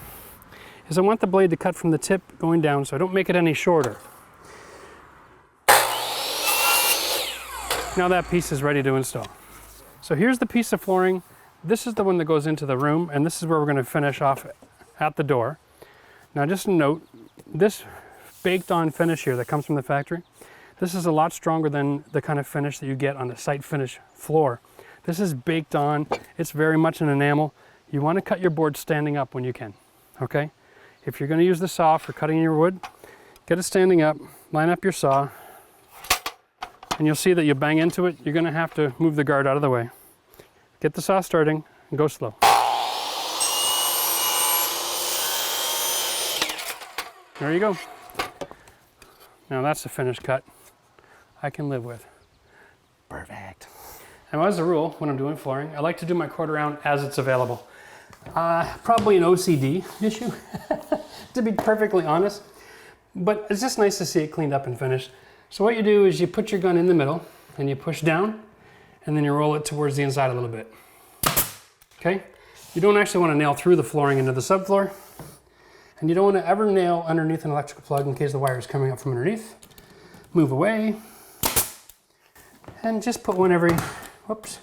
is I want the blade to cut from the tip going down, so I don't make it any shorter. Now that piece is ready to install. So here's the piece of flooring. This is the one that goes into the room, and this is where we're going to finish off at the door. Now just a note, this baked on finish here that comes from the factory, this is a lot stronger than the kind of finish that you get on the site finish floor. This is baked on, it's very much an enamel. You want to cut your board standing up when you can, okay? If you're going to use the saw for cutting your wood, get it standing up, line up your saw, and you'll see that you bang into it, you're going to have to move the guard out of the way. Get the saw starting and go slow. There you go. Now that's a finished cut I can live with. Perfect. And as a rule, when I'm doing flooring, I like to do my quarter round as it's available. Probably an OCD issue, to be perfectly honest. But it's just nice to see it cleaned up and finished. So what you do is you put your gun in the middle and you push down and then you roll it towards the inside a little bit. Okay? You don't actually want to nail through the flooring into the subfloor. And you don't want to ever nail underneath an electrical plug in case the wire is coming up from underneath. Move away. And just put one every, whoops,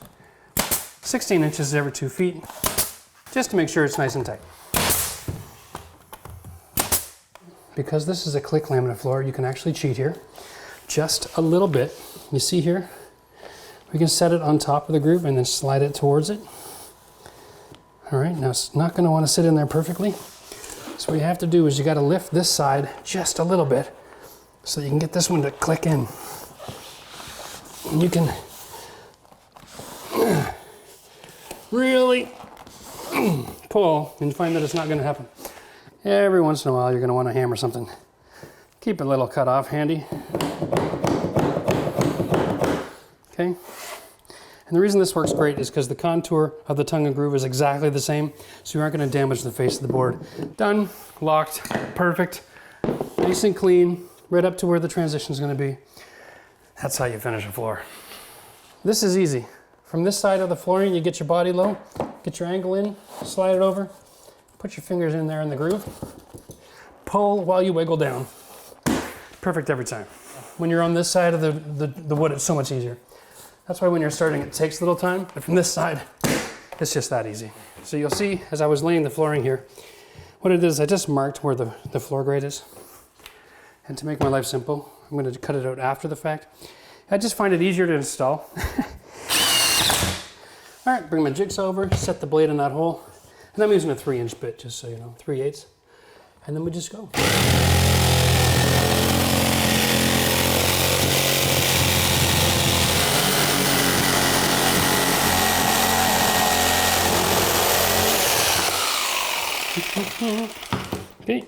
16 inches every 2 feet, just to make sure it's nice and tight. Because this is a click laminate floor, you can actually cheat here just a little bit. You see here, we can set it on top of the groove and then slide it towards it. All right, now it's not going to want to sit in there perfectly. So what you have to do is you got to lift this side just a little bit so you can get this one to click in. And you can really pull and find that it's not going to happen. Every once in a while you're going to want to hammer something. Keep a little cut off handy. Okay. And the reason this works great is because the contour of the tongue and groove is exactly the same, so you aren't going to damage the face of the board. Done, locked, perfect, nice and clean, right up to where the transition is going to be. That's how you finish a floor. This is easy. From this side of the flooring, you get your body low, get your angle in, slide it over, put your fingers in there in the groove, pull while you wiggle down. Perfect every time. When you're on this side of the wood, it's so much easier. That's why when you're starting, it takes a little time, but from this side, it's just that easy. So you'll see, as I was laying the flooring here, what it is, I just marked where the floor grate is. And to make my life simple, I'm going to cut it out after the fact. I just find it easier to install. All right, bring my jigsaw over, set the blade in that hole. And I'm using a 3-inch bit, just so you know, 3/8. And then we just go. Okay.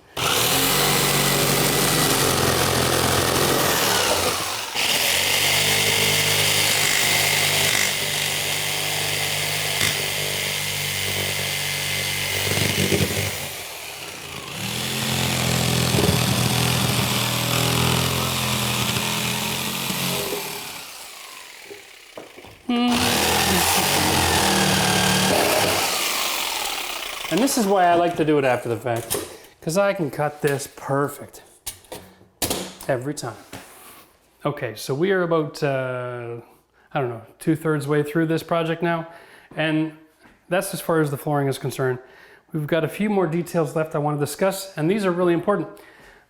And this is why I like to do it after the fact, because I can cut this perfect every time. Okay, so we are about, I don't know, 2/3 way through this project now, and that's as far as the flooring is concerned. We've got a few more details left I want to discuss, and these are really important.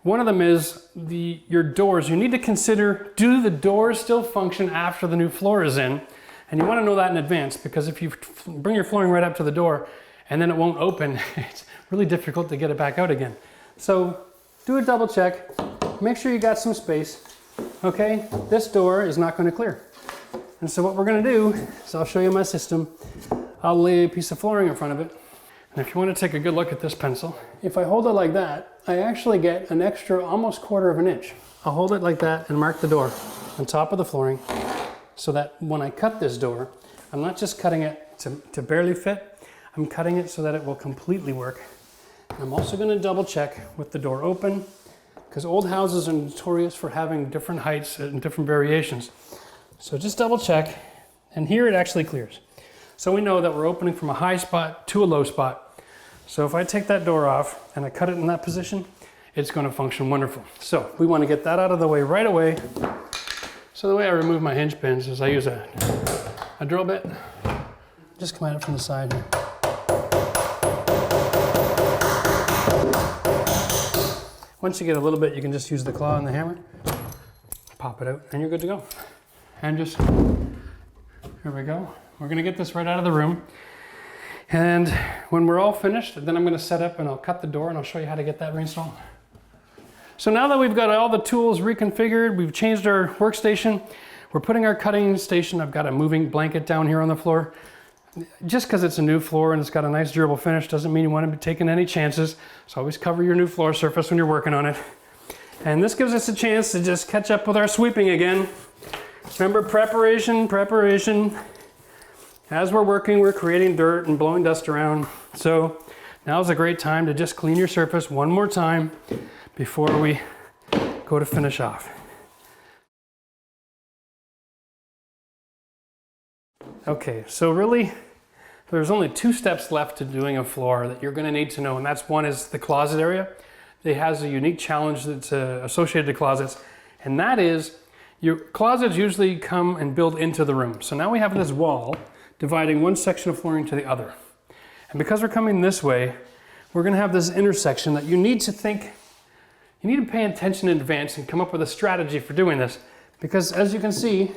One of them is your doors. You need to consider, do the doors still function after the new floor is in? And you want to know that in advance, because if you bring your flooring right up to the door and then it won't open, it's really difficult to get it back out again. So do a double check, make sure you got some space. Okay, this door is not going to clear. And so what we're going to do is I'll show you my system. I'll lay a piece of flooring in front of it. And if you want to take a good look at this pencil, if I hold it like that, I actually get an extra almost 1/4 of an inch. I'll hold it like that and mark the door on top of the flooring so that when I cut this door, I'm not just cutting it to barely fit, I'm cutting it so that it will completely work. And I'm also going to double check with the door open, because old houses are notorious for having different heights and different variations. So just double check, and here it actually clears. So we know that we're opening from a high spot to a low spot. So if I take that door off and I cut it in that position, it's going to function wonderful. So we want to get that out of the way right away. So the way I remove my hinge pins is I use a drill bit. Just come at it from the side here. Once you get a little bit, you can just use the claw and the hammer, pop it out, and you're good to go. And just, here we go. We're gonna get this right out of the room. And when we're all finished, then I'm gonna set up and I'll cut the door and I'll show you how to get that reinstalled. So now that we've got all the tools reconfigured, we've changed our workstation, we're putting our cutting station, I've got a moving blanket down here on the floor. just because it's a new floor and it's got a nice durable finish doesn't mean you want to be taking any chances. So always cover your new floor surface when you're working on it. And this gives us a chance to just catch up with our sweeping again. Remember, preparation, preparation. As we're working, we're creating dirt and blowing dust around. So now's a great time to just clean your surface one more time before we go to finish off. Okay, so really, there's only 2 steps left to doing a floor that you're going to need to know, and that's one is the closet area. It has a unique challenge that's associated to closets, and that is your closets usually come and build into the room. So now we have this wall dividing one section of flooring to the other. And because we're coming this way, we're going to have this intersection that you need to think, you need to pay attention in advance and come up with a strategy for doing this. Because as you can see,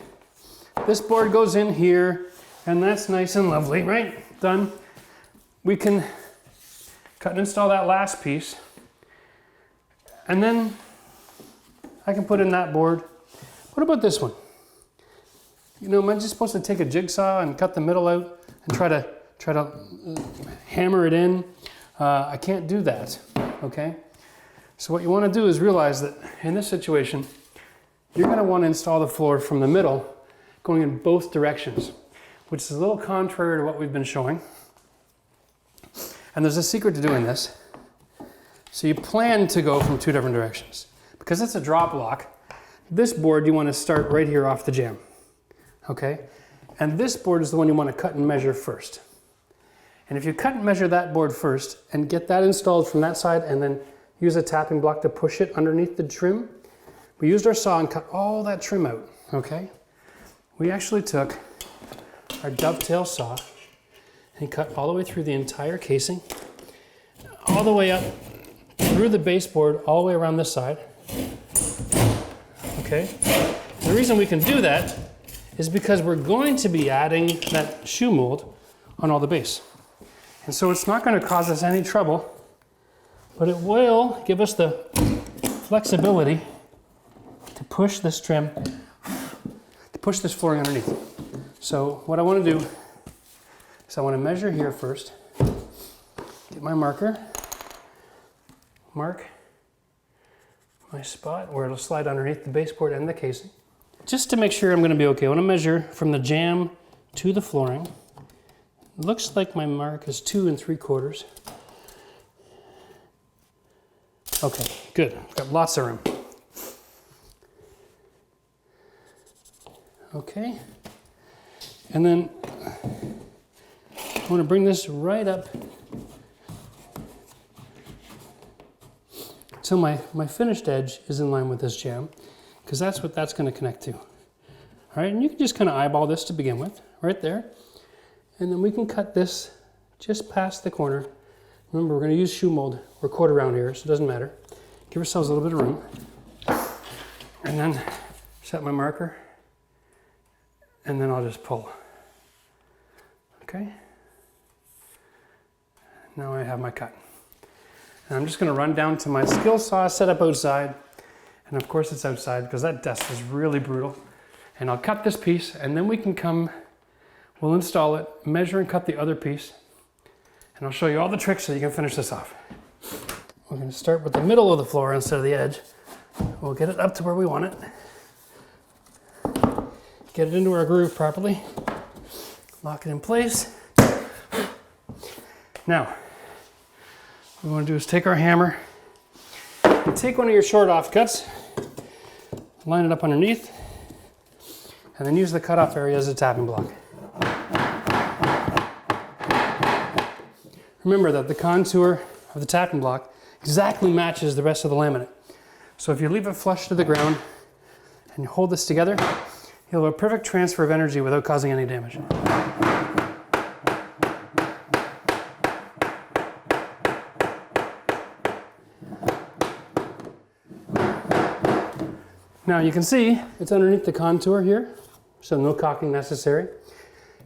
this board goes in here, and that's nice and lovely, right? Done. We can cut and install that last piece. And then I can put in that board. What about this one? You know, am I just supposed to take a jigsaw and cut the middle out and try to hammer it in? I can't do that, okay? So what you want to do is realize that in this situation, you're going to want to install the floor from the middle, going in both directions, which is a little contrary to what we've been showing. And there's a secret to doing this. So you plan to go from 2 different directions. Because it's a drop block, this board you want to start right here off the jamb. Okay? And this board is the one you want to cut and measure first. And if you cut and measure that board first and get that installed from that side and then use a tapping block to push it underneath the trim, we used our saw and cut all that trim out. Okay? We actually took our dovetail saw and cut all the way through the entire casing, all the way up through the baseboard, all the way around this side. Okay? The reason we can do that is because we're going to be adding that shoe mold on all the base. And so it's not going to cause us any trouble, but it will give us the flexibility to push this trim, to push this flooring underneath. So what I want to do is I want to measure here first, get my marker, mark my spot where it'll slide underneath the baseboard and the casing. Just to make sure I'm going to be okay, I want to measure from the jamb to the flooring. It looks like my mark is 2 3/4. Okay, good. I've got lots of room. Okay. And then I want to bring this right up until my finished edge is in line with this jamb, because that's what that's going to connect to. All right, and you can just kind of eyeball this to begin with, right there. And then we can cut this just past the corner. Remember, we're going to use shoe mold. We're quarter round here, so it doesn't matter. Give ourselves a little bit of room. And then set my marker. And then I'll just pull. Okay? Now I have my cut. And I'm just going to run down to my skill saw set up outside. And of course it's outside because that dust is really brutal. And I'll cut this piece, and then we can come, we'll install it, measure and cut the other piece. And I'll show you all the tricks so you can finish this off. We're going to start with the middle of the floor instead of the edge. We'll get it up to where we want it. Get it into our groove properly. Lock it in place. Now, what we want to do is take our hammer and take one of your short offcuts, line it up underneath, and then use the cutoff area as a tapping block. Remember that the contour of the tapping block exactly matches the rest of the laminate. So if you leave it flush to the ground and you hold this together, you'll have a perfect transfer of energy without causing any damage. Now you can see it's underneath the contour here, so no caulking necessary.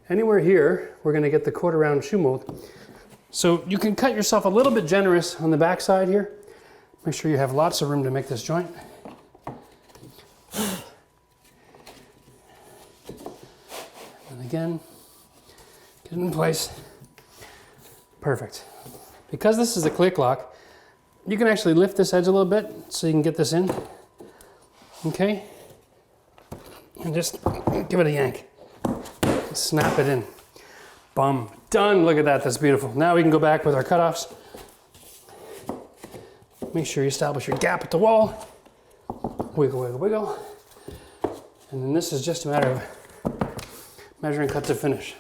Anywhere here, we're going to get the quarter round shoe mold. So you can cut yourself a little bit generous on the back side here. Make sure you have lots of room to make this joint. And again, Get it in place. Perfect. Because this is a click lock, you can actually lift this edge a little bit so you can get this in. Okay? And just give it a yank. Snap it in. Boom. Done. Look at that. That's beautiful. Now we can go back with our cutoffs. Make sure you establish your gap at the wall. Wiggle, wiggle, wiggle. And then this is just a matter of measuring cut to finish.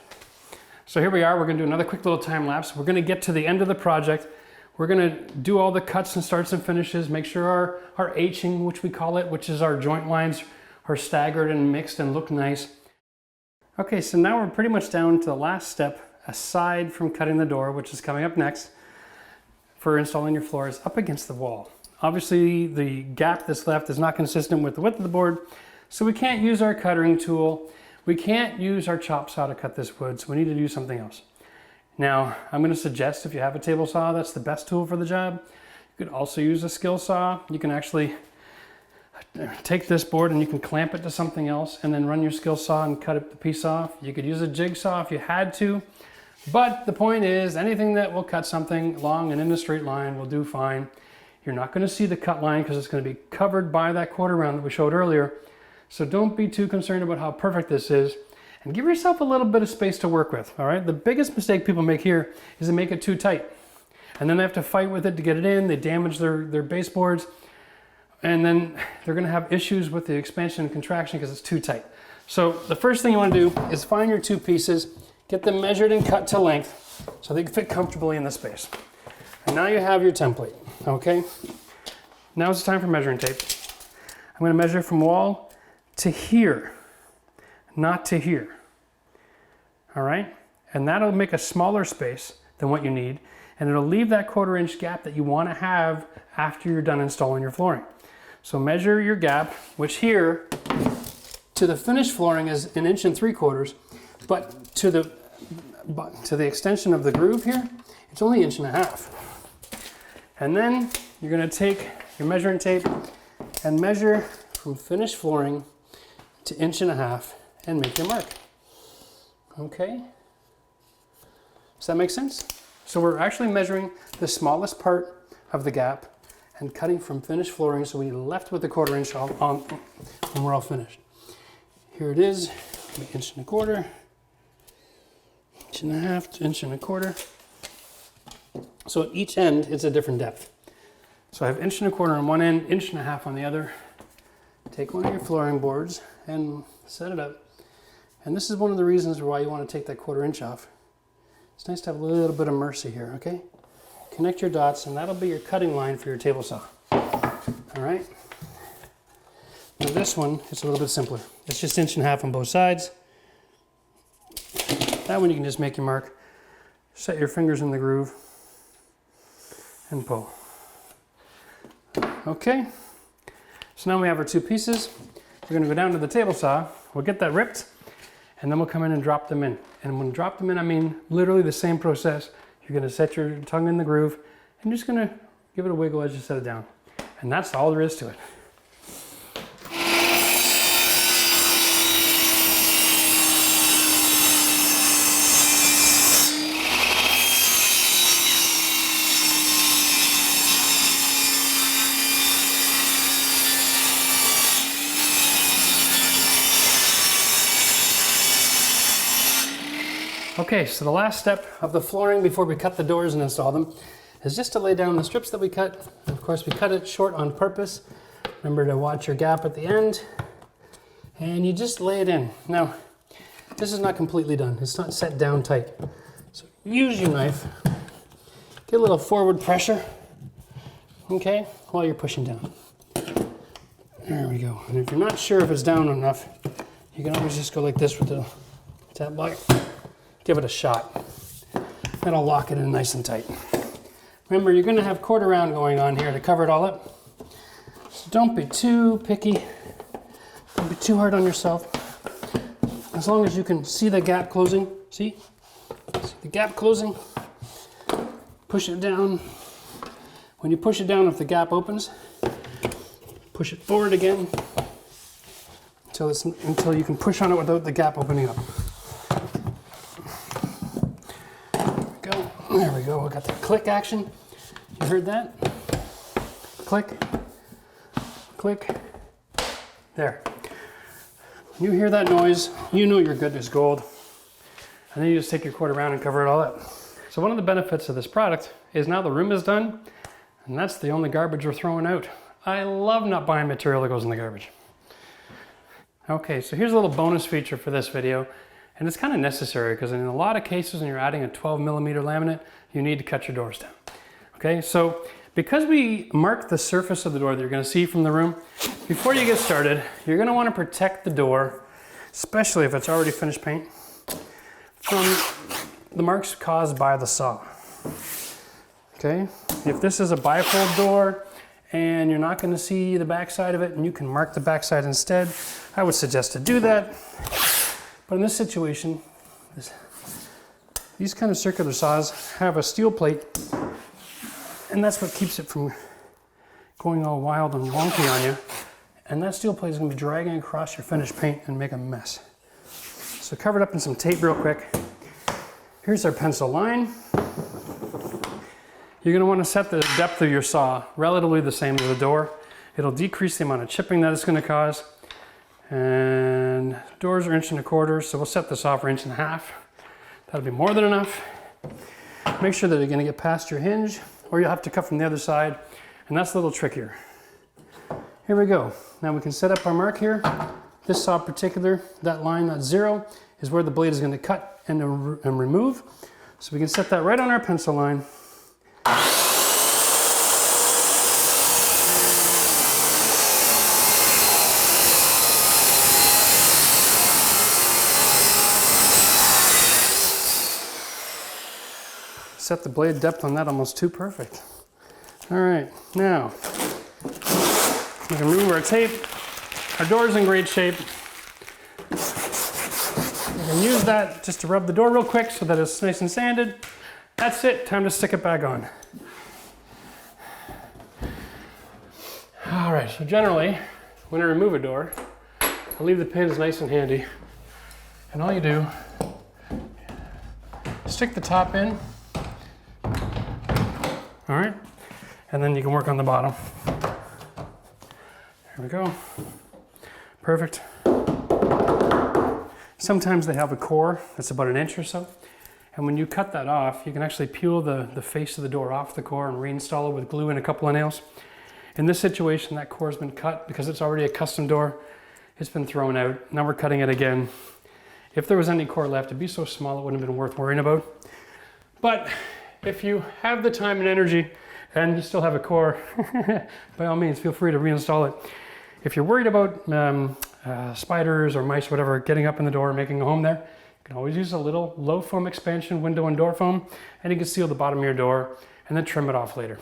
So here we are. We're going to do another quick little time lapse. We're going to get to the end of the project. We're going to do all the cuts and starts and finishes. Make sure our Hing, which we call it, which is our joint lines, are staggered and mixed and look nice. Okay, so now we're pretty much down to the last step, aside from cutting the door, which is coming up next, for installing your floors up against the wall. Obviously, the gap that's left is not consistent with the width of the board, so we can't use our cutting tool. We can't use our chop saw to cut this wood, so we need to do something else. Now, I'm going to suggest if you have a table saw, that's the best tool for the job. You could also use a skill saw. You can actually take this board and you can clamp it to something else and then run your skill saw and cut the piece off. You could use a jigsaw if you had to. But the point is, anything that will cut something long and in a straight line will do fine. You're not going to see the cut line because it's going to be covered by that quarter round that we showed earlier. So don't be too concerned about how perfect this is. And give yourself a little bit of space to work with, all right? The biggest mistake people make here is they make it too tight. And then they have to fight with it to get it in. They damage their baseboards. And then they're going to have issues with the expansion and contraction because it's too tight. So the first thing you want to do is find your two pieces, get them measured and cut to length so they can fit comfortably in the space. And now you have your template, okay? Now it's time for measuring tape. I'm going to measure from wall to here, not to here, all right? And that'll make a smaller space than what you need, and it'll leave that 1/4 inch gap that you want to have after you're done installing your flooring. So measure your gap, which here to the finished flooring is 1 3/4 inches, but to the extension of the groove here, it's only 1.5 inches. And then you're going to take your measuring tape and measure from finished flooring to 1.5 inches and make your mark. Okay? Does that make sense? So we're actually measuring the smallest part of the gap and cutting from finished flooring, so we left with the 1/4 inch on when we're all finished. Here it is, 1.25 inches, 1.5 to 1.25 inches. So at each end, it's a different depth. So I have 1.25 inches on one end, 1.5 inches on the other. Take one of your flooring boards and set it up. And this is one of the reasons why you want to take that 1/4 inch off. It's nice to have a little bit of mercy here, okay? Connect your dots, and that'll be your cutting line for your table saw. All right? Now this one, it's a little bit simpler. It's just 1.5 inches on both sides. That one you can just make your mark, set your fingers in the groove, and pull. Okay? So now we have our two pieces. We're going to go down to the table saw. We'll get that ripped, and then we'll come in and drop them in. And when drop them in, I mean literally the same process. You're going to set your tongue in the groove, and you're just going to give it a wiggle as you set it down. And that's all there is to it. Okay, so the last step of the flooring before we cut the doors and install them is just to lay down the strips that we cut. And of course, we cut it short on purpose. Remember to watch your gap at the end, and you just lay it in. Now, this is not completely done. It's not set down tight. So use your knife, get a little forward pressure, okay, while you're pushing down. There we go. And if you're not sure if it's down enough, you can always just go like this with the tab block. Give it a shot. That'll lock it in nice and tight. Remember, you're going to have 1/4 round going on here to cover it all up. So don't be too picky. Don't be too hard on yourself. As long as you can see the gap closing. See? See the gap closing? Push it down. When you push it down, if the gap opens, push it forward again until you can push on it without the gap opening up. we got the click action. You heard that? Click, click, there. When you hear that noise, you know you're good as gold. And then you just take your cord around and cover it all up. So one of the benefits of this product is now the room is done, and that's the only garbage we're throwing out. I love not buying material that goes in the garbage. Okay, so here's a little bonus feature for this video, and it's kind of necessary because in a lot of cases when you're adding a 12mm laminate, you need to cut your doors down. Okay, so because we marked the surface of the door that you're going to see from the room, before you get started, you're going to want to protect the door, especially if it's already finished paint, from the marks caused by the saw. Okay, if this is a bifold door and you're not going to see the back side of it and you can mark the back side instead, I would suggest to do that. But in this situation, these kind of circular saws have a steel plate, and that's what keeps it from going all wild and wonky on you. And that steel plate is going to be dragging across your finished paint and make a mess. So cover it up in some tape real quick. Here's our pencil line. You're going to want to set the depth of your saw relatively the same as the door. It'll decrease the amount of chipping that it's going to cause. And doors are 1 1/4, so we'll set this off for 1.5 inches. That'll be more than enough. Make sure that you're going to get past your hinge, or you'll have to cut from the other side, and that's a little trickier. Here we go. Now we can set up our mark here. This saw in particular, that line, that 0, is where the blade is going to cut and remove. So we can set that right on our pencil line. Set the blade depth on that almost too perfect. All right, now we can remove our tape. Our door's in great shape. We can use that just to rub the door real quick so that it's nice and sanded. That's it, time to stick it back on. All right, so generally, when I remove a door, I leave the pins nice and handy. And all you do, stick the top in. All right, and then you can work on the bottom. There we go. Perfect. Sometimes they have a core that's about 1 inch or so. And when you cut that off, you can actually peel the face of the door off the core and reinstall it with glue and a couple of nails. In this situation, that core has been cut because it's already a custom door. It's been thrown out. Now we're cutting it again. If there was any core left, it'd be so small it wouldn't have been worth worrying about. But if you have the time and energy and you still have a core, by all means, feel free to reinstall it. If you're worried about spiders or mice, whatever, getting up in the door and making a home there, you can always use a little low foam expansion window and door foam, and you can seal the bottom of your door and then trim it off later.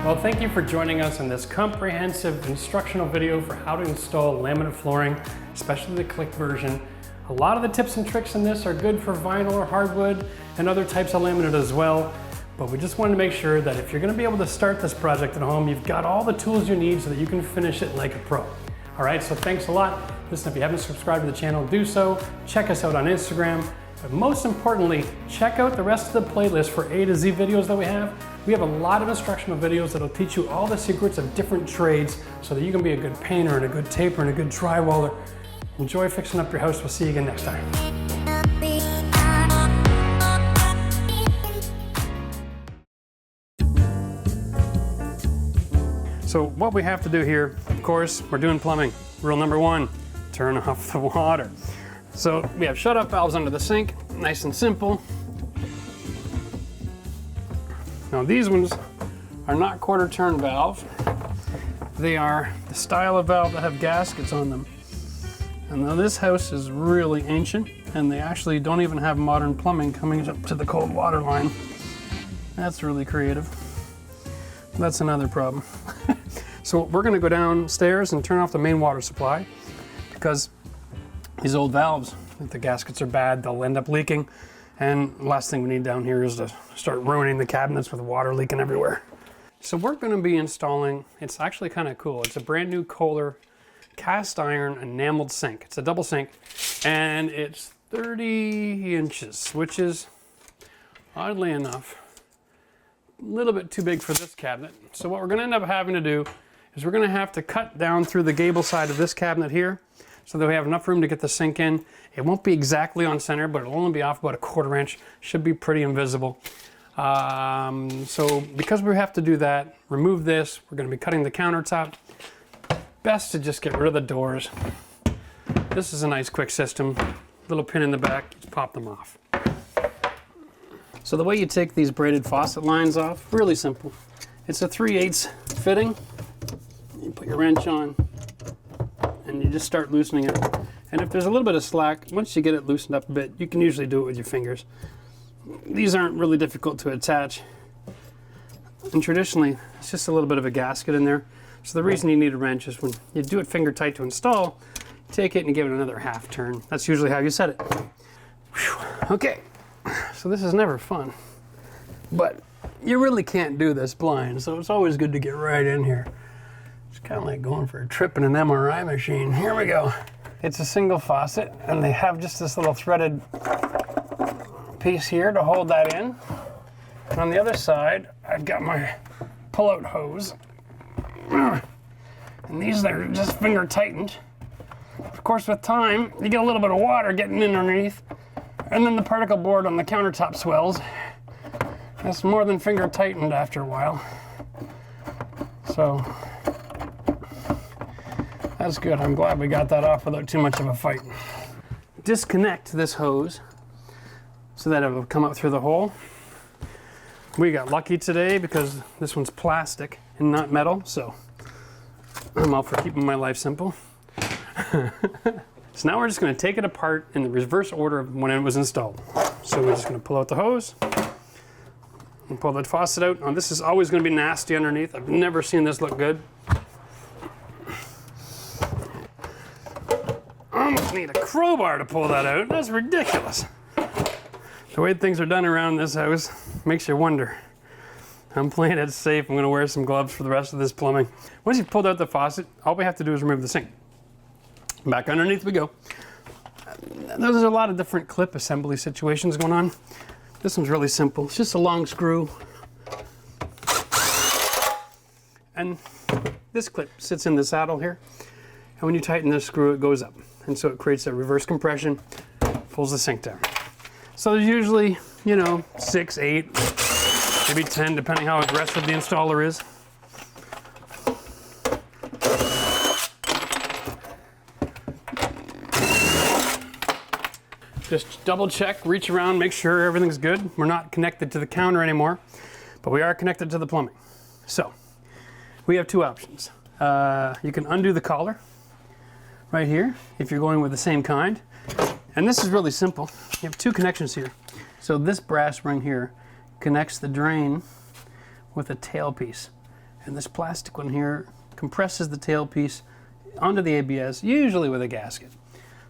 Well, thank you for joining us in this comprehensive instructional video for how to install laminate flooring, especially the click version. A lot of the tips and tricks in this are good for vinyl or hardwood and other types of laminate as well. But we just wanted to make sure that if you're going to be able to start this project at home, you've got all the tools you need so that you can finish it like a pro. All right, so thanks a lot. Listen, if you haven't subscribed to the channel, do so. Check us out on Instagram. But most importantly, check out the rest of the playlist for A to Z videos that we have. We have a lot of instructional videos that'll teach you all the secrets of different trades so that you can be a good painter and a good taper and a good drywaller. Enjoy fixing up your house. We'll see you again next time. So what we have to do here, of course, we're doing plumbing. Rule number 1, turn off the water. So we have shut-off valves under the sink, nice and simple. Now these ones are not quarter-turn valve. They are the style of valve that have gaskets on them. And now this house is really ancient, and they actually don't even have modern plumbing coming up to the cold water line. That's really creative. That's another problem. So we're gonna go downstairs and turn off the main water supply because these old valves, if the gaskets are bad, they'll end up leaking. And the last thing we need down here is to start ruining the cabinets with water leaking everywhere.
So we're going to be installing, it's actually kind of cool. It's a brand new Kohler cast iron enameled sink. It's a double sink and it's 30 inches, which is oddly enough a little bit too big for this cabinet. So what we're going to end up having to do is we're going to have to cut down through the gable side of this cabinet here so that we have enough room to get the sink in. It won't be exactly on center, but it'll only be off about 1/4 inch. Should be pretty invisible. So because we have to do that, remove this, we're going to be cutting the countertop. Best to just get rid of the doors. This is a nice quick system. Little pin in the back, just pop them off. So the way you take these braided faucet lines off, really simple. It's a 3/8 fitting. You put your wrench on and you just start loosening it. And if there's a little bit of slack, once you get it loosened up a bit, you can usually do it with your fingers. These aren't really difficult to attach. And traditionally, it's just a little bit of a gasket in there. So the reason you need a wrench is when you do it finger tight to install, take it and give it another half turn. That's usually how you set it. Whew. Okay, so this is never fun, but you really can't do this blind, so it's always good to get right in here. It's kind of like going for a trip in an MRI machine. Here we go. It's a single faucet, and they have just this little threaded piece here to hold that in. And on the other side, I've got my pull-out hose. And these are just finger tightened. Of course, with time, you get a little bit of water getting in underneath, and then the particle board on the countertop swells. That's more than finger tightened after a while. So that's good. I'm glad we got that off without too much of a fight. Disconnect this hose so that it will come up through the hole. We got lucky today because this one's plastic and not metal, so I'm all for keeping my life simple. So now we're just going to take it apart in the reverse order of when it was installed. So we're just going to pull out the hose and pull the faucet out. Now this is always going to be nasty underneath. I've never seen this look good. I almost need a crowbar to pull that out. That's ridiculous. The way things are done around this house makes you wonder. I'm playing it safe. I'm going to wear some gloves for the rest of this plumbing. Once you've pulled out the faucet, all we have to do is remove the sink. Back underneath we go. There's a lot of different clip assembly situations going on. This one's really simple. It's just a long screw. And this clip sits in the saddle here. And when you tighten this screw, it goes up. And so it creates a reverse compression, pulls the sink down. So there's usually, 6, 8, maybe 10, depending how aggressive the installer is. Just double check, reach around, make sure everything's good. We're not connected to the counter anymore, but we are connected to the plumbing. So we have two options. You can undo the collar right here if you're going with the same kind. And this is really simple. You have two connections here. So this brass ring here connects the drain with a tailpiece. And this plastic one here compresses the tailpiece onto the ABS, usually with a gasket.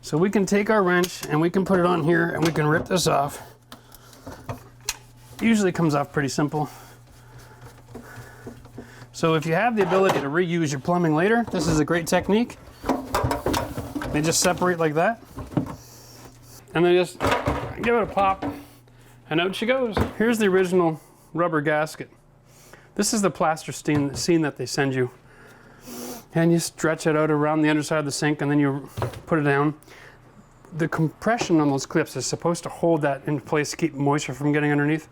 So we can take our wrench and we can put it on here and we can rip this off. Usually comes off pretty simple. So if you have the ability to reuse your plumbing later, this is a great technique. They just separate like that. And then just give it a pop and out she goes. Here's the original rubber gasket. This is the plasticine that they send you. And you stretch it out around the underside of the sink and then you put it down. The compression on those clips is supposed to hold that in place to keep moisture from getting underneath.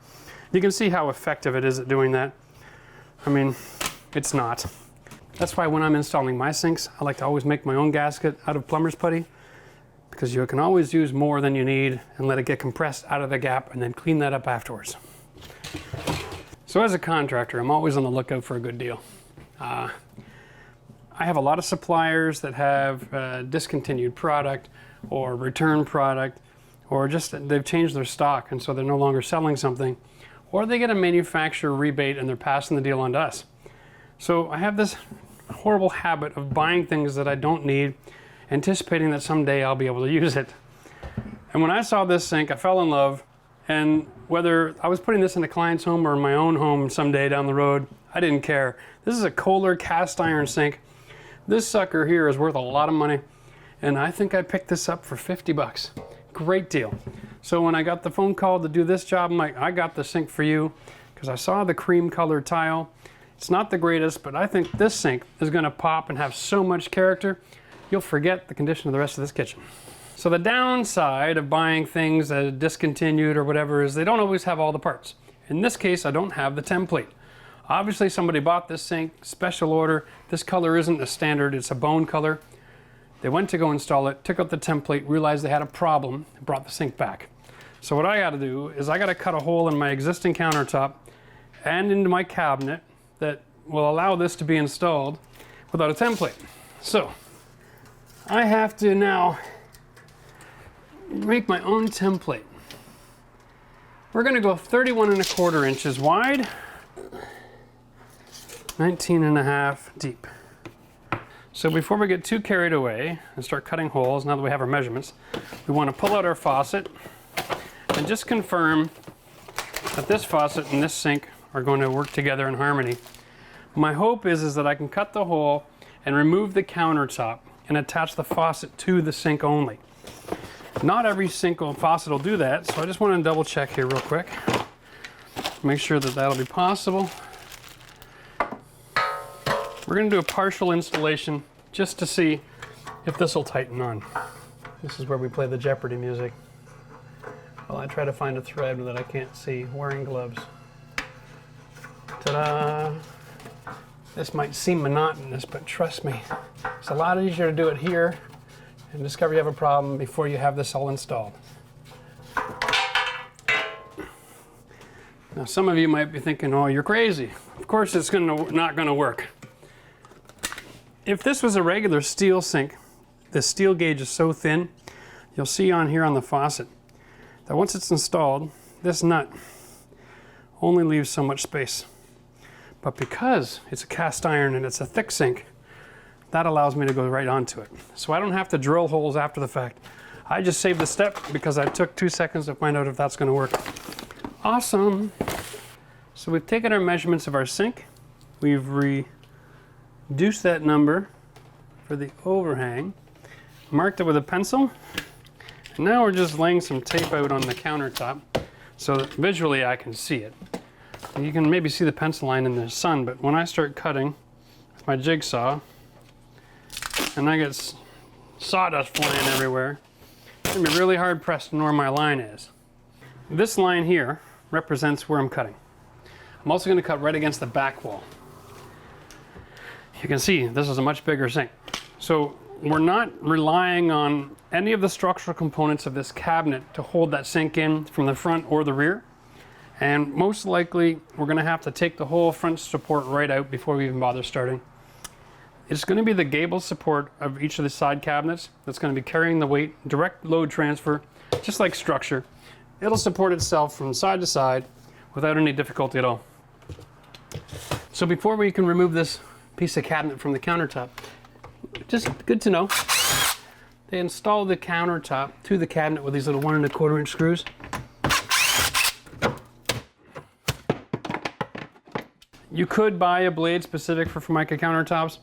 You can see how effective it is at doing that. I mean, it's not. That's why when I'm installing my sinks, I like to always make my own gasket out of plumber's putty, because you can always use more than you need and let it get compressed out of the gap and then clean that up afterwards. So as a contractor, I'm always on the lookout for a good deal. I have a lot of suppliers that have discontinued product or return product, or just they've changed their stock and so they're no longer selling something, or they get a manufacturer rebate and they're passing the deal on to us. So I have this horrible habit of buying things that I don't need, anticipating that someday I'll be able to use it. And when I saw this sink, I fell in love, and whether I was putting this in a client's home or in my own home someday down the road, I didn't care. This is a Kohler cast iron sink. This sucker here is worth a lot of money, and I think I picked this up for 50 bucks. Great deal. So when I got the phone call to do this job, I'm like, I got the sink for you, because I saw the cream colored tile. It's not the greatest, but I think this sink is gonna pop and have so much character, you'll forget the condition of the rest of this kitchen. So the downside of buying things that are discontinued or whatever is they don't always have all the parts. In this case, I don't have the template. Obviously somebody bought this sink, special order. This color isn't the standard, it's a bone color. They went to go install it, took out the template, realized they had a problem, and brought the sink back. So what I gotta do is I gotta cut a hole in my existing countertop and into my cabinet that will allow this to be installed without a template. So I have to now make my own template. We're gonna go 31¼ inches wide, 19½ deep. So before we get too carried away and start cutting holes, now that we have our measurements, we want to pull out our faucet and just confirm that this faucet and this sink are going to work together in harmony. My hope is that I can cut the hole and remove the countertop and attach the faucet to the sink only. Not every sink or faucet will do that, so I just want to double check here real quick. Make sure that that'll be possible. We're going to do a partial installation just to see if this will tighten on. This is where we play the Jeopardy music. While I try to find a thread that I can't see, wearing gloves. Ta-da! This might seem monotonous, but trust me, it's a lot easier to do it here and discover you have a problem before you have this all installed. Now some of you might be thinking, oh, you're crazy. Of course it's not going to work. If this was a regular steel sink, the steel gauge is so thin, you'll see on here on the faucet that once it's installed, this nut only leaves so much space. But because it's a cast iron and it's a thick sink, that allows me to go right onto it. So I don't have to drill holes after the fact. I just saved the step because I took 2 seconds to find out if that's going to work. Awesome. So we've taken our measurements of our sink. We've reduced that number for the overhang, marked it with a pencil, and now we're just laying some tape out on the countertop so that visually I can see it. And you can maybe see the pencil line in the sun, but when I start cutting with my jigsaw and I get sawdust flying everywhere, it's going to be really hard pressed to know where my line is. This line here represents where I'm cutting. I'm also going to cut right against the back wall. You can see this is a much bigger sink. So we're not relying on any of the structural components of this cabinet to hold that sink in from the front or the rear. And most likely we're going to have to take the whole front support right out before we even bother starting. It's going to be the gable support of each of the side cabinets that's going to be carrying the weight, direct load transfer, just like structure. It'll support itself from side to side without any difficulty at all. So before we can remove this piece of cabinet from the countertop, just good to know, they installed the countertop to the cabinet with these little 1¼ inch screws. You could buy a blade specific for Formica countertops.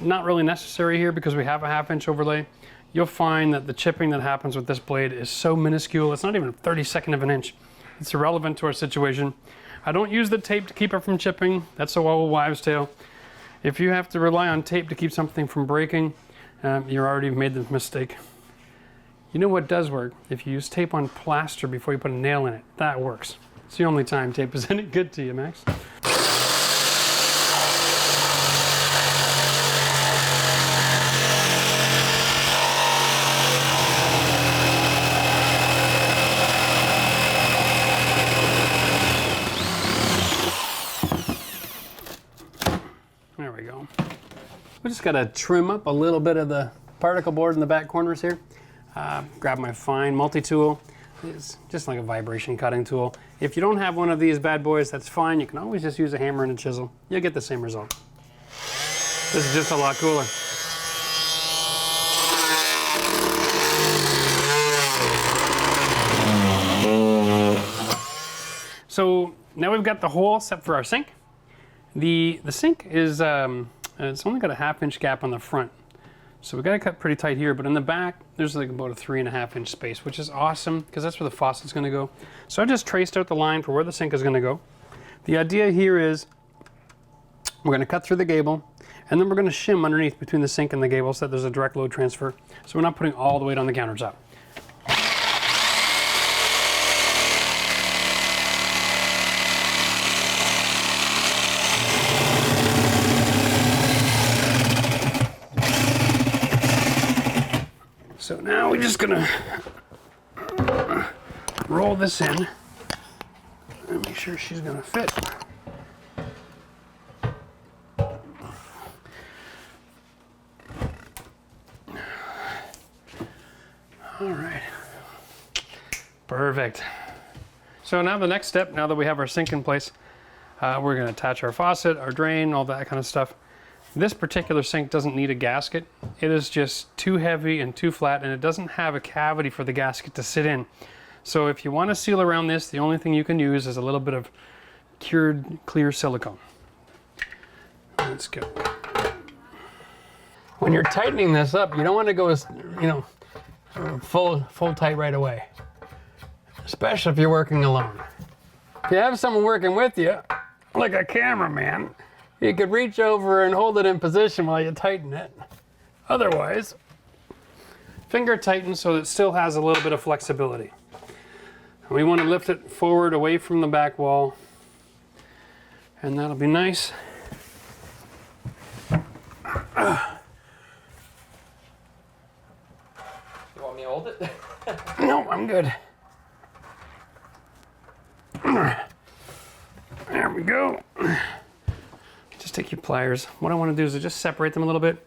Not really necessary here because we have a 1/2 inch overlay. You'll find that the chipping that happens with this blade is so minuscule, it's not even a 32nd of an inch. It's irrelevant to our situation. I don't use the tape to keep it from chipping. That's a old wives' tale. If you have to rely on tape to keep something from breaking, you already made the mistake. You know what does work? If you use tape on plaster before you put a nail in it, that works. It's the only time tape is any good to you, Max. There we go. We just got to trim up a little bit of the particle board in the back corners here. Grab my fine multi-tool. It's just like a vibration cutting tool. If you don't have one of these bad boys, that's fine. You can always just use a hammer and a chisel. You'll get the same result. This is just a lot cooler. So now we've got the hole set for our sink. The sink is, it's only got a 1/2 inch gap on the front. So we got to cut pretty tight here, but in the back, there's like about a 3.5 inch space, which is awesome because that's where the faucet's going to go. So I just traced out the line for where the sink is going to go. The idea here is we're going to cut through the gable, and then we're going to shim underneath between the sink and the gable so that there's a direct load transfer. So we're not putting all the weight on the countertop. So now we're just gonna roll this in and make sure she's gonna fit. All right, perfect. So now the next step, now that we have our sink in place, we're gonna attach our faucet, our drain, all that kind of stuff. This particular sink doesn't need a gasket. It is just too heavy and too flat, and it doesn't have a cavity for the gasket to sit in. So if you want to seal around this, the only thing you can use is a little bit of cured clear silicone. Let's go. When you're tightening this up, you don't want to go as, full tight right away, especially if you're working alone. If you have someone working with you, like a cameraman, you could reach over and hold it in position while you tighten it. Otherwise, finger tighten so it still has a little bit of flexibility. And we want to lift it forward away from the back wall, and that'll be nice.
You want me to hold it?
No, I'm good. There we go. Just take your pliers. What I want to do is just separate them a little bit.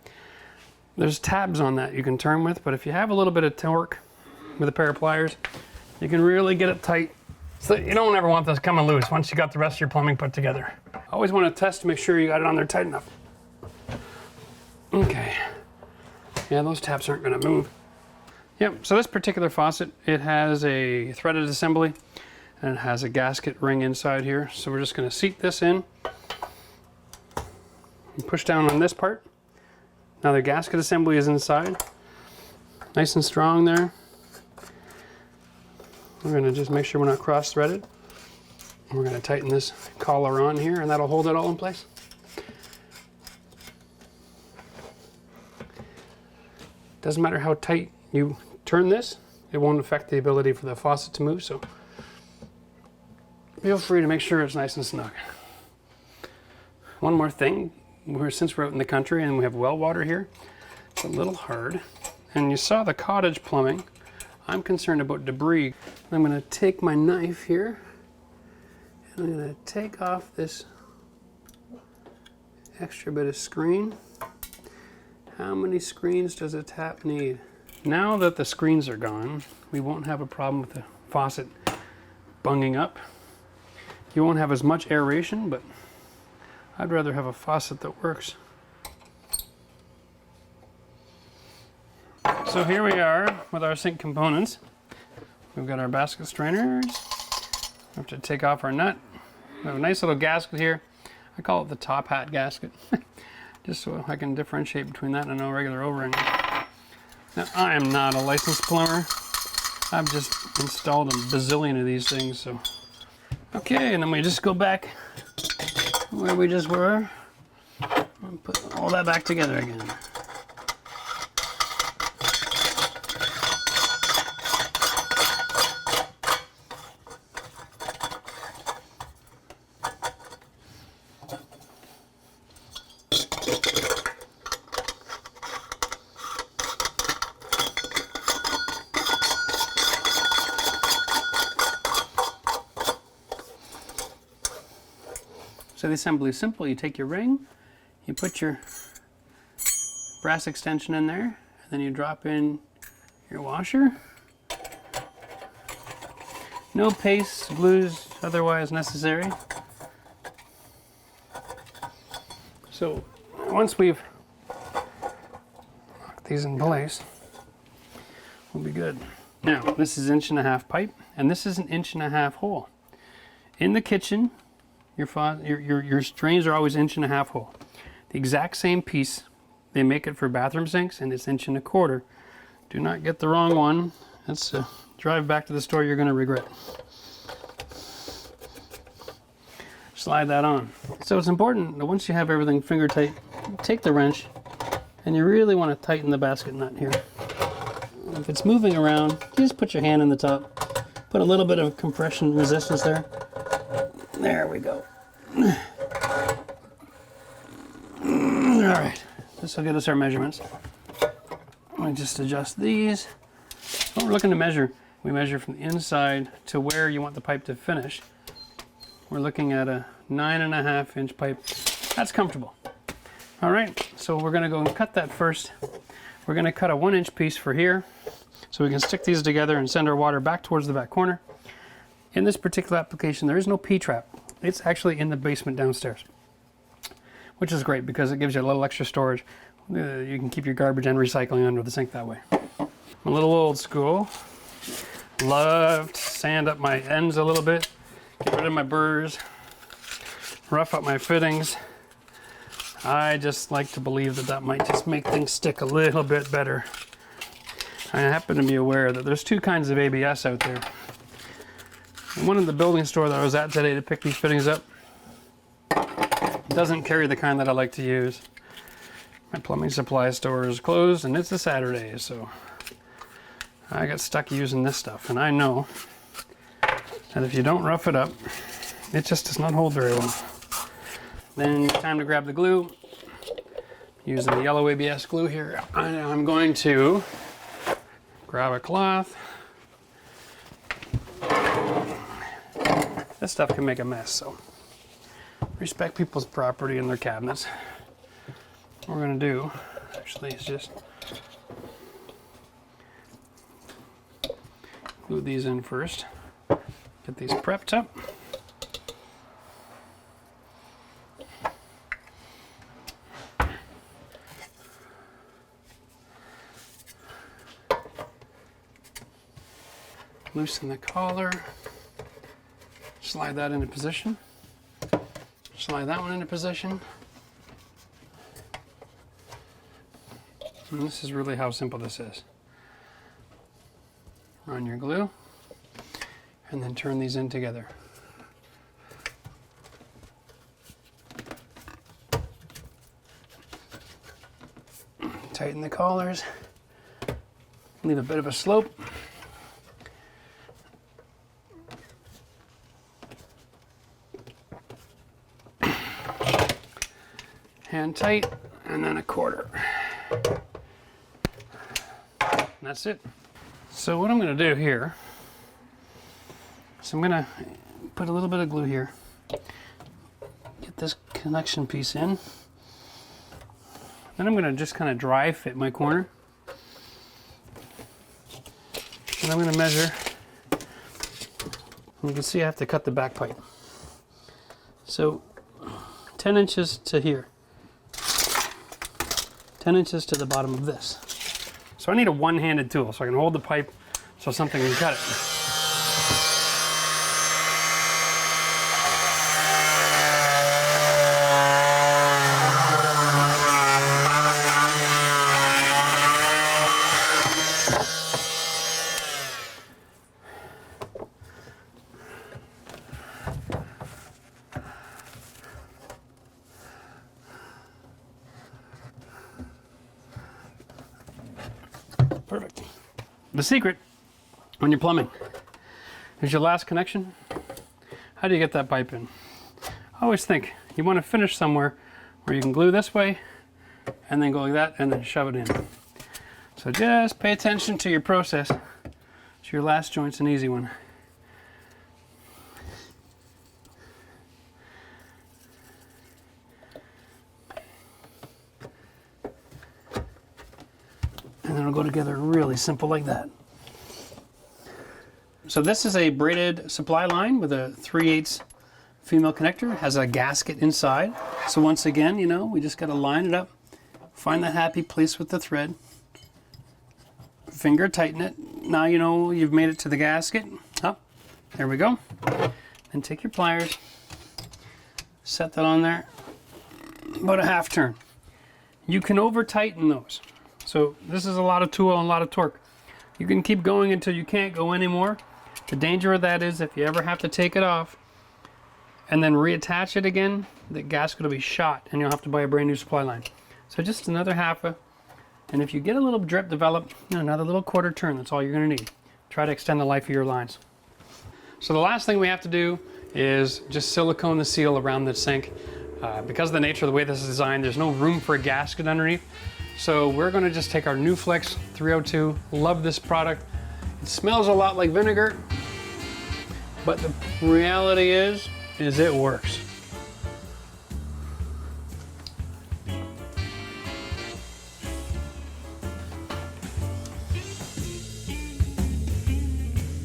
There's tabs on that you can turn with, but if you have a little bit of torque with a pair of pliers, you can really get it tight. So you don't ever want this coming loose once you got the rest of your plumbing put together. Always want to test to make sure you got it on there tight enough. Okay. Yeah, those tabs aren't going to move. Yep, so this particular faucet, it has a threaded assembly and it has a gasket ring inside here. So we're just going to seat this in and push down on this part. Now the gasket assembly is inside, nice and strong there. We're going to just make sure we're not cross-threaded. We're going to tighten this collar on here, and that'll hold it all in place. Doesn't matter how tight you turn this, it won't affect the ability for the faucet to move, so feel free to make sure it's nice and snug. One more thing, since we're out in the country and we have well water here, it's a little hard. And you saw the cottage plumbing. I'm concerned about debris. I'm going to take my knife here and I'm going to take off this extra bit of screen. How many screens does a tap need? Now that the screens are gone, we won't have a problem with the faucet bunging up. You won't have as much aeration, but I'd rather have a faucet that works. So here we are with our sink components. We've got our basket strainers. We have to take off our nut. We have a nice little gasket here. I call it the top hat gasket, just so I can differentiate between that and a regular O-ring. Now, I am not a licensed plumber. I've just installed a bazillion of these things, so. Okay, and then we just go back where we just were and put all that back together again. So the assembly is simple. You take your ring, you put your brass extension in there, and then you drop in your washer. No pastes, glues otherwise necessary. So once we've locked these in place, we'll be good. Now this is 1.5 inch pipe, and this is an 1.5 inch hole. In the kitchen, your drains are always 1.5 inch hole. The exact same piece, they make it for bathroom sinks, and it's 1.25 inch. Do not get the wrong one. That's a drive back to the store you're going to regret. Slide that on. So it's important that once you have everything finger tight, take the wrench, and you really want to tighten the basket nut here. If it's moving around, just put your hand in the top. Put a little bit of compression resistance there. There we go. All right, this will get us our measurements. Let me just adjust these. What we're looking to measure, we measure from the inside to where you want the pipe to finish. We're looking at a 9.5 inch pipe. That's comfortable. All right, so we're gonna go and cut that first. We're gonna cut a 1 inch piece for here, so we can stick these together and send our water back towards the back corner. In this particular application, there is no P-trap. It's actually in the basement downstairs, which is great because it gives you a little extra storage. You can keep your garbage and recycling under the sink that way. I'm a little old school. Love to sand up my ends a little bit, get rid of my burrs, rough up my fittings. I just like to believe that that might just make things stick a little bit better. I happen to be aware that there's two kinds of ABS out there. One in the building store that I was at today to pick these fittings up doesn't carry the kind that I like to use. My plumbing supply store is closed and it's a Saturday, so I got stuck using this stuff. And I know that if you don't rough it up, it just does not hold very well. Then time to grab the glue. Using the yellow ABS glue here, I'm going to grab a cloth. This stuff can make a mess, so respect people's property and their cabinets. What we're going to do, actually, is just glue these in first. Get these prepped up. Loosen the collar. Slide that into position. Slide that one into position. And this is really how simple this is. Run your glue and then turn these in together. Tighten the collars. Leave a bit of a slope. Hand tight, and then 1/4. And that's it. So what I'm going to do here is I'm going to put a little bit of glue here, get this connection piece in, then I'm going to just kind of dry fit my corner, and I'm going to measure. You can see I have to cut the back pipe, so 10 inches to here. 10 inches to the bottom of this. So I need a one-handed tool so I can hold the pipe so something can cut it. Perfect. The secret when you're plumbing is your last connection. How do you get that pipe in? I always think you want to finish somewhere where you can glue this way and then go like that and then shove it in. So just pay attention to your process. So your last joint's an easy one. And then it'll go together really simple like that. So this is a braided supply line with a 3/8 female connector. It has a gasket inside. So once again, you know, we just got to line it up, find the happy place with the thread, finger tighten it. Now you know you've made it to the gasket. Up, there we go. And take your pliers, Set that on there, about a half turn. You can over tighten those. So this is a lot of tool and a lot of torque. You can keep going until you can't go anymore. The danger of that is if you ever have to take it off and then reattach it again, the gasket will be shot and you'll have to buy a brand new supply line. So just another half a, and if you get a little drip developed, another little quarter turn, that's all you're gonna need. Try to extend the life of your lines. So the last thing we have to do is just silicone the seal around the sink. Because of the nature of the way this is designed, there's no room for a gasket underneath. So we're gonna just take our New Flex 302, love this product. It smells a lot like vinegar, but the reality is it works.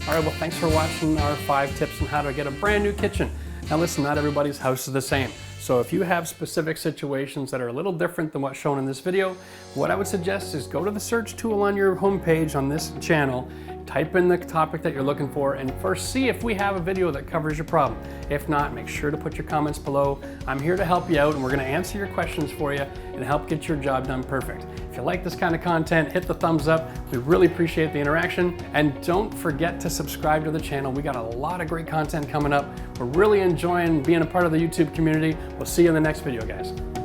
All right, well, thanks for watching our 5 tips on how to get a brand new kitchen. Now listen, not everybody's house is the same. So if you have specific situations that are a little different than what's shown in this video, what I would suggest is go to the search tool on your homepage on this channel, type in the topic that you're looking for, and first see if we have a video that covers your problem. If not, make sure to put your comments below. I'm here to help you out, and we're gonna answer your questions for you and help get your job done perfect. If you like this kind of content, hit the thumbs up. We really appreciate the interaction. And don't forget to subscribe to the channel. We got a lot of great content coming up. We're really enjoying being a part of the YouTube community. We'll see you in the next video, guys.